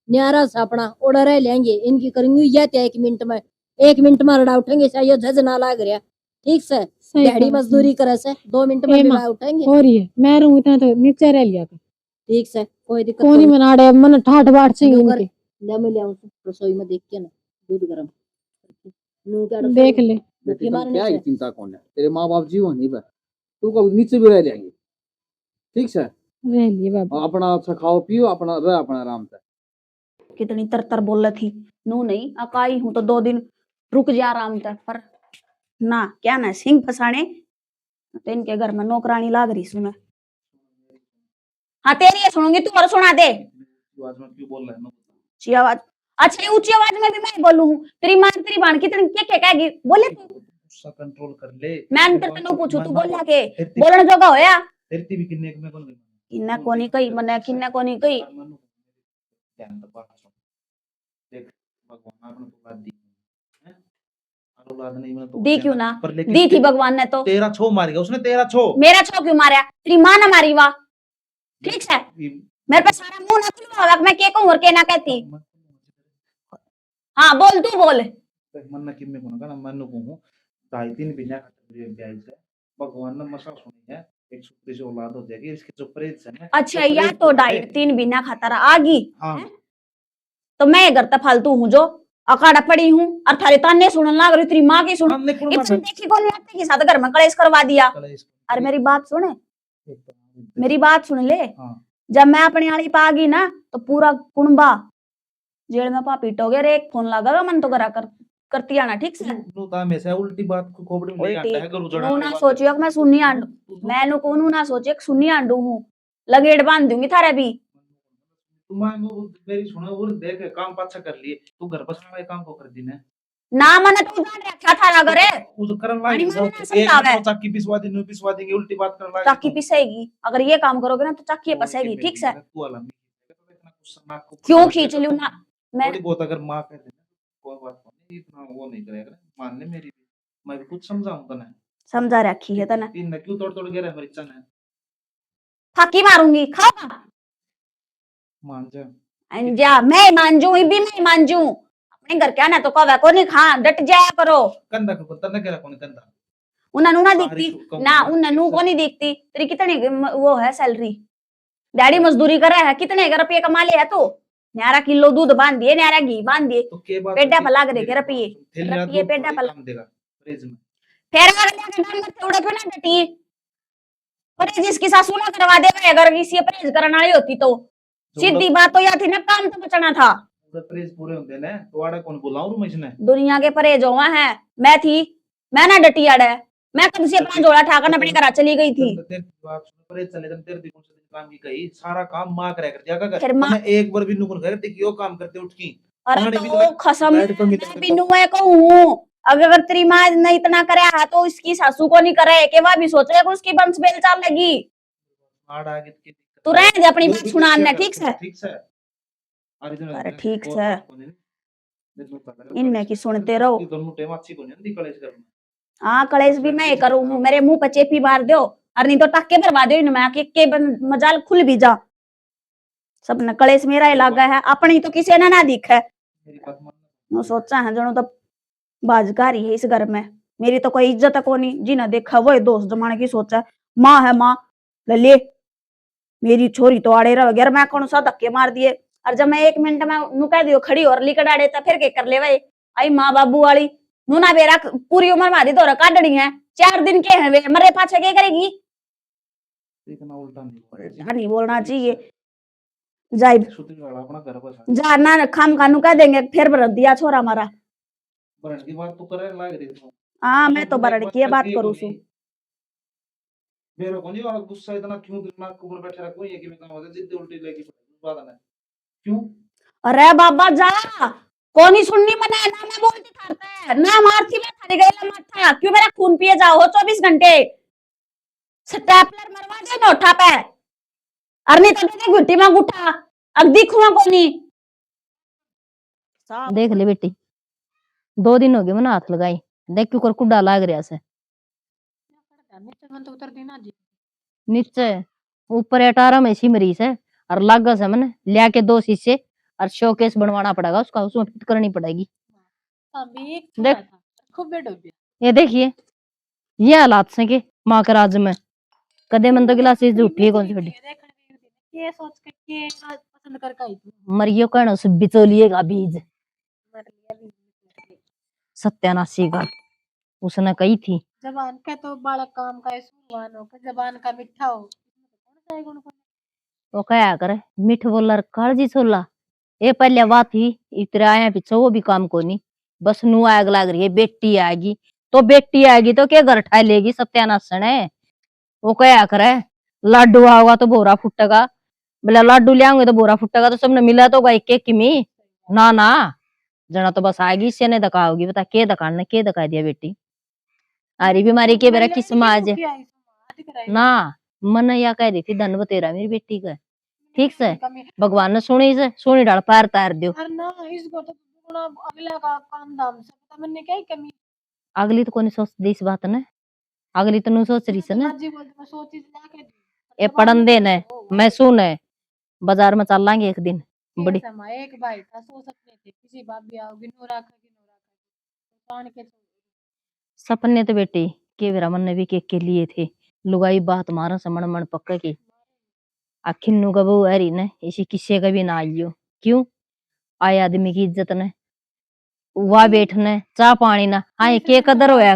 F: न्यारा सा अपना ऑर्डर है लेंगे इनकी करेंगे या 1 मिनट में 1 मिनट में रड़ा उठेंगे चाहिए झज ना लाग रहा ठीक से दिहाड़ी मजदूरी करे से 2 मिनट में बिला उठेंगे हो रही है मैं रहूं इतना तो नीचे रह लिया ठीक से कोई दिक्कत कोनी मनाड़े मन ठाठ बाट से इनके ले मैं ले आऊं रसोई में देख के ना दूध गरम नू क्या देख ले
L: बेटी तुम क्या ही चिंता कौन है तेरे माँ बाप जीवन नहीं बे तू को नीचे भी रह लेंगे ठीक से
G: रह लिए बाबू।
L: अपना अच्छा खाओ पियो, अपना रह अपना आराम से।
M: कितनी तर बोल रही थी, नू नहीं अकाई हूं तो 2 दिन रुक जा आराम तक, पर ना क्या ना सिंह फसाने, तो इनके घर में नौकरानी लाग रही सुने। हाँ तेरी ये सुनूंगी, तू और सुना दे।
H: आवाज में क्यों बोल रहा है?
M: ऊंची आवाज, अच्छा ये ऊंची आवाज में भी मैं बोलू हूँ? तेरी मां तेरी बाण कितनी क्या क्या कहेगी, बोले तू।
H: गुस्सा कंट्रोल कर ले।
M: मैं अंतर तेनू पूछू, तू बोला के बोलने जोगा होया?
H: तेरी भी किन्ने में कौन
M: किन्ना कोनी कही मने, किन्ना कोनी कही।
H: देख भगवान आपने तो बात दी है, औलाद नहीं मैंने तो
M: दी क्यों ना,
H: पर लेकिन
M: दी थी भगवान ने तो।
H: तेरा छो मार गया उसने, तेरा छो।
M: मेरा छो क्यों मारा? तेरी मां ना मारी वाह, ठीक है? मेरे पे सारा मुंह ना खुलवा, मैं के कहूं और के ना कहती। हाँ बोल, तू बोल।
H: मन ना किम्मे कोना ना मन को 2.5-3 बिना खतरे ब्याज है, भगवान ने मसा सुनी है, एक छोटी सी औलाद हो जाएगी इसके जो प्रेत है।
M: अच्छा या तो 2.5-3 बिना खतरा आगी।
H: हाँ
M: तो मैं घर तक फालतू हूँ जो अकाड़ा पड़ी हूँ, और थारे ताने सुनने लग रही, तेरी माँ की सुन। इतनी देखी कौन लगती के साथ घर में कलेश करवा दिया। अरे मेरी बात सुने, मेरी बात सुन ले। जब मैं अपनी आली पा गई ना, तो पूरा कुंबा जेल में पा पीटोगे रे, एक फोन लगा मन तो करा करती आना, ठीक से?
H: हमेशा उल्टी बात को खोपड़ी में ले आता है, गुरु जड़ा
M: ना सोचियो कि मैं सुन्नी आंडू, मैं कोनू ना सोचे कि सुन्नी आंडू हूँ, लगेड़ बांध दूंगी थारे भी।
H: मेरी सुनो और देख काम पाछा कर लिए, तू घर बसने वाले काम को कर दी ने
M: ना मने तो उधार रखा थारा घरे,
H: वो तो करन लाग
M: एक
H: चाकी पिसवा देंगे उल्टी बात करन लाग।
M: चाकी पिसेगी, अगर ये काम करोगे ना तो चाकी पसेगी, ठीक से?
H: तू वाला
M: क्यों खींच लूं ना मैं?
H: थोड़ी बहुत अगर मां कह दे कोई बात नहीं, इतना वो नहीं करेगा, मान ले मेरी भी, मैं भी कुछ समझाऊं तने।
M: समझा रखी है तने,
H: तीन क्यों तोड़ तोड़ के रह मेरी चन है,
M: फाकी मारूंगी, खाओ
H: मान जा
M: जा। मैं मांजू भी, मैं मांजू अपने घर क्या ना तो कवा को नहीं खा, डट जाया करो।
H: कंधा को तने कह रहा कौन कंधा
M: उन्हें ना दिखती ना, उन्हें को नहीं दिखती। तेरी कितने वो है सैलरी, डैडी मजदूरी कर रहा है, कितने रुपये कमा ले है तू? 11 किलो दूध बांध दिए, 11 घी बांध दिए, पेड़ा पला के देखे रुपये पेड़ा पला फिर उड़े पे ना डटी। परहेज इसकी सासू ना करवा दे, अगर किसी परहेज करने वाली होती तो सीधी बात तो यह थी ना, काम तो बचना था।
H: परहेज पूरे होते ने तो आड़ा कौन बुलाऊं मैं इसने?
M: दुनिया के परहेज हुआ है, मैं थी, मैं ना डटी आड़ा, मैं कब से अपना जोड़ा ठाकर अपने घर चली गई थी।
H: परहेज चले तेरे दिखो से काम की कही सारा काम मां करे कर दिया कर,
M: फिर मां
H: एक बार भी नुकुर करे देखियो काम करते उठ की।
M: अरे तो खसम बिन्नू है कहूं, अगर तेरी माँ ने इतना करे है तो इसकी सासू को नहीं करे के वह भी सोच रहे उसकी वंश बेल चाल लगी। तू रह दे अपनी बात सुनाने, ठीक से? अरे ठीक से, इनने की सुनते रहो। हाँ कलेश भी मैं करूँ, मेरे मुंह पर चेपी मार दो और नहीं तो टाके भरवा दो इनमें आके के मजाल खुल भी जा। सब न कलेश मेरा ही लागा है, अपनी तो किसी ने ना दिखा है। मैं सोचा है जनो तो बाजकारी है इस घर में, मेरी तो कोई इज्जत को नहीं, जिन्हें देखा वो दोस्त जमाने की सोचा। माँ है माँ ले, मेरी छोरी तो आड़े रह गया, मैं कौन सा धक्के मार दिए। और जब मैं 1 मिनट में नु कह दियो खड़ी और लिकड़ आड़े तो फिर के कर ले भाई। आई माँ बाबू वाली नूना बेरा पूरी उम्र मारी दौरा काटनी है, 4 दिन के है वे मरे पाछे के करेगी। उल्टा नहीं बोलना चाहिए, जाए जा ना खाम खानू कह देंगे फिर भर दिया छोरा हमारा।
H: की बात तो करे लाग रही है।
M: हाँ मैं तो बरड़ की बात करूँ सु।
H: मेरे को नहीं और गुस्सा इतना क्यों दिमाग के ऊपर बैठा रखो, ये कि मैं काम जिद्दी उल्टी लेके बात है क्यों?
M: अरे बाबा जा, कोनी सुननी मना ना, मैं बोलती थारता है ना, मारती मैं थारी गईला माथा, क्यों मेरा खून पिए जाओ हो 24 घंटे? स्टेपलर मरवा दे नोठा पे, अरनी तो दे गुट्टी में गुठा, अब दिखूंगा कोनी।
F: देख ले बेटी, 2 दिन हो गए मैंने हाथ लगाई, देख क्यों कर कुड्डा लाग रहा से नीचे ऊपर 18 में सिमरी से और लागा से मैंने लिया के 2 शीशे और शोकेस बनवाना पड़ेगा उसका, उसमें फिट करनी पड़ेगी। देख ये देखिए ये हालात से के माँ के राज में कदे मन तो गिलास उठी है कौन सी बड़ी
G: ये सोच के पसंद करके आई थी।
F: मरियो कहना से बिचौलिएगा बीज सत्यानाशी का उसने कही थी।
G: जबान का तो बड़ा काम का है, सुहान हो जबान का मिठा हो।
F: वो क्या करे मिठ बोला कालजी छोला ये पहले बात थी इतरे आया पीछे वो भी काम को नहीं बस नू आग लाग रही है बेटी आएगी तो क्या घर ठा लेगी सत्यानाशन है वो क्या करे लाडू आओगा तो बोरा फुटेगा बोला लाडू ले आऊंगे तो बोरा फुटेगा तो सबने मिला तो एक एक किमी ना ना जना तो बस आएगी इससे नहीं दकाओगी बता के दकाने के दका दिया बेटी अरे बीमारी के बेरा किस समाज ना मन या कह रही थी धन बतेरा मेरी बेटी का ठीक से भगवान ने सुनी डाल पार तार दियो अगली तो कोनी सोच दी इस बात ने अगली तो नु सोच रही से ना ये पढ़न दे ने मैं सुन है बाजार में चल लांगे एक दिन बड़ी
B: एक भाई था सो सकते थे किसी बाप भी आओगे नो राखा के
F: सपने तो बेटी के बेरा मन ने भी के लिए थे लुगाई बात मारा समण मन पक्का की आखिर नु गबू हरी ने इसी किस्से का भी ना आइयो क्यों आए आदमी की इज्जत ने वा बैठने चाह पानी ना हाँ के कदर होया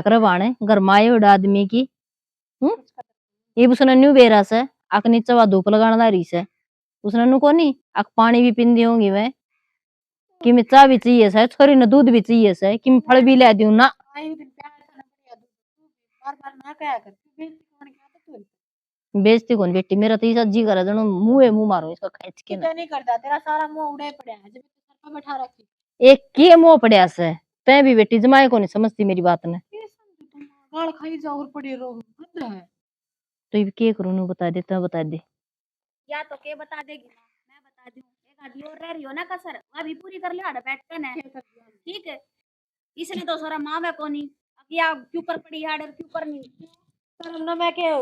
F: करे बाणे घर माए उड़ा आदमी की ये उसने न्यू बेरा से आक नीचे वा धूप लगाना दारी से उसने नु कोनी आक पानी भी पींदी होंगी मैं कि मैं चाह भी चाहिए से छोरी ने दूध भी चाहिए से कि मैं फल भी ले दूं ना बेइज्जती कौन बेटी मेरा तो ऐसा जी करे जनो मुंह मारो इसका खींच के ना
B: नहीं करता तेरा सारा मुंह उड़े पड़ा है जब सर पे बैठा रखी
F: एक के मुंह पड़या से तै भी बेटी जमाए को नहीं समझती मेरी बात ने
B: गाल खाई जा और पड़ी रहो हद है
F: तो ये के करूं नु बता दे
M: या तो के बता देगी ना मैं बता दूं एक आधी और रह रही हो ना कसर वह भी पूरी कर ले आड़ बैठ के ना ठीक है इसने तो सारा माँ में कोनी अब या क्यों कर पड़ी आड़ क्यों कर नहीं
B: शर्म ना मैं के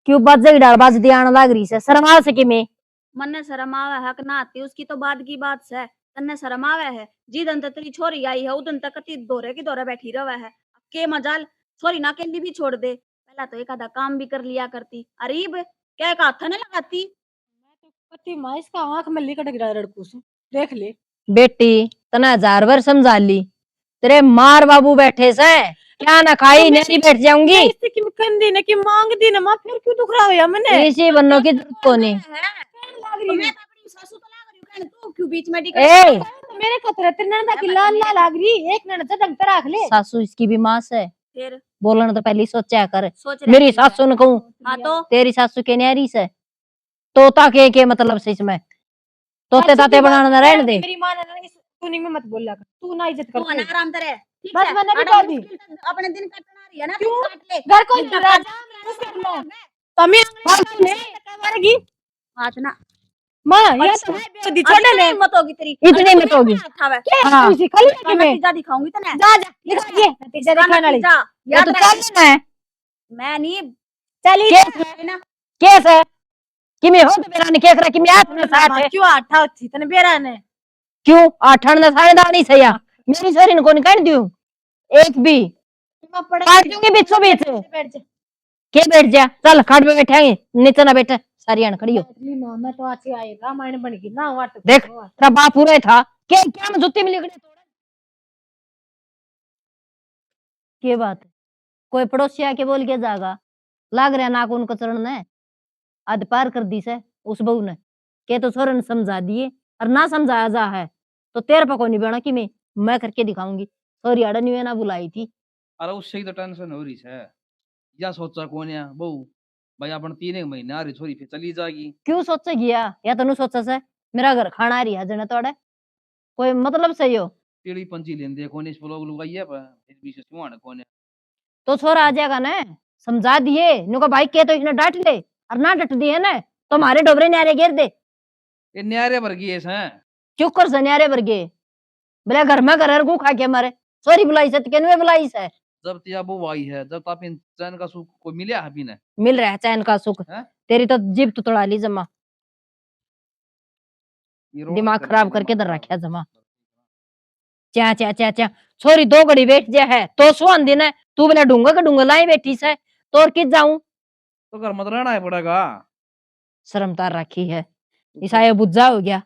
F: क्यों बाजे डाल बाज दियान लाग रही से शर्म आ सके में
M: मन ने शर्म आवे हक ना आती उसकी तो बाद की बात से तन्ने शर्म आवे है जी दन तेरी छोरी आई है उदन तक कति दोरे की दोरे बैठी रवे है के मजाल छोरी ना के लिए भी छोड़ दे पहला तो एक आधा काम भी कर लिया करती अरीब क्या का हाथ न लगाती
B: मैं तो कति मां इसका आंख में लिकट गिरा रड़कूस देख ले
F: बेटी तना 1000 बार समझा ली तेरे मार बाबू बैठे से क्या ना खाई नहीं बैठ जाऊंगी
B: इससे की कंदी ने की मांग दी ना मां फिर क्यों दुख रहा होया मने
F: इसी बनने की जरूरत को नहीं
M: लाग रही मैं अपनी सासू तो लाग रही हूं तू क्यों बीच में
F: ए
B: मेरे खतरे तेरे नंदा की लाल लाल लाग रही एक नंदा जदंग तराख ले
F: सासू इसकी भी मां से
M: फिर
F: बोलना तो पहले सोचा कर
M: सोच
F: मेरी सासू ने कहूं
M: हां तो
F: तेरी सासू के न्यारी से तोता के मतलब से इसमें तोते ताते बनाना ना रहने दे
B: मेरी मां ने तू नहीं में मत बोला तू ना इज्जत कर
M: तू ना आराम करे ठीक
B: बस
M: है
B: मैंने भी कह दी
M: अपने दिन कटना रही है ना
B: क्यों?
M: काट ले
B: घर को राजा तमी अंगली मारेगी
M: हाथ ना
B: मां ये तो बेदी छोड़ ले
M: मत होगी तेरी
F: इतनी मत होगी
B: हां इसी खाली
M: मैं नतीजा दिखाऊंगी तने
B: जा जा दिखा ये नतीजा दिखाने वाली
F: ये तो चलना है
M: मैं नहीं
B: चली
M: ना
F: केस है कि मैं हो तो मेरा ने केस रहा कि मैं हाथ में साथ है
B: क्यों आठा थी तने बेरा ने
F: क्यों 8 ने साढ़े दानी सया मेरी शरीर को निकाल दूं एक भी काट दूंगी बीचों बीच के बैठ जा चल खाट पे बैठेंगे नीचे ना बैठे सारी अन खड़ी हो
B: मां मैं तो आज आई रामायण बन गई ना वाट
F: देख तेरा बाप पूरा था क्या मैं जुत्ती में लिखड़े के बात है कोई पड़ोसी आके बोल के जागा लाग रहा नाक उनको चरण ने आध पार कर दी से उस बहू ने के तो छोरन समझा दिए और ना समझाया जा है तो तेरे पे को नहीं बना कि मैं करके दिखाऊंगी सॉरी अड़नी में ना बुलाई थी
L: अरे उससे ही तो टेंशन हो रही है या सोचा कौन है बहू भाई अपन 3 महीने आ रही छोरी फिर चली जाएगी
F: क्यों सोचे गया या तनु सोचा से मेरा घर खाना आ रही है जने तोड़े कोई मतलब सही हो
L: टेढ़ी पंची लेन दे कौन इस ब्लॉग लुगाई है पर इस बीच क्यों आना कौन है
F: तो छोरा आ जाएगा ना समझा दिए नुका भाई के तो इसने डांट ले और ना डट दिए ना तो हमारे डोबरे न्यारे गिर दे
L: ये न्यारे वर्गी है
F: चुप कर सन्यारे वर्गे बोले घर में घर गु खा के मारे सॉरी बुलाई से केनवे बुलाई से
L: जब तिया वो आई है जब ताप चैन का सुख कोई मिला है भी ना
F: मिल रहा है चैन का सुख तेरी तो जीभ तो तोड़ा ली जमा दिमाग खराब करके दर रखा जमा चा चा चा चा छोरी 2 घड़ी बैठ जा है तो सुन दिन है तू बोले ढूंगा का ढूंगा लाई बैठी से तो और किस जाऊं
L: तो घर मत रहना है पड़ेगा
F: शर्म तार रखी है ईसा ये बुझा हो गया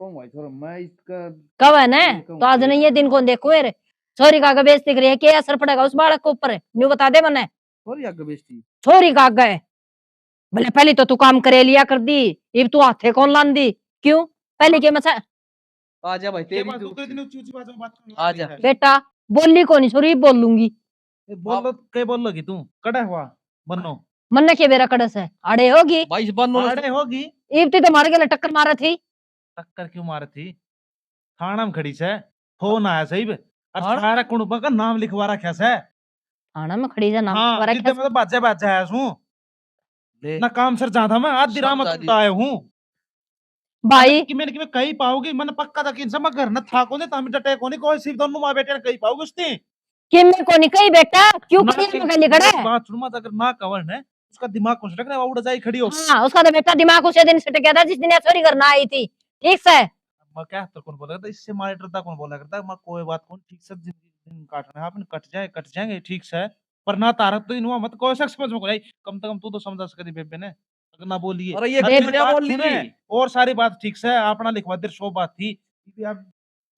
L: कौन भाई छोरा मैं इसका
F: कब है ना तो आज नहीं ये दिन को देखो रे छोरी का बेइज्जती करे क्या असर पड़ेगा उस बालक के ऊपर न्यू बता दे मने
L: छोरी आगे बेइज्जती
F: छोरी का है बोले पहले तो तू काम करे लिया कर दी, अब तू हाथे कौन लान दी? क्यों पहले के मसा
L: आ जा भाई
H: के
L: तेरी
H: बात
L: तू
H: तू कर इतनी ऊंची ऊंची बातों में बात करने
L: आ
H: लगी
L: जा।
H: है।
F: बेटा बोली को नहीं छोरी बोल लूंगी।
H: बोल लो के बोल लोगी तू कड़ा हुआ बनो
F: मन के बेरा कड़स है अड़े होगी
L: भाई इस बंद
H: अरे होगी
F: इब तो मार गए टक्कर मारा थी।
H: टक्कर क्यों मारी थी थाना में खड़ी से फोन आया सही बे और
L: थाना?
H: सारा कुणबा का नाम लिखवा रखा से
F: थाना में खड़ी जा नाम
H: हाँ
F: लिखवा
H: जितने
F: रखा
H: मतलब बाजा बाजा आया हूँ
L: ले
H: ना काम सर जाता मैं आधी रात में
L: समझा दी।
H: आया हूँ
F: भाई।
H: कि मैंने कहीं पाओगी मैंने पक्का था कि इनसे मैं घर न था कोने तामी डटे कोने कोई सिर्फ दोनों माँ बेटे ने कहीं पाओगे उसने
F: कि मैं को नहीं कही बेटा क्यों
H: ना
F: खड़ी
H: कि-
F: में गली खड़ा
H: एक
F: है?
H: बात सुन मत अगर ना कवर ने उसका दिमाग कुछ रखना वो उड़ जाए खड़ी हो
F: हाँ उसका तो बेटा दिमाग उसे दिन से गया था जिस दिन चोरी करना आई थी। ठीक से
H: मैं क्या तो कौन बोला करता इससे मारे डरता कौन बोला करता मैं कोई बात कौन ठीक से दिन काटना है अपन कट जाएंगे ठीक से पर ना तारक तो इनवा मत कोई शख्स समझ में कोई कम से कम तू तो समझा सकती बेबे ने अगर ना बोलिए
L: अरे ये
H: अरे
L: बेबे
H: बात
L: बोल ली
H: सुने,
L: थी।
H: और सारी बात ठीक से अपना लिखवा दे 100 बात थी कि आप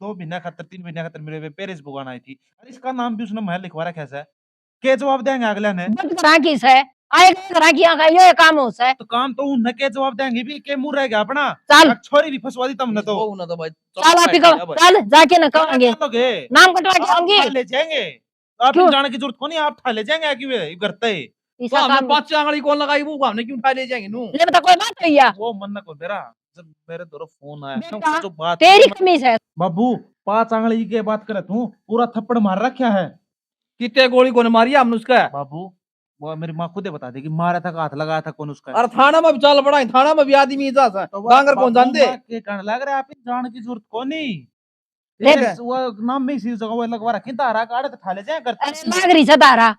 H: 2 महीना खातर 3 महीना खातर मेरे पेरिस बुगान आई थी अरे इसका नाम भी उसने महल लिखवा रखा है के जवाब देंगे अगले ने
F: बंद करा की से आएगा करा की आगा ये काम हो से
H: तो काम तो उन्हें के जवाब देंगे भी के मुंह रहेगा अपना
F: चल
H: अब छोरी भी फंसवा दी तुमने तो
L: वो ना तो भाई
F: चल आप ही कहो, चल जाके न कहेंगे
H: लोगे
F: नाम कटवा के आऊंगी।
H: आप ले जाएंगे आप
F: क्यों?
H: जाने की जरूरत को नहीं आप ठा ले जाएंगे आगे वे करते ही
F: इसका
L: हमने
F: काम
L: 5 आंगली कौन लगाई वो हमने क्यों उठा ले जाएंगे नू
F: ले बता कोई बात हुई है?
H: वो मन को मेरा जब मेरे तरफ फोन आया
F: बेटा,
H: तो जो बात
F: तेरी कमीज है।
H: बाबू 5 आंगली की बात करे तू पूरा थप्पड़ मार रखा है
L: कितने गोली कौन मारी हमने उसका
H: बाबू वो मेरी माँ खुद ही बता देगी मारा था हाथ लगाया था कौन उसका
L: अरे थाना में भी चल पड़ा है, थाना में भी आदमी जा सा
H: तो
L: डांगर कौन जानते
H: के कहने लग रहा है आप जान की जरूरत को नहीं
F: ले
H: ये वो नाम में इसी जगह वो लगवा रखी तारा काट तो ठा ले जाए करते
F: अरे लाग रही से तारा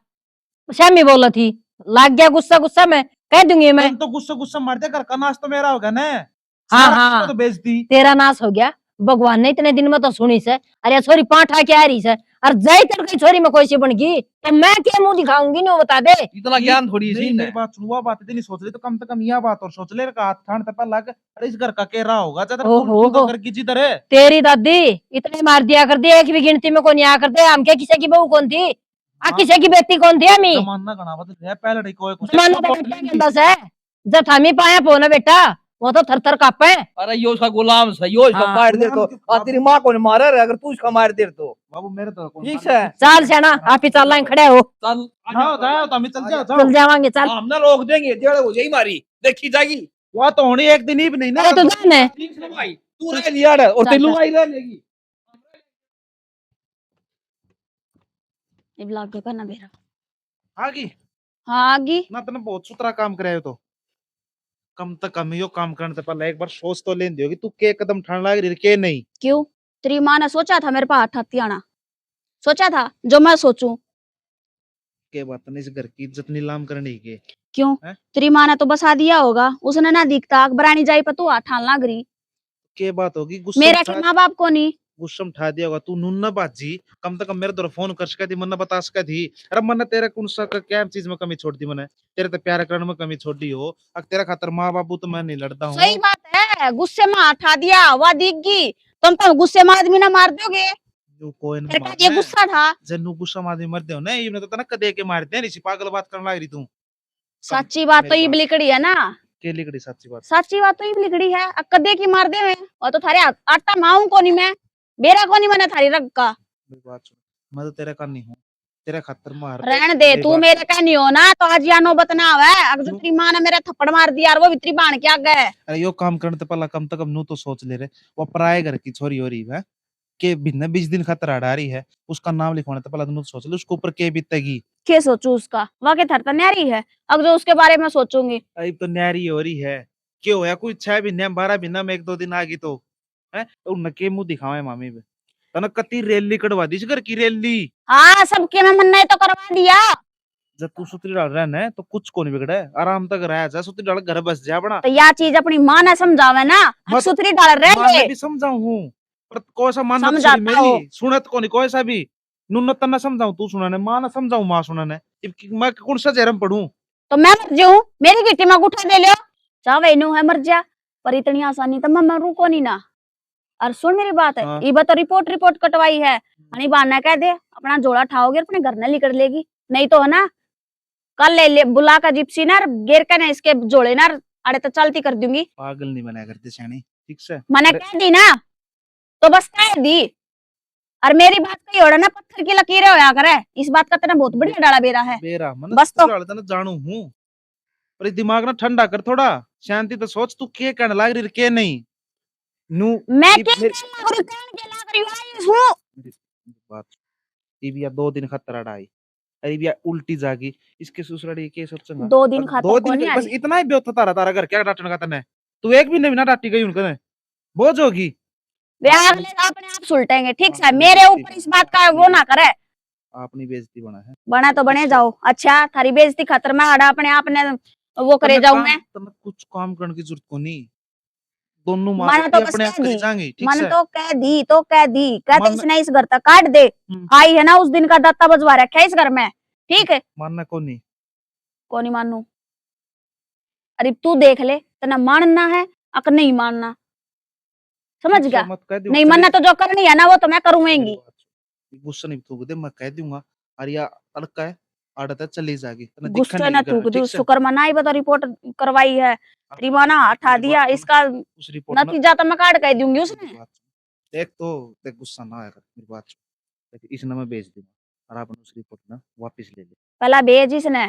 F: श्यामी बोला थी लाग गया गुस्सा गुस्सा में कह दूंगी मैं।
H: तो गुस्सा गुस्सा मार दे घर का नाश तो मेरा होगा ना
F: हाँ
H: सारा
F: हाँ
H: तो बेइज्जती
F: तेरा नाश हो गया भगवान ने इतने दिन में तो सुनी से अरे छोरी पांठा क्या रही से और जय तड़के छोरी में कोई सी बन गई तो मैं क्या मुंह दिखाऊंगी नहीं बता दे।
L: इतना ज्ञान थोड़ी सी
H: नहीं
L: ने
H: मेरी बात सुनो बात इतनी सोच रही तो कम से कम यह बात और सोच ले हाथ ठाण तक लग अरे इस घर का कह रहा होगा ज्यादा
F: ओहो।
H: तो घर की जिधर है
F: तेरी दादी इतने मार दिया कर दिया एक भी गिनती में कौन आया करते हम क्या किसी की बहू कौन थी आ किसी की बेटी कौन थी हमी
H: जमाना गणा बदल है पहले कोई कुछ
F: जमाना तो क्या कहता से जब हमी पाया पोना बेटा वो तो थर थर कापे।
L: अरे यो उसका गुलाम है यो इसका
F: हाँ,
L: मार दे तो आ तेरी माँ को मारा रे अगर तू इसका मार दे तो
H: बाबू मेरे तो
L: ठीक है
F: चल सेना आप ही चल लाइन खड़े हो
L: चल
H: जाओ जाओ तो हम चल जाओ
F: चल जावांगे चल।
L: हमने रोक देंगे जेड़े हो जाई मारी देखी जाएगी
H: वो तो होनी एक दिन ही भी नहीं ना
F: अरे तो जान है
L: ठीक से भाई तू रह लिया रे और
F: चल,
L: तेलू
F: चल।
L: आई रह लेगी
M: ये ब्लॉग करना मेरा
H: आगी
M: हाँ आगी
H: ना तने बहुत सुथरा काम करायो तो कम तक कम यो काम करने से पहले एक बार सोच तो लेन दियोगी तू के कदम ठान लाग रही के नहीं
M: क्यों तेरी माँ ने सोचा था मेरे पास हाथ आना सोचा था जो मैं सोचूं
H: के बात नहीं इस घर की इज्जत नीलाम करने के
M: क्यों
H: हैं?
M: तेरी माँ ने तो बसा दिया होगा उसने ना दिखता अकबरानी जाई पर तू हाथ ठान लाग रही
H: के बात होगी गुस्सा
M: मेरा के माँ बाप को नहीं
H: गुस्सा उठा दिया होगा तू नून बाजी कम से कम मेरे दर फोन कर सका थी मन बता सका थी अरे मन तेरे कौन सा क्या चीज में कमी छोड़ दी मैंने तेरे तो प्यार करने में कमी छोड़ दी हो अब तेरा खातर माँ बाबू तो मैं नहीं लड़ता हूँ
M: सही बात है गुस्से में हाथ आ दिया वह दिख गई तुम तो गुस्से में आदमी ना मार दोगे
H: जो कोई
M: मेरे
H: ना
M: पास ये गुस्सा था
H: जन्नू गुस्सा मार मर दे ना ये तो तना कदे के मार दे नहीं पागल बात करने लग रही तू
M: सच्ची बात तो
H: मेरी
M: ये
H: बात।
M: लिखड़ी है ना
H: के लिखड़ी सच्ची बात
M: सच्ची बात तो ये लिखड़ी है कदे की मार दे मैं और तो थारे आटा माऊं को नहीं मैं बेरा को नहीं मैंने थारी रग का
H: मेरी बात सुन मैं तो तेरे का नहीं हूँ तेरे खातर मार
M: रहने दे
H: मेरी
M: तू
H: बात
M: मेरे का नहीं हो ना तो आज या नौबत ना आवे अगर जो तेरी माँ ने मेरा थप्पड़ मार दिया और वो भितरी बाण के आ गए
H: अरे यो काम करने तो पहला कम से कम नू तो सोच ले रहे वो पराए घर की छोरी हो रही है के बिना 20 दिन खातर अड़ा रही है उसका नाम लिखवाने तो पहला नू तो सोच ले उसके ऊपर के बीतेगी
M: क्या सोचू उसका वाकई थरता न्यारी है अब जो उसके बारे में सोचूंगी
H: अभी तो न्यारी हो रही है क्यों है कोई 6 महीने 12 महीना में 1-2 दिन आ गई तो है उन के मुंह दिखावे मामी पे तना कती रैली कटवा दी इस घर की रैली
M: हाँ सबके में मन तो करवा दिया
H: जब तू सुतरी डाल रहा है तो कुछ को नहीं बिगड़ा है आराम तक रहा जा सुतरी डाल घर बस जा बना
M: तो यह चीज अपनी माँ ने समझावे ना
H: मत-
M: सुथरी डाल रहे
H: मां
M: थे
H: मैं भी समझाऊं हूं पर कोई सा मान
M: समझाता
H: मेरी
M: हो।
H: सुनत को नहीं कोई सा भी नुन तना समझाऊं तू सुनाने मां ना समझाऊं मां सुनाने मैं कौन सा जहरम पढ़ूं
M: तो मैं मर जाऊं मेरी गिट्टी में उठा दे लियो चाहे इनू है मर जा पर इतनी आसानी तो मैं मरू को नहीं ना और सुन मेरी बात है
H: हाँ।
M: ये तो रिपोर्ट कटवाई है अनी बाना कह दे अपना जोड़ा ठाओगे अपने घर न निकल लेगी नहीं तो है ना कल ले बुला का जिप्सी ना गिर के ना इसके जोड़े ना अरे तो चलती कर दूंगी।
H: पागल नहीं बनाया करते शानी, ठीक से?
M: मैंने कह दी ना तो बस कह दी। और मेरी बात कही हो ना पत्थर की लकीरें होया करे, इस बात का तेरा बहुत बढ़िया डाला बेरा है।
H: बेरा मन
M: बस तो
H: ना जानू हूँ, पर दिमाग ना ठंडा कर थोड़ा, शांति तो सोच तू के कहने लाग रही के नहीं। नू
M: मैं क्या लाग रही हूँ।
H: बात इबिया 2 दिन खतरा डाई, अरे बिया उल्टी जागी, इसके ससुराड़ी के सोचेगा
M: 2 दिन खाता
H: 2
M: कौन
H: दिन
M: है
H: बस इतना ही ब्योता तारा घर क्या डांटने का तने, तू एक भी नहीं ना डांटी गई उनके ने, बोझ होगी।
M: वे अगले अपने आप सुलटेंगे, ठीक है? मेरे ऊपर इस बात का वो ना करे।
H: अपनी बेइज्जती बना है,
M: बना तो बने जाओ। अच्छा थारी बेइज्जती खातर मैं आड़ा अपने आप ने वो करे जाऊं मैं।
H: तने कुछ काम करने की जरूरत को नहीं, दोनों माँ
M: मैंने तो बस
H: अपने आप
M: कह
H: करी
M: दी,
H: जाएंगी, ठीक
M: मैंने
H: से?
M: तो कह दी कहते
H: मन-
M: इसने इस घर तक काट दे। आई है ना उस दिन का दत्ता बजवा रखा है इस घर में, ठीक है?
H: मानना को नहीं,
M: कौन नहीं मानू? अरे तू देख ले तना मानना है अक नहीं मानना, समझ
H: ठीक
M: गया?
H: से मत कह दियो,
M: नहीं
H: चले
M: मानना तो जो करनी है ना वो तो मैं करूंगी।
H: गुस्सा नहीं थूक दे, मैं कह दूंगा अरे या अड़का है आड़त है चली जाएगी, तने दिखा
M: गुस्सा
H: नहीं
M: ना
H: घर
M: थूक
H: में,
M: दू,
H: ठीक से?
M: शुक्र मनाई बता रिपोर्ट करवाई है, रिमाना हटा दिया, इसका
H: उस रिपोर्ट में
M: नतीजा तो मैं काट कह दूंगी उसने।
H: देख तो देख गुस्सा ना आएगा मेरी बात सुन, देख इसने मैं भेज दूंगा और आपने उस रिपोर्ट ना वापस ले ले,
M: पहला भेज इसने।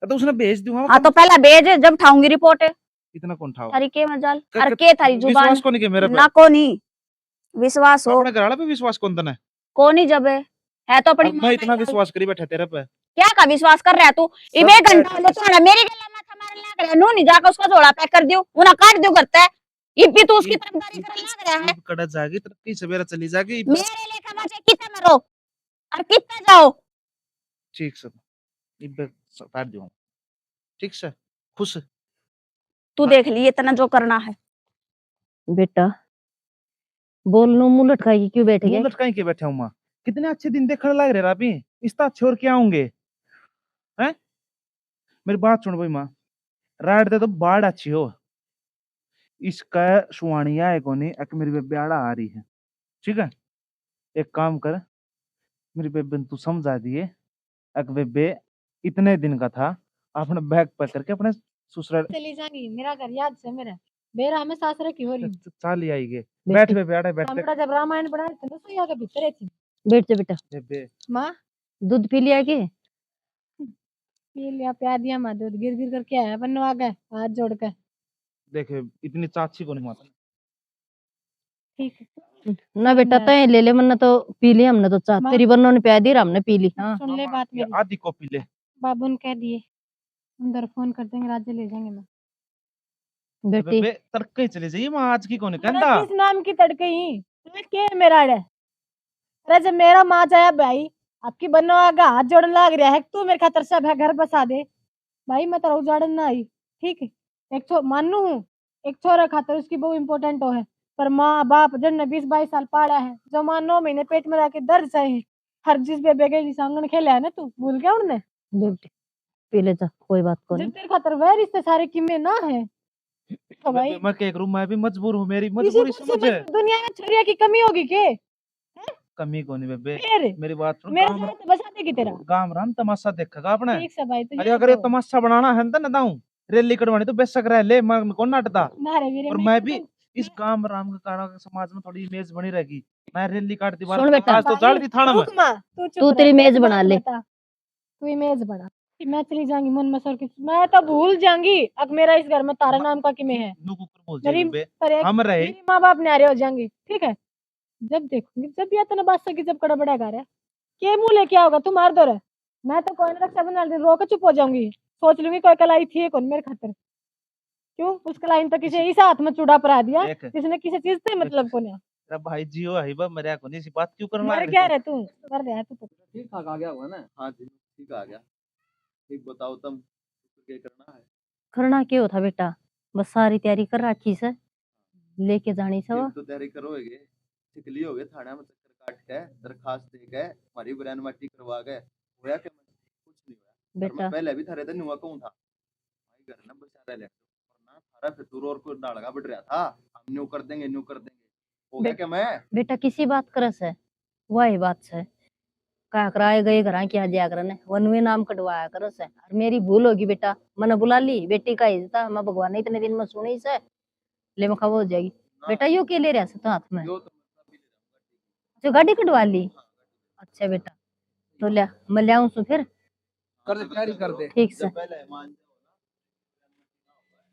H: तो उसने भेज दूंगा।
M: हाँ तो पहला भेज जब ठाऊंगी रिपोर्ट।
H: इतना कौन ठाओ
M: थारी के मजाल
H: क-
M: और
H: क-
M: के थारी जुबान
H: विश्वास को नहीं के मेरे पे,
M: ना को नहीं विश्वास हो
H: अपने घरवाला पे विश्वास कौन तने?
M: को नहीं जब है तो अपनी
H: अब
M: माँ
H: मैं
M: का
H: इतना
M: ही
H: विश्वास करी बैठा तेरे पे,
M: क्या का विश्वास कर रहा है तू? इबे
H: सब
M: घंटा ले तो ना मेरी गला माथा मारने लग रहा है, नो नहीं जाकर उसका जोड़ा पैक कर दियो, उना काट दियो करता है। इब भी तू उसकी तरफदारी करने लग रहा है।
H: कड़ा जाएगी तरक्की सवेरा चली जाएगी,
M: मेरे लेखा बचे कितने मरो और कितने जाओ।
H: ठीक से इब काट दूंगा, ठीक से? खुश
M: तू देख ली इतना जो करना है।
F: बेटा बोल नो मुंह लटकाई क्यों बैठ
H: मुंह
F: गए?
H: लटकाई के बैठे हूँ माँ, कितने अच्छे दिन देखने लग रहे राबी, इस्ता छोड़ के आऊंगे हैं? मेरी बात सुन भाई माँ, रात दे तो बाढ़ अच्छी हो, इसका सुहानिया है कोनी एक मेरी बेबे आड़ा आ रही है, ठीक है? एक काम कर, मेरी बेबे ने तू समझा दिए, एक बेबे इतने दिन का था, अपने बैग पैक करके अपने ससुराल
B: चली जाएंगी, मेरा घर याद से मेरा बेरा में सासरे की हो रही
H: चाली आएगी। बैठ बेबे आड़े बैठ
B: हमरा जब रामायण पढ़ा थे तो सोया के भीतर थी।
F: बैठ जा बेटा,
H: बेबे
B: माँ
F: दूध पी लिया के?
B: पी लिया प्यार दिया माँ, दूध गिर गिर करके आया बनवा के हाथ जोड़ के।
H: देखे इतनी चाची को नहीं माता,
B: ठीक है
F: ना बेटा तय ले ले, वरना तो पी ली हमने तो चाह,
B: माँ।
F: तेरी वरना ने प्यार दी हमने पी ली। हाँ
B: सुन ले बात मेरी,
H: आधी कॉपी ले
B: बाबू ने कह दिए अंदर फोन कर देंगे, राज्य ले जाएंगे। मैं
F: बेटी
H: बेबे तड़के ही चले जाइए माँ, आज की कौन है
B: अरे
H: कहता
B: किस नाम की तड़के ही तुम्हें के मेरा अड़े? अरे जब मेरा माँ जाया भाई आपकी बनवा का हाथ जोड़ने लग रहा है, तू मेरे खातर सब है घर बसा दे भाई, मैं तेरा उजाड़न ना आई, ठीक है? एक मानू हूँ एक छोरा खातर उसकी बहु इम्पोर्टेंट हो है, पर माँ बाप जन ने 20-22 साल पाला है, जो माँ 9 महीने पेट में रह के दर्द सहे, हर जिस बेबे के सांगन खेला है ना, तू भूल गया उन्हें?
F: बेटी पी ले जा, कोई बात को
B: जब
F: नहीं।
B: तेरे खातर वह रिश्ते सारे किमे ना है तो भाई
H: मैं क्या करूँ, मैं भी मजबूर हूँ, मेरी
B: किसी
H: मजबूरी
B: दूसरी
H: समझ है।
B: दुनिया में छोरिया की कमी होगी के?
H: कमी को नहीं बेबे,
B: फिर
H: मेरी बात सुन,
B: मेरे
H: गाँव
B: साथ बसा देगी तेरा।
H: गाँव राम तमाशा देखेगा आपने।
B: ठीक से भाई, तो
H: अरे
B: ये
H: अगर ये
B: तो
H: तमाशा बनाना है ना दाऊं रैली कटवानी तो बेशक रह ले, मैं कौन नाटता,
B: ना रे वीरे,
H: और मैं भी इस गांव राम के कारण समाज में थोड़ी इमेज बनी रहेगी, मैं रैली काटती बार
F: सुन बेटा,
H: आज तो जड़ दी थाना में।
B: रुक माँ, तू चुप
F: तू
B: रह,
F: तेरी
B: मेरी
F: मेज
B: बात
F: बना ले।
B: बता, तू इमेज बना। मैं चली जाऊंगी मन मसोर की, मैं तो भूल जाऊंगी अब मेरा इस घर में तारा नाम का किमे है।
H: नुकु कर बोल
B: मेरी
H: बेबे,
B: पर एक
H: हम रहे
B: मेरी माँ बाप न्यारे हो जाएंगे, ठीक है? जब देखूंगी जब भी इतना बादशाह की जब कड़ा बड़ा घर है के मुंह लेके आओगा तू मार दो रे, मैं तो कोई ना रक्षाबंधन दिन रो के चुप हो जाऊंगी, सोच लूंगी कोई कलाई थी कौन मेरे खातर, क्यों उस कलाई ने तो किसी इस हाथ में चूड़ा परा दिया
H: देख
B: जिसने किसी चीज से मतलब को नहीं।
H: तेरा भाई जियो है बा मेरे को नहीं सी बात क्यों करना
B: मर
H: है
B: क्या रे तू, मर गया तू तो।
L: ठीक ठाक आ गया होगा ना?
I: हाँ जी ठीक आ गया, ठीक बताओ तुम क्या करना है?
F: करना क्यों था बेटा, बस सारी तैयारी कर रखी से लेके जानी सब।
I: एक तो तैयारी करोगे, छिकली हो गए थाना में चक्कर काट के दरखास्त दे गए, हमारी ब्रांड माटी करवा गए, होया क्या? कुछ नहीं हुआ। और
F: बेटा
I: मैं पहले भी थारे थे नुआ कहूं था भाई घर ना बचा ले, वरना थारा फिर दूर और कोई डालगा बढ़ रहा था, हम न्यू कर देंगे न्यू कर देंगे, हो गया क्या? मैं
F: बेटा किसी बात करस है, वही बात है का कराए गए घर क्या दिया करने वनवे नाम कटवाया कर से और मेरी भूल होगी बेटा मैंने बुला ली बेटी का इज्जत मैं भगवान ने इतने दिन में सुनी से ले मैं खबर हो जाएगी बेटा यो के ले रहा था हाथ में जो गाड़ी कटवा ली अच्छा बेटा तो ले मैं ले आऊं फिर
L: कर दे तैयारी कर दे
F: ठीक से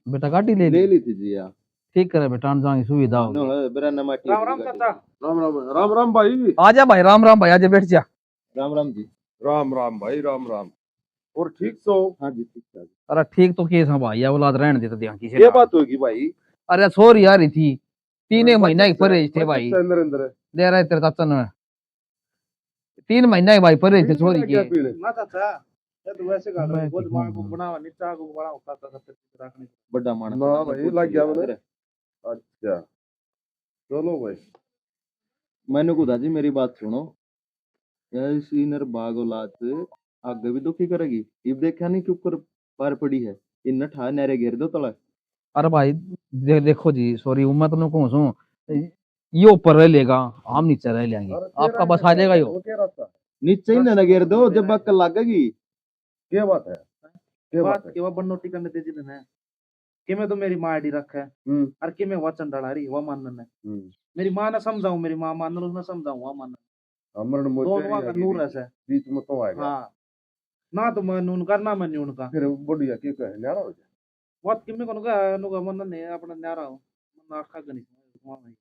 H: बेटा गाड़ी ले
I: ले ली थी जी यार
H: ठीक करे बेटा आने जाने की सुविधा होगी
I: बेरा नमाटी
L: राम राम चाचा
A: राम राम राम राम भाई
L: आजा भाई राम राम भाई आजा बैठ जा
I: राम राम जी
A: राम राम भाई राम राम और ठीक सो
I: हाँ जी ठीक है
H: अरे ठीक तो केस है भाई औलाद रहने देता ध्यान की
A: ये बात होगी भाई
H: अरे सोरी आ रही थी 3 महीना की परहेज थे भाई
A: अंदर अंदर
H: दे रहे तेरे चाचा ने 3 महीना की भाई परहेज थे सोरी के
L: ना चाचा ये तो वैसे कर रहे बहुत मां को बनावा नीचा को बड़ा होता था रखने
I: बड़ा माना
A: ना भाई लग गया मैंने अच्छा चलो भाई
I: मैंने कहा जी मेरी बात सुनो यार सीनर बाग औलाद आगे भी दुखी करेगी इब देखा नहीं क्यों कर पार पड़ी है इन ठा नेरे घेर दो तला
H: अरे भाई देखो जी सॉरी मैं तुमने कहूँ सू ये ऊपर रह लेगा हम नीचे रह लेंगे आपका बस आ जाएगा यो
I: नीचे ही ना घेर दो जब अक्कल लगेगी
A: क्या बात है क्या बात है
L: के वो बनोटी करने दे जिन है कि मैं तो मेरी मां आईडी रखा है और कि मैं वचन डाला रही वो मानना है मेरी मां ने समझाऊं मेरी मां मान लो ना समझाऊं वो मानना
A: अमरण
L: दोनों का नूर है
A: बीच में तो आएगा
L: हां ना तो मैं नून करना मैं न्यून का
A: फिर बढ़िया के कहे न्यारा हो जाए
L: बहुत कि मैं का नुका मन ने अपना न्यारा हो मन आखा गनी भाई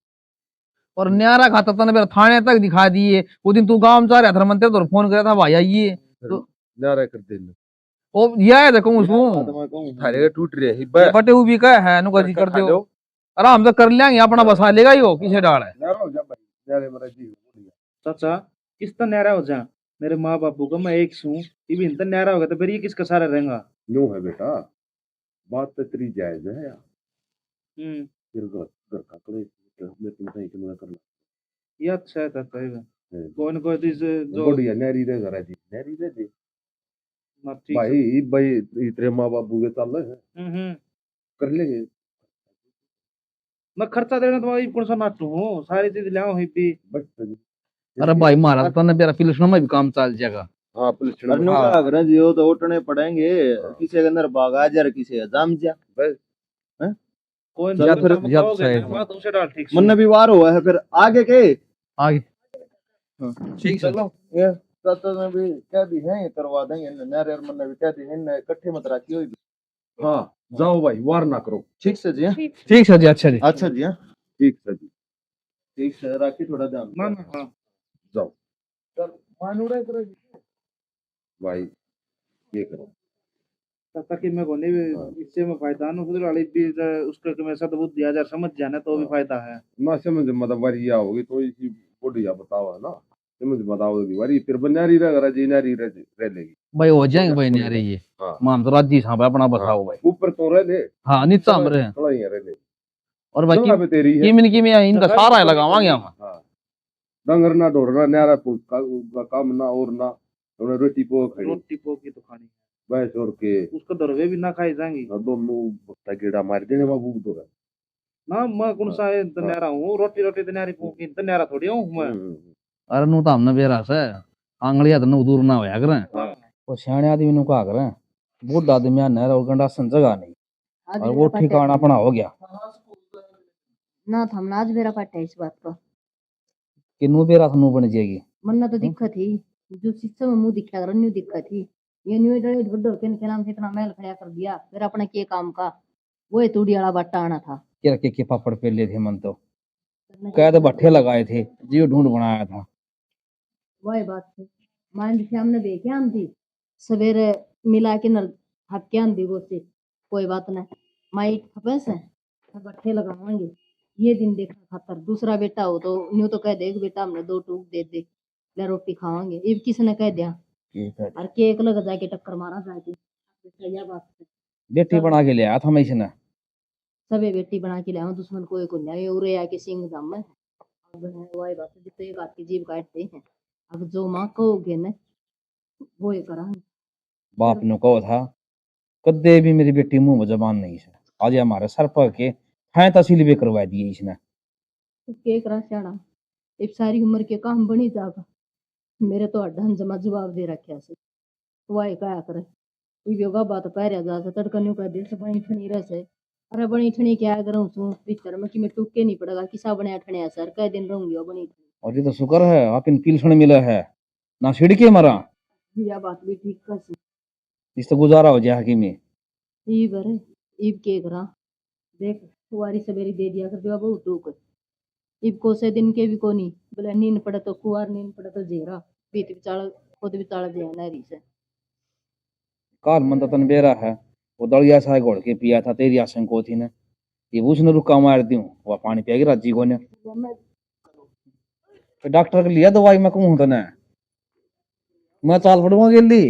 H: और न्यारा खाता था मेरा थाने तक दिखा दिए वो दिन तू गांव में जा रहा था मंदिर तो फोन करा था भाई आइए तो
A: न्यारा कर देना
H: ओ ये है देखो उसको
A: थारे टूट रही है
H: बटे वो भी का है नुका जी करते हो आराम से कर लेंगे अपना बसा लेगा यो किसे डाल है
A: न्यारा हो जा भाई न्यारे मेरा जी बढ़िया
L: चाचा किस तरह न्यारा हो जा मेरे माँ बापू का मैं एक सू ये तो न्यारा होगा तो फिर ये किसका सारा रहेगा
A: न्यू है बेटा बात तो तेरी जायज है यार फिर घर का कले मैं तुमसे एक ना करना
L: ये अच्छा है चाचा ये कौन कोई चीज जो
A: बढ़िया न्यारी रे जरा जी न्यारी रे जी
L: ना ठीक
A: भाई भाई इतने माँ बापू के चल रहे हैं कर लेंगे
L: मैं खर्चा देना तो भाई कौन सा नाटू हूँ सारी चीज ले आऊँ भी
A: बस
H: अरे भाई महाराज तो मेरा पिलसनों में भी काम चल जाएगा
A: हाँ पुलिस
I: करने का अगर जियो तो उठने पड़ेंगे किसी के अंदर बागा जा किसी का जाम जा
A: बस
L: कोई
H: या फिर या
L: बात उसे डाल ठीक
I: मन भी वार हुआ है फिर आगे के
H: आगे
I: ठीक चलो ये चाचा ने भी कह दी है ये करवा देंगे नारे मन ने भी कह दी है ना इकट्ठे मत रखी हुई
A: हाँ जाओ भाई वार ना करो
I: ठीक से जी
H: ठीक है जी अच्छा जी
I: अच्छा जी
A: ठीक है जी
I: ठीक से राखी थोड़ा ध्यान
L: ना ना हाँ
A: जाओ
L: चल मानूड़ा इधर
A: भाई ये करो
L: चाचा कि मैं कोने इससे में फायदा ना उधर वाली भी उसका कि मैं सद बुद्धि 1000 समझ जाना तो भी फायदा है
A: ना समझ मतलब वरिया होगी तो इसी बढ़िया बताओ है ना समझ बताओगी वरी फिर बन्यारी रह जी नारी रह लेगी
H: भाई हो जाएंगे भाई न्यारे ये
A: हाँ
H: माम तो राजी साहब अपना बसाओ भाई
A: ऊपर तो रह ले
H: हाँ नीचा हम रहे
A: थोड़ा ही रह ले
H: और भाई
A: जगह पे तेरी है
H: किमिन इनका सारा लगावांगे हम
A: हाँ डंगर ना ढोरना न्यारा काम ना और ना उन्हें रोटी पो खानी
L: रोटी पोकी तो खानी
A: बस और के
L: उसको दरवे भी ना खाई जाएंगी
A: दो मुंह भक्ता कीड़ा मार देने बाबू तो है
L: ना मैं कौन सा है तन्यारा हूँ रोटी रोटी तन्यारी पोकी तन्यारा थोड़ी हूँ मैं
H: अरे नू तो हमने बेरा से आंगलिया तो दूर ना होया करें और सियाने आदमी नु कहा करें बूढ़ा आदमी आने और गंडा सन जगह नहीं और वो ठिकाना अपना हो गया
F: ना तो हम आज बेरा पाटे इस बात पर
H: कि नू बेरा नु बन जाएगी
F: मन ना तो दिक्कत थी जो सिस्टम में मुंह दिखा कर न्यू दिक्कत थी ये न्यू डरे ढुड्डो के नाम से इतना मैल खड़ा कर दिया फिर अपने के काम का वो ही तूड़ी वाला बट्टा आना था
H: के पापड़ पे ले थे मन तो कैद बट्ठे लगाए थे जियो ढूंढ बनाया था
F: वही बात थी मान से हमने देखे हम थी सवेरे मिला के नर हक्के आन दी से कोई बात नहीं माई खपे से बट्ठे लगावाएंगे ये दिन देखना खातर दूसरा बेटा हो तो न्यू तो कह दे बेटा हमने 2 टूक दे दे ले रोटी खावांगे ये किसने कह दिया और केक लग जाके टक्कर मारा जाके यह बात है
H: बेटी बना के ले आया था मैं इसने
F: सबे बेटी बना के लाया दुश्मन कोई को नहीं उरे आके सिंह दम में अब वही बात है तो एक आदमी जीव काटते हैं अब जो माँ कहोगे न वो ये करांगे
H: बाप ने कहो था कदे भी मेरी बेटी मुंह में जबान नहीं है आज हमारे सर पर के है तहसील भी करवा दिए इसने
F: के करा चाड़ा एक सारी उम्र के काम बनी जागा मेरे तो अड्डन जमा जवाब दे रखा से वाई क्या करे ये योगा बात पैर जा से तड़कन्यू का दिल से बनी ठनी रह से अरे बनी ठनी क्या करूं तू भीतर में कि मैं टूके नहीं पड़ेगा किसा बने ठने सर कई दिन रहूंगी वो बनी ठनी
L: और ये तो शुक्र है आप इन पिलसण मिला है ना छिड़के मरा
F: यह बात भी ठीक कर से
L: इस तो गुजारा हो जाए हकीमी
F: ई बरे ईब के करा देख कुवारी सवेरी दे दिया कर दिया बहुत टूक ईब को से दिन के भी कोनी बोले नींद पड़े तो कुवार नींद पड़े तो जेरा बीत बिचाल खुद बिचाल जे नरी से
L: काल मन तो तन बेरा है वो दलिया सा घोड़ के पिया था तेरी आशंक को थी ने ये उसने रुका मार दूं वह पानी पिया राजी को ने तो डॉक्टर के लिया दवाई मैं कहूँ तो ना मैं चाल पड़ूंगा गेली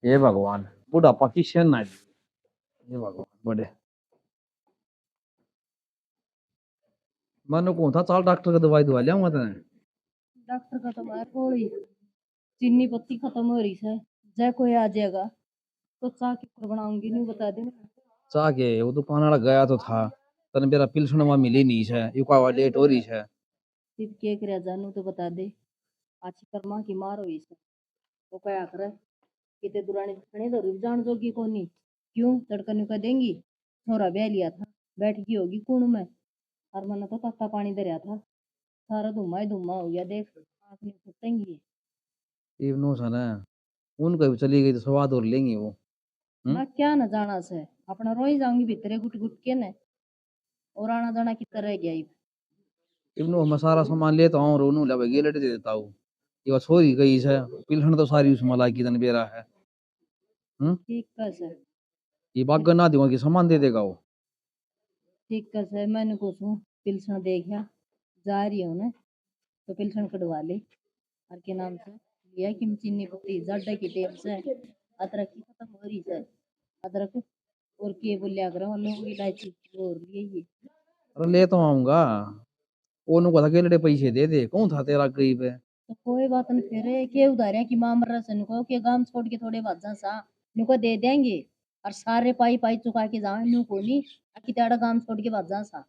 L: ये भगवान बुढ़ापा की शेन ना ये भगवान बड़े मैंने कौन था चाल डॉक्टर का दवाई दवा लिया मैं
F: डॉक्टर का तो मार गोली चीनी पत्ती खत्म हो रही है जय कोई आ जाएगा तो चाह की बनाऊंगी नहीं बता दे
L: चाह के वो दुकान वाला गया तो था तने मेरा पिलसण वहाँ मिली नहीं है युवा लेट हो रही है
F: सिर्फ के करे जानू तो बता दे अच्छी कर्मा की मार हुई से वो क्या करे किते दुरानी खने तो रुक जान जोगी कोनी क्यों तड़कन का देंगी थोड़ा ब्याह लिया था बैठ गई होगी कुण में और मैंने तो तत्ता पानी दरिया था सारा धुमा ही धुमा हो गया देख आँख में फुटेंगी
L: इवनो सा ना उनको भी चली गई तो स्वाद और लेंगे वो
F: मैं क्या न जाना से अपना रोई जाऊंगी भीतरे गुट गुट के ने और आना जाना की तरह गया
L: इवनो मैं सारा सामान लेता हूँ और उन्होंने लगे गेलेट दे देता हूँ ये बस हो ही गई है पिलहन तो सारी उस मलाई की तन बेरा है
F: ठीक है सर
L: ये बाग ना दूंगा कि सामान दे देगा वो
F: ठीक है सर मैंने कुछ पिलसन देखा जा रही हूँ ना तो पिलसन कटवा ले और के नाम से लिया कि चीनी पत्ती जड्डा की टेप से अदरक की खत्म हो रही है अदरक और के बोलिया करो लौंग इलायची और लिए ये
L: अरे ले तो आऊंगा ओनू को था गेलेटे पैसे दे दे कौन था तेरा गरीब है
F: तो कोई बात नहीं फिर के उधारिया की मां मर रहा नको के गांव छोड़ के थोड़े बाजा सा नको दे देंगे और सारे पाई पाई चुका के जा न्यू को नहीं कि तेरा गांव छोड़ के बाजा सा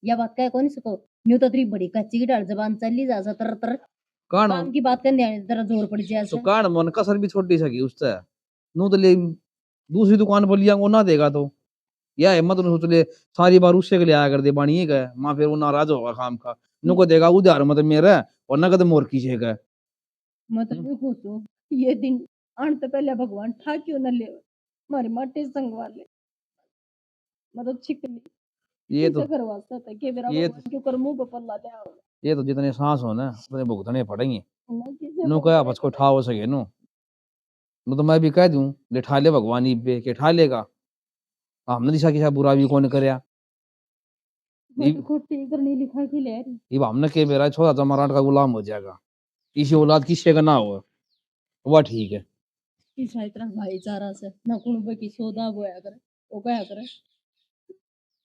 F: या बात कह कौन सको न्यू तो तेरी बड़ी कच्ची की डाल जबान चली जा सा तर तर
L: कान
F: काम की बात करने जरा जोर पड़ जाए
L: तो कान मन कसर भी छोटी सकी उससे नू तो ले दूसरी दुकान पर लिया वो ना देगा तो या हिम्मत ने सोच ले सारी बार उससे के लिए आया कर दे बाणी गए माँ फिर वो नाराज होगा काम का नुको देगा उधार मत मेरा और नगद मोर की गए
F: मैं तो ये पूछूं ये दिन आने तो पहले भगवान ठा क्यों न ले हमारे माटे संगवा ले मैं तो छिकली
L: ये तो
F: करवा सकता कि मेरा
L: ये
F: भगवान क्यों कर मुंह पे पल्ला दे आओ
L: ये तो जितने सांस हो ना उतने भुगतने पड़ेंगे
F: ना किसे
L: नु क्या बस को ठा हो सके नु तो मैं भी कह दूं ले ठा ले भगवान ही पे के ठा लेगा हमने दिशा किसा बुरा भी कौन करया
F: मैं तो खोटी करनी लिखा के ले रही
L: ये हमने के मेरा छोटा जमराट का गुलाम हो जाएगा इसी औलाद किससे का ना हो वह ठीक है
F: इस इतना भाईचारा से ना कुणबे की सौदा बोया करे वो क्या करे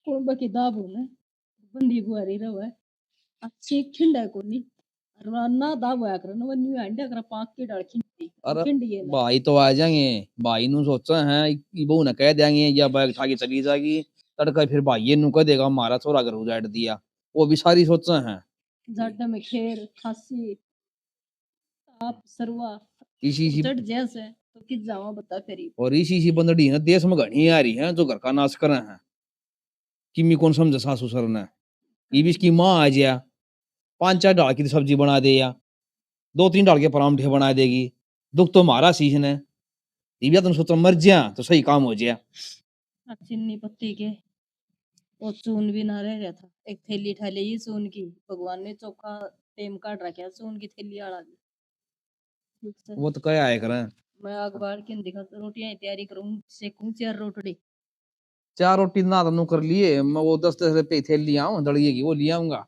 F: कुणबे की दाबू ने बंदी बुआरी रहे अच्छी खिंडा को नहीं और ना दाबू या करे ना वो न्यू अंडा करे पाक के डाल खिंडी
L: अरे
F: खिंडी है ना
L: भाई तो आ जाएंगे भाई नु सोचा है कि बहू ने कह देंगे या बैग उठा के चली जाएगी तड़का फिर भाई ये नु कह देगा हमारा छोरा घर उजाड़ दिया वो भी सारी सोचा है
F: जड्डा में खेर खांसी ताप सरवा
L: इसी
F: चढ़ जैसे तो किस जावा बता फेरी
L: और इसी बंदड़ी ना देश में घनी आ रही है जो घर का नाश कर रहे हैं किमी कौन समझे सासू सर ने ये भी इसकी माँ आ जाया 5-4 डाल की सब्जी बना दे या 2-3 डाल के परांठे बना देगी दुख तो मारा शीश ने ये भी तुम सोचो मर जा तो सही काम हो जाया
F: चीनी पत्ती के वो चून भी ना रह रहा था एक थैली ठा ली चून की भगवान ने चोखा टेम काट रखा चून की थैली आड़ा दी ठीक से
L: वो तो क्या आया करें
F: मैं अखबार के दिखा रोटियां तैयारी करूं सेकूं 4 रोटी
L: 4 रोटी ना तो कर लिए मैं वो 10-10 रुपये थैली आऊँ दड़िए की वो ले आऊंगा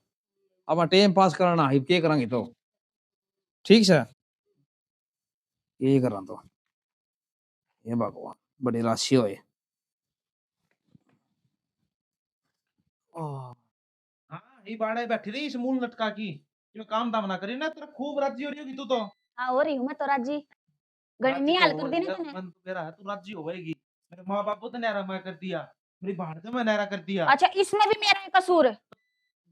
L: अब टाइम पास करना है क्या करेंगे तो ठीक है ये करा तो ये भगवान बड़ी राशि होए
H: हाँ ये बाड़े बैठी रही इस मूल लटका की जो काम दाम ना करी ना तेरा खूब राजी हो रही होगी तू तो
M: हाँ हो रही हूँ मैं तो राजी गणनी हाल कर दी ना तूने
H: मन तो मेरा है तू राजी होएगी मेरे माँ बाप को तो नहरा मैं कर दिया मेरी बहन को मैं नहरा कर दिया
M: अच्छा इसमें भी मेरा ही कसूर है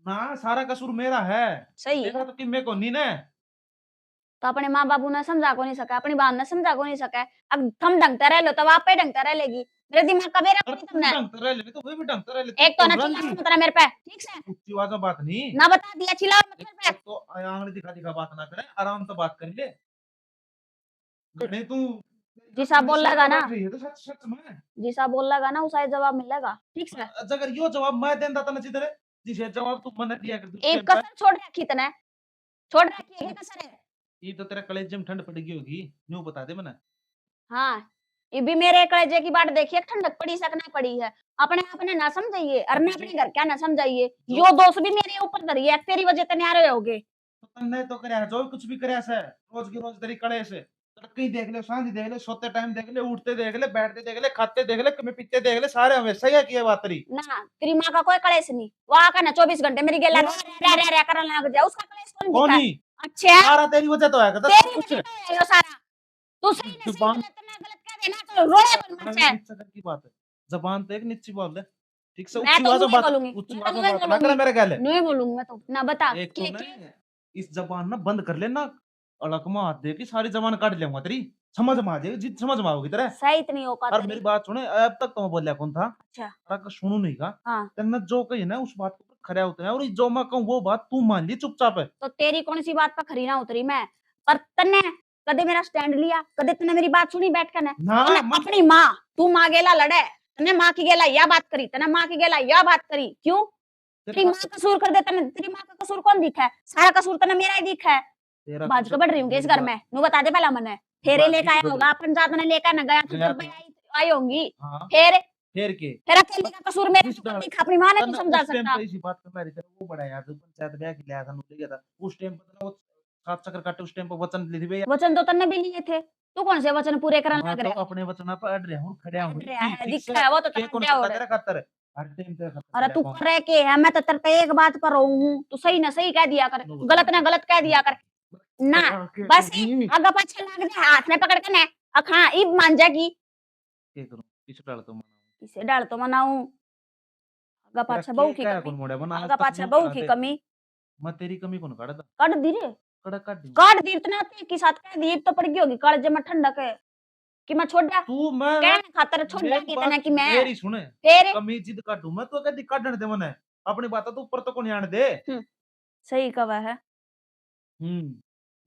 H: ना सारा कसूर मेरा है,
M: सही
H: तेरा
M: है।
H: तो किम्मे को नहीं ने।
M: तो अपने माँ बाबू ने समझा को नहीं सका, अपनी बहन ने समझा को नहीं सका। अब थम ढंगते रह लो तो आप पे ढंगते रह लेगी। मेरे दिमाग का बेरा
H: और
M: नहीं
H: तू
M: तुमने।
H: ढंग से रह ले तो वे भी ढंग से रह ले, तू
M: एक तो ना
H: कौन
M: चिल्लाओ
H: रंजी
M: मत ना मेरे पे, ठीक से?
H: ऊंची आवाज में बात नहीं।
M: ना बता दिया, चिल्लाओ मत
H: एक
M: मेरे पे।
H: तो आंगली दिखा दिखा बात ना करे, आराम से बात कर ले। घने तू
M: जी साहब बोल लगा ना,
H: बैठ रही है तो सच सच में।
M: जी साहब बोल लगा ना, उसे जवाब मिलेगा, ठीक से?
H: अगर यो जवाब मैं देंदा था ना जिधर जिसे जवाब तू मने दिया कर दूसरे
M: एक कसर छोड़ रखी तने, छोड़ रखी है, ये कसर है।
H: ये तो तेरा कलेजे में ठंड पड़ेगी होगी, न्यू बता दे मने।
M: हाँ, ये भी मेरे कलेजे की बात देखिए, ठंडक पड़ी सकना पड़ी है। अपने आप ने ना समझाइए और मैं अपने घर क्या ना समझाइए। यो दोस्त भी मेरे ऊपर धरी है, तेरी वजह से न्यारे होगे।
H: तो तन्ने तो करया जो कुछ भी करया से रोज की रोज तेरी कले से तड़के देख ले, सांझ देख ले, सोते टाइम देख ले, उठते देख ले, बैठते देख ले, खाते देख ले, कमे पीते देख ले, सारे हमेशा ही किए बात तेरी।
M: ना तेरी माँ का कोई कलेश नहीं, वो आका ना 24 घंटे मेरी गेला रे रे रे करने लग जाए, उसका कलेश कौन
H: कौन
M: दिखा?
H: ही
M: अच्छा,
H: सारा तेरी वजह तो है कहता
M: तेरी
H: कुछ
M: वजह तो है यो सारा। तू सही ना सही
H: जुबान
M: गलत ना गलत कह देना तो रोए बन मर जाए।
H: इज्जत की बात है, जबान तो एक निच्ची बोल दे, ठीक से
M: मैं
H: उच्ची
M: तो
H: आवाज में
M: नहीं
H: बात,
M: बोलूंगी,
H: उच्ची
M: मैं
H: आवाज
M: तो
H: में
M: नहीं
H: बात ना करे मेरे गले।
M: नहीं बोलूंगी मैं तो ना बता
H: एक तो
M: के
H: ना इस जबान ना बंद कर लेना, अलग में हाथ दे के सारी जबान काट लेऊंगा तेरी, समझ में आ जाएगी, जित समझ में आओगी तेरे।
M: सही इतनी औकात
H: और
M: तेरी।
H: मेरी बात सुने, अब तक तो मैं बोलिया कौन था,
M: अच्छा
H: अगर सुनू नहीं का
M: हाँ,
H: तेने जो कही ना उस बात को खरा उतरे, और जो मैं कहूँ वो बात तू मान ली चुपचाप है।
M: तो तेरी कौन सी बात पर खरी ना उतरी मैं? पर तन्ने कदे मेरा स्टैंड लिया, कदे तने मेरी बात सुनी बैठ कर ने?
H: ना
M: तने
H: मन
M: अपनी माँ, तू माँ गेला लड़े, तने माँ की गेला या बात करी, तने माँ की गेला या बात करी, क्यों? तेरी माँ कसूर कर दे, तने तेरी माँ का कसूर कौन दिखा है? सारा कसूर तने मेरा ही दिखा है।
H: तेरा
M: बाज
H: कुछ
M: के बढ़ रही हूँ इस
H: मेरी
M: घर
H: बात
M: में, नु बता दे पहला मने। फेरे
H: बात
M: लेकर
H: की
M: आया
H: बढ़
M: होगा, अपन जात ने लेकर न गया तो
H: गया
M: जब
H: तो
M: आई होंगी।
H: हाँ
M: फिर
H: फिर के
M: फिर अकेले का कसूर मेरा
H: जिस
M: तो कौन
H: डाल
M: दिखा? अपनी माँ ने नहीं
H: तन्ने
M: समझा
H: उस टाइम
M: सकता।
H: पे इसी बात पे मेरी तरह वो बड़ा यार जो पंचायत ब्याह के लिया था नु ले गया था उस टाइम पे ना वो सात चक्कर काटे उस टाइम पे वचन ली थी भैया।
M: वचन तो तन्ने भी लिए थे, तू कौन से वचन पूरे करने
H: मैं
M: लग
H: तो
M: रहा है?
H: अपने वचन पर अड़ रहा हूँ, खड़ा हूँ,
M: अड़ रहा है,
H: ठीक
M: दिखा
H: से
M: है वो तो
H: के
M: तन्ने
H: कौन
M: क्या हो
H: करता
M: रहा है?
H: तेरा खातर हर टाइम तेरा खातर
M: अरे
H: खड़ा
M: तू
H: कौन
M: कर रहे के है, मैं तो तेरे पे एक बात पर रहूं हूँ, तू सही ना सही कह दिया कर, गलत ना गलत कह दिया कर ना। बस आगे पाछे लग जाए, हाथ में पकड़ के ने अखा इब मान जाएगी।
H: के करूं किस डाल तो मनाऊं
M: इसे डाल तो मनाऊं, आगा
H: तेरा
M: पाछे बहू की
H: क्या
M: कमी,
H: कौन मोड़े बना आज
M: आगा
H: तक
M: पाछे
H: न्यू
M: बहू
H: करा
M: की
H: दे
M: कमी
H: मैं तेरी कमी कौन काढ़ दा
M: काट दी रे,
H: कड़ा काट दी
M: काट दी इतना ते की साथ कह दी तो पड़ गई होगी कालजे में ठंडक है कि मैं छोड़ दिया
H: तू मैं
M: कहने खातर छोड़ दिया
H: मेरी
M: कि तना
H: बात
M: कि मैं
H: मेरी सुने
M: फिर
H: कमी जिद काटू मैं तो कदी काटण दे मने अपनी बात तो ऊपर तो कोनी आने दे।
M: सही कवा है।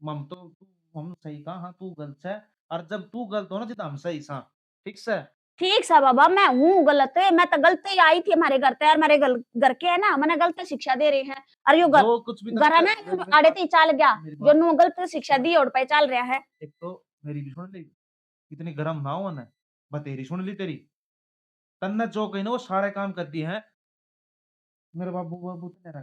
H: मम तो तू हम सही कहा हाँ तू गलत है, और जब तू गलत हो ना जिद हम सही सा ठीक से।
M: ठीक सा बाबा, मैं हूँ गलत है, मैं तो गलत ही आई थी हमारे घर पे, और मेरे घर के है ना मैंने गलत शिक्षा दे रहे हैं, और यो
H: जो कुछ भी
M: घर है ना आड़े ही चाल गया
H: मेरी
M: जो
H: बात
M: नु गलत शिक्षा दी और पे चल रहा है।
H: एक तो मेरी भी सुन ली इतनी गरम ना हो ना बतेरी सुन ली तेरी तन्ने जो कही ना वो सारे काम कर दिए हैं मेरे बाबू बाबू तो न्यारा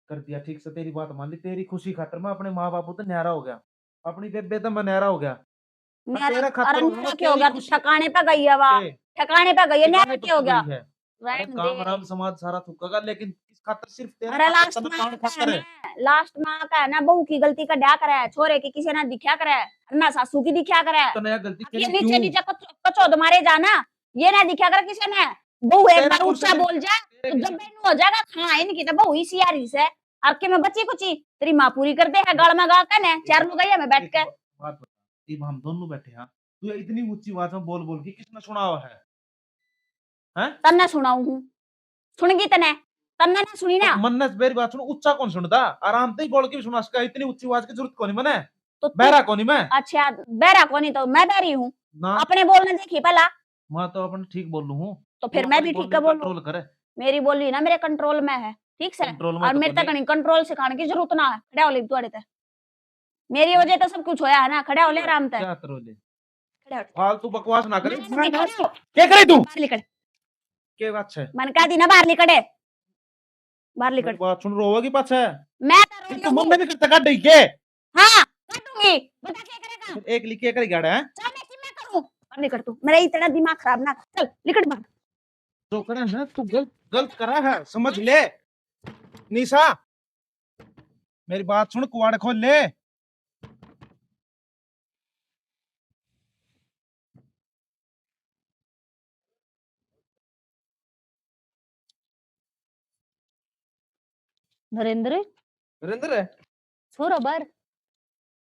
H: कर दिया ठीक से तेरी बात मान ली तेरी खुशी खातर मैं अपने माँ बापू तो न्यारा हो गया अपनी बेबे तो मैं न्यारा हो गया और
M: न्यारा
H: तेरा खातर
M: अरे
H: हो
M: न्यारा
H: गया
M: क्या हो
H: तेरी
M: गया?
H: खुशी
M: ठिकाने पे गई है वह,
H: के
M: ठिकाने पे गई है, न्यारा
H: ठिकाने पर
M: क्या हो
H: तो
M: गया?
H: गई है। अरे
M: रहने
H: काम
M: दे।
H: आराम समाज सारा थूकेगा लेकिन किस खातर सिर्फ तेरा
M: अरे
H: खातर
M: लास्ट
H: तने
M: में
H: कान
M: का है
H: खातर है
M: ना, लास्ट में का है ना, बहू की गलती का ड्या करे, छोरे की किसी ने दिखा करे, ना सासू की दिखा करे,
H: तने यह गलती
M: अब ये
H: करी
M: नीचे
H: क्यों
M: नीचे कचौद मारे जाना, ये ना दिखा कर किसी ने। बहू एक
H: तेरा
M: बार
H: कौन
M: ऊंचा
H: सा
M: बोल जाए
H: तेरे
M: तो जब बेनू हो जाएगा हाँ इनकी तो बहू ही सियारी से आपके में बची कुची तेरी माँ पूरी कर दे है गाल में गा कर ने चार लोग गई में बैठ के।
H: बात बता अब हम दोनों बैठे हैं तू इतनी ऊंची आवाज में बोल बोल के किसने सुना हुआ है हैं
M: तन्ने सुनाऊ हूँ, सुनगी तने तन्ने ना सुनी ना
H: तो मन्नत मेरी बात सुन ऊंचा कौन सुनता आराम से ही बोल के भी सुना सका इतनी ऊंची आवाज की जरूरत कोनी मने
M: तो
H: बहरा कोनी मैं
M: अच्छा बहरा कोनी तो मैं बहरी हूँ
H: ना
M: अपने बोलने देखी पहला
H: मैं तो अपन ठीक बोल लूं हूं
M: तो फिर मैं भी ठीक है बोलूं,
H: कंट्रोल करे
M: मेरी बोली ना मेरे कंट्रोल में है ठीक से,
H: कंट्रोल में
M: और
H: तो
M: मेरे तक
H: कोनी
M: कंट्रोल सिखाने की जरूरत ना है। खड़ा हो ले तुआड़े ते मेरी वजह तो सब कुछ होया है ना, खड़ा हो ले आराम से
H: क्या तरोले
M: खड़ा हो
H: फालतू बकवास ना करे
M: मैं खड़ा हो,
H: क्या करे तू
M: बाहर निकल,
H: के बात है
M: मन कह दी ना बाहर निकले, बाहर
H: मेरी
M: निकल।
H: बात सुन रोवा की बात है
M: मैं तो
H: फिर
M: रो
H: तो
M: लूंगी।
H: मम्मी भी करता काट दी के
M: हाँ काटूंगी, बता क्या करेगा?
H: फिर एक लिखे कर गाड़ा है
M: चल मैं कि मैं करूं, बाहर निकल तू, मेरा इतना दिमाग खराब ना कर। चल निकल बाहर।
H: जो करे ना तू गलत गलत करा है समझ ले निशा मेरी बात सुन कुआड़ खोल ले
F: नरेंद्र
L: नरेंद्र है,
F: छोरा बार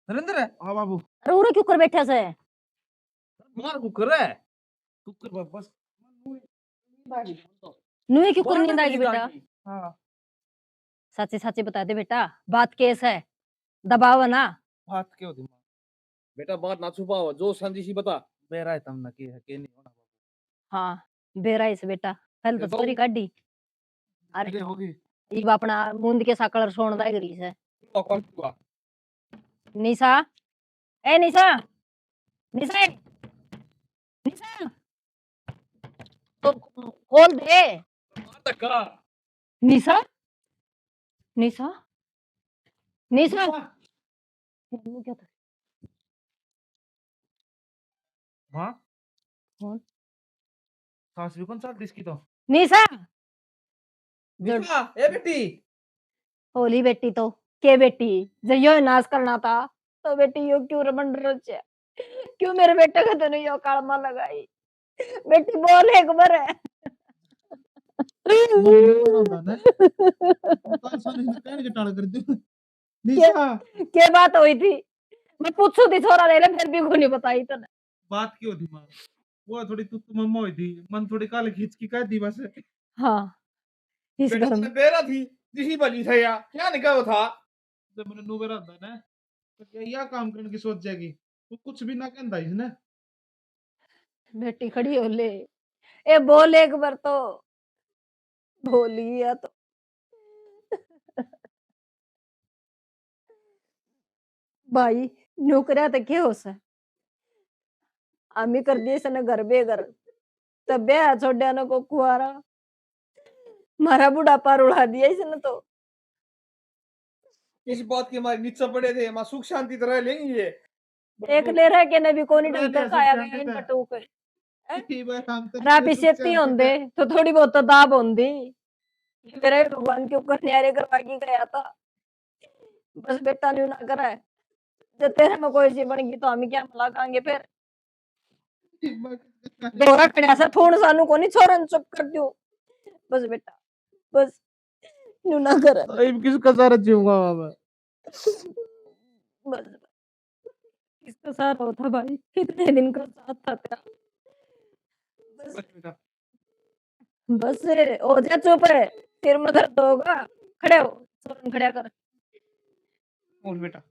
L: नरेंद्र है। हाँ बाबू,
F: अरे उरे क्यों कर बैठा से
L: मार कुकर है, कुकर बस
F: नुए क्यों कर
L: बारह
F: नींद आ गई
L: नींद
F: बेटा?
L: आ गई। हाँ,
F: सच्चे सच्चे बता दे बेटा, बात केस है, दबाव है ना?
L: बात क्यों होती माँ? बेटा बात ना छुपाओ, जो समझी सी बता। मेरा है तम न की है के नहीं होना बाबू।
F: हाँ बेरा से बेटा पहले तो
L: देखो,
F: चोरी काढ़ी अरे
L: मेरे होगी
F: इब अपना मूंद के सा कलर सोन दा गरी से
L: कौन हुआ?
F: निशा ए निशा निशा निशा तो खोल दे
L: मार धक्का।
F: निशा निशा निशा ये क्या था?
L: हाँ,
F: कौन?
L: सास भी कौन साथ इसकी तो।
F: निशा
L: निशा, ए बेटी।
F: होली बेटी तो के बेटी जब यो नाश करना था तो बेटी यो क्यों रमन रचे क्यों मेरे बेटे का तूने यो कालमा लगाई बेटी बोल एक बार है क्या बात हुई थी? मैं पूछू थी छोरा ले ले फिर भी को नहीं बताई तूने।
L: बात क्यों थी माँ? वो थोड़ी तू मम्मा हुई थी, मन थोड़ी काले खींच की कह दी बस।
F: हाँ इस
L: बेटा
F: घर
L: तुमने
F: में
L: बेरा थी, जिसी बली था या क्या निकाह वो था? जब मैंने नु बेरा होता ना, तो क्या या काम करने की सोच जाएगी? वो कुछ भी ना कहता इसने।
F: बेटी खड़ी हो ले ए बोल एक बार तो बोली या तो भाई नौकरिया तो क्या हो सा आम्ही कर दिए सने घर बेघर तब ब्याह छोड़ा न को कुआरा मारा बुढ़ापा रुला दिया इसने तो
L: इस बात के हमारे नीचे पड़े थे, माँ सुख शांति तरह लेंगे ये।
F: एक ले रहा के ने भी कोनी
L: रह
F: ढंग
L: गया
F: का
L: सुख
F: खाया
L: शांति
F: गया इन
L: था।
F: पटू के
L: ठीक है, हम तो
F: राबी
L: सुख
F: सेती
L: शांति
F: होंदे तो थोड़ी बहुत तो दाब होंदी मेरे भगवान के ऊपर न्यारे करवा के गया था बस बेटा न्यू ना करा है जब तेरे में कोई चीज बन गई तो हम क्या मला खाएंगे फिर दोरा खड़ा सा फोन सानू को नहीं छोरन चुप कर दियो बस बेटा बस न्यू ना कर
L: अब किसका सारा जीऊंगा मैं?
F: बस किसका साथ होता भाई कितने दिन का साथ था तेरा बस
L: बस बेटा,
F: बस हो जा चुप है सिर में दर्द होगा खड़े हो सोरन खड़ा कर
L: उठ बेटा।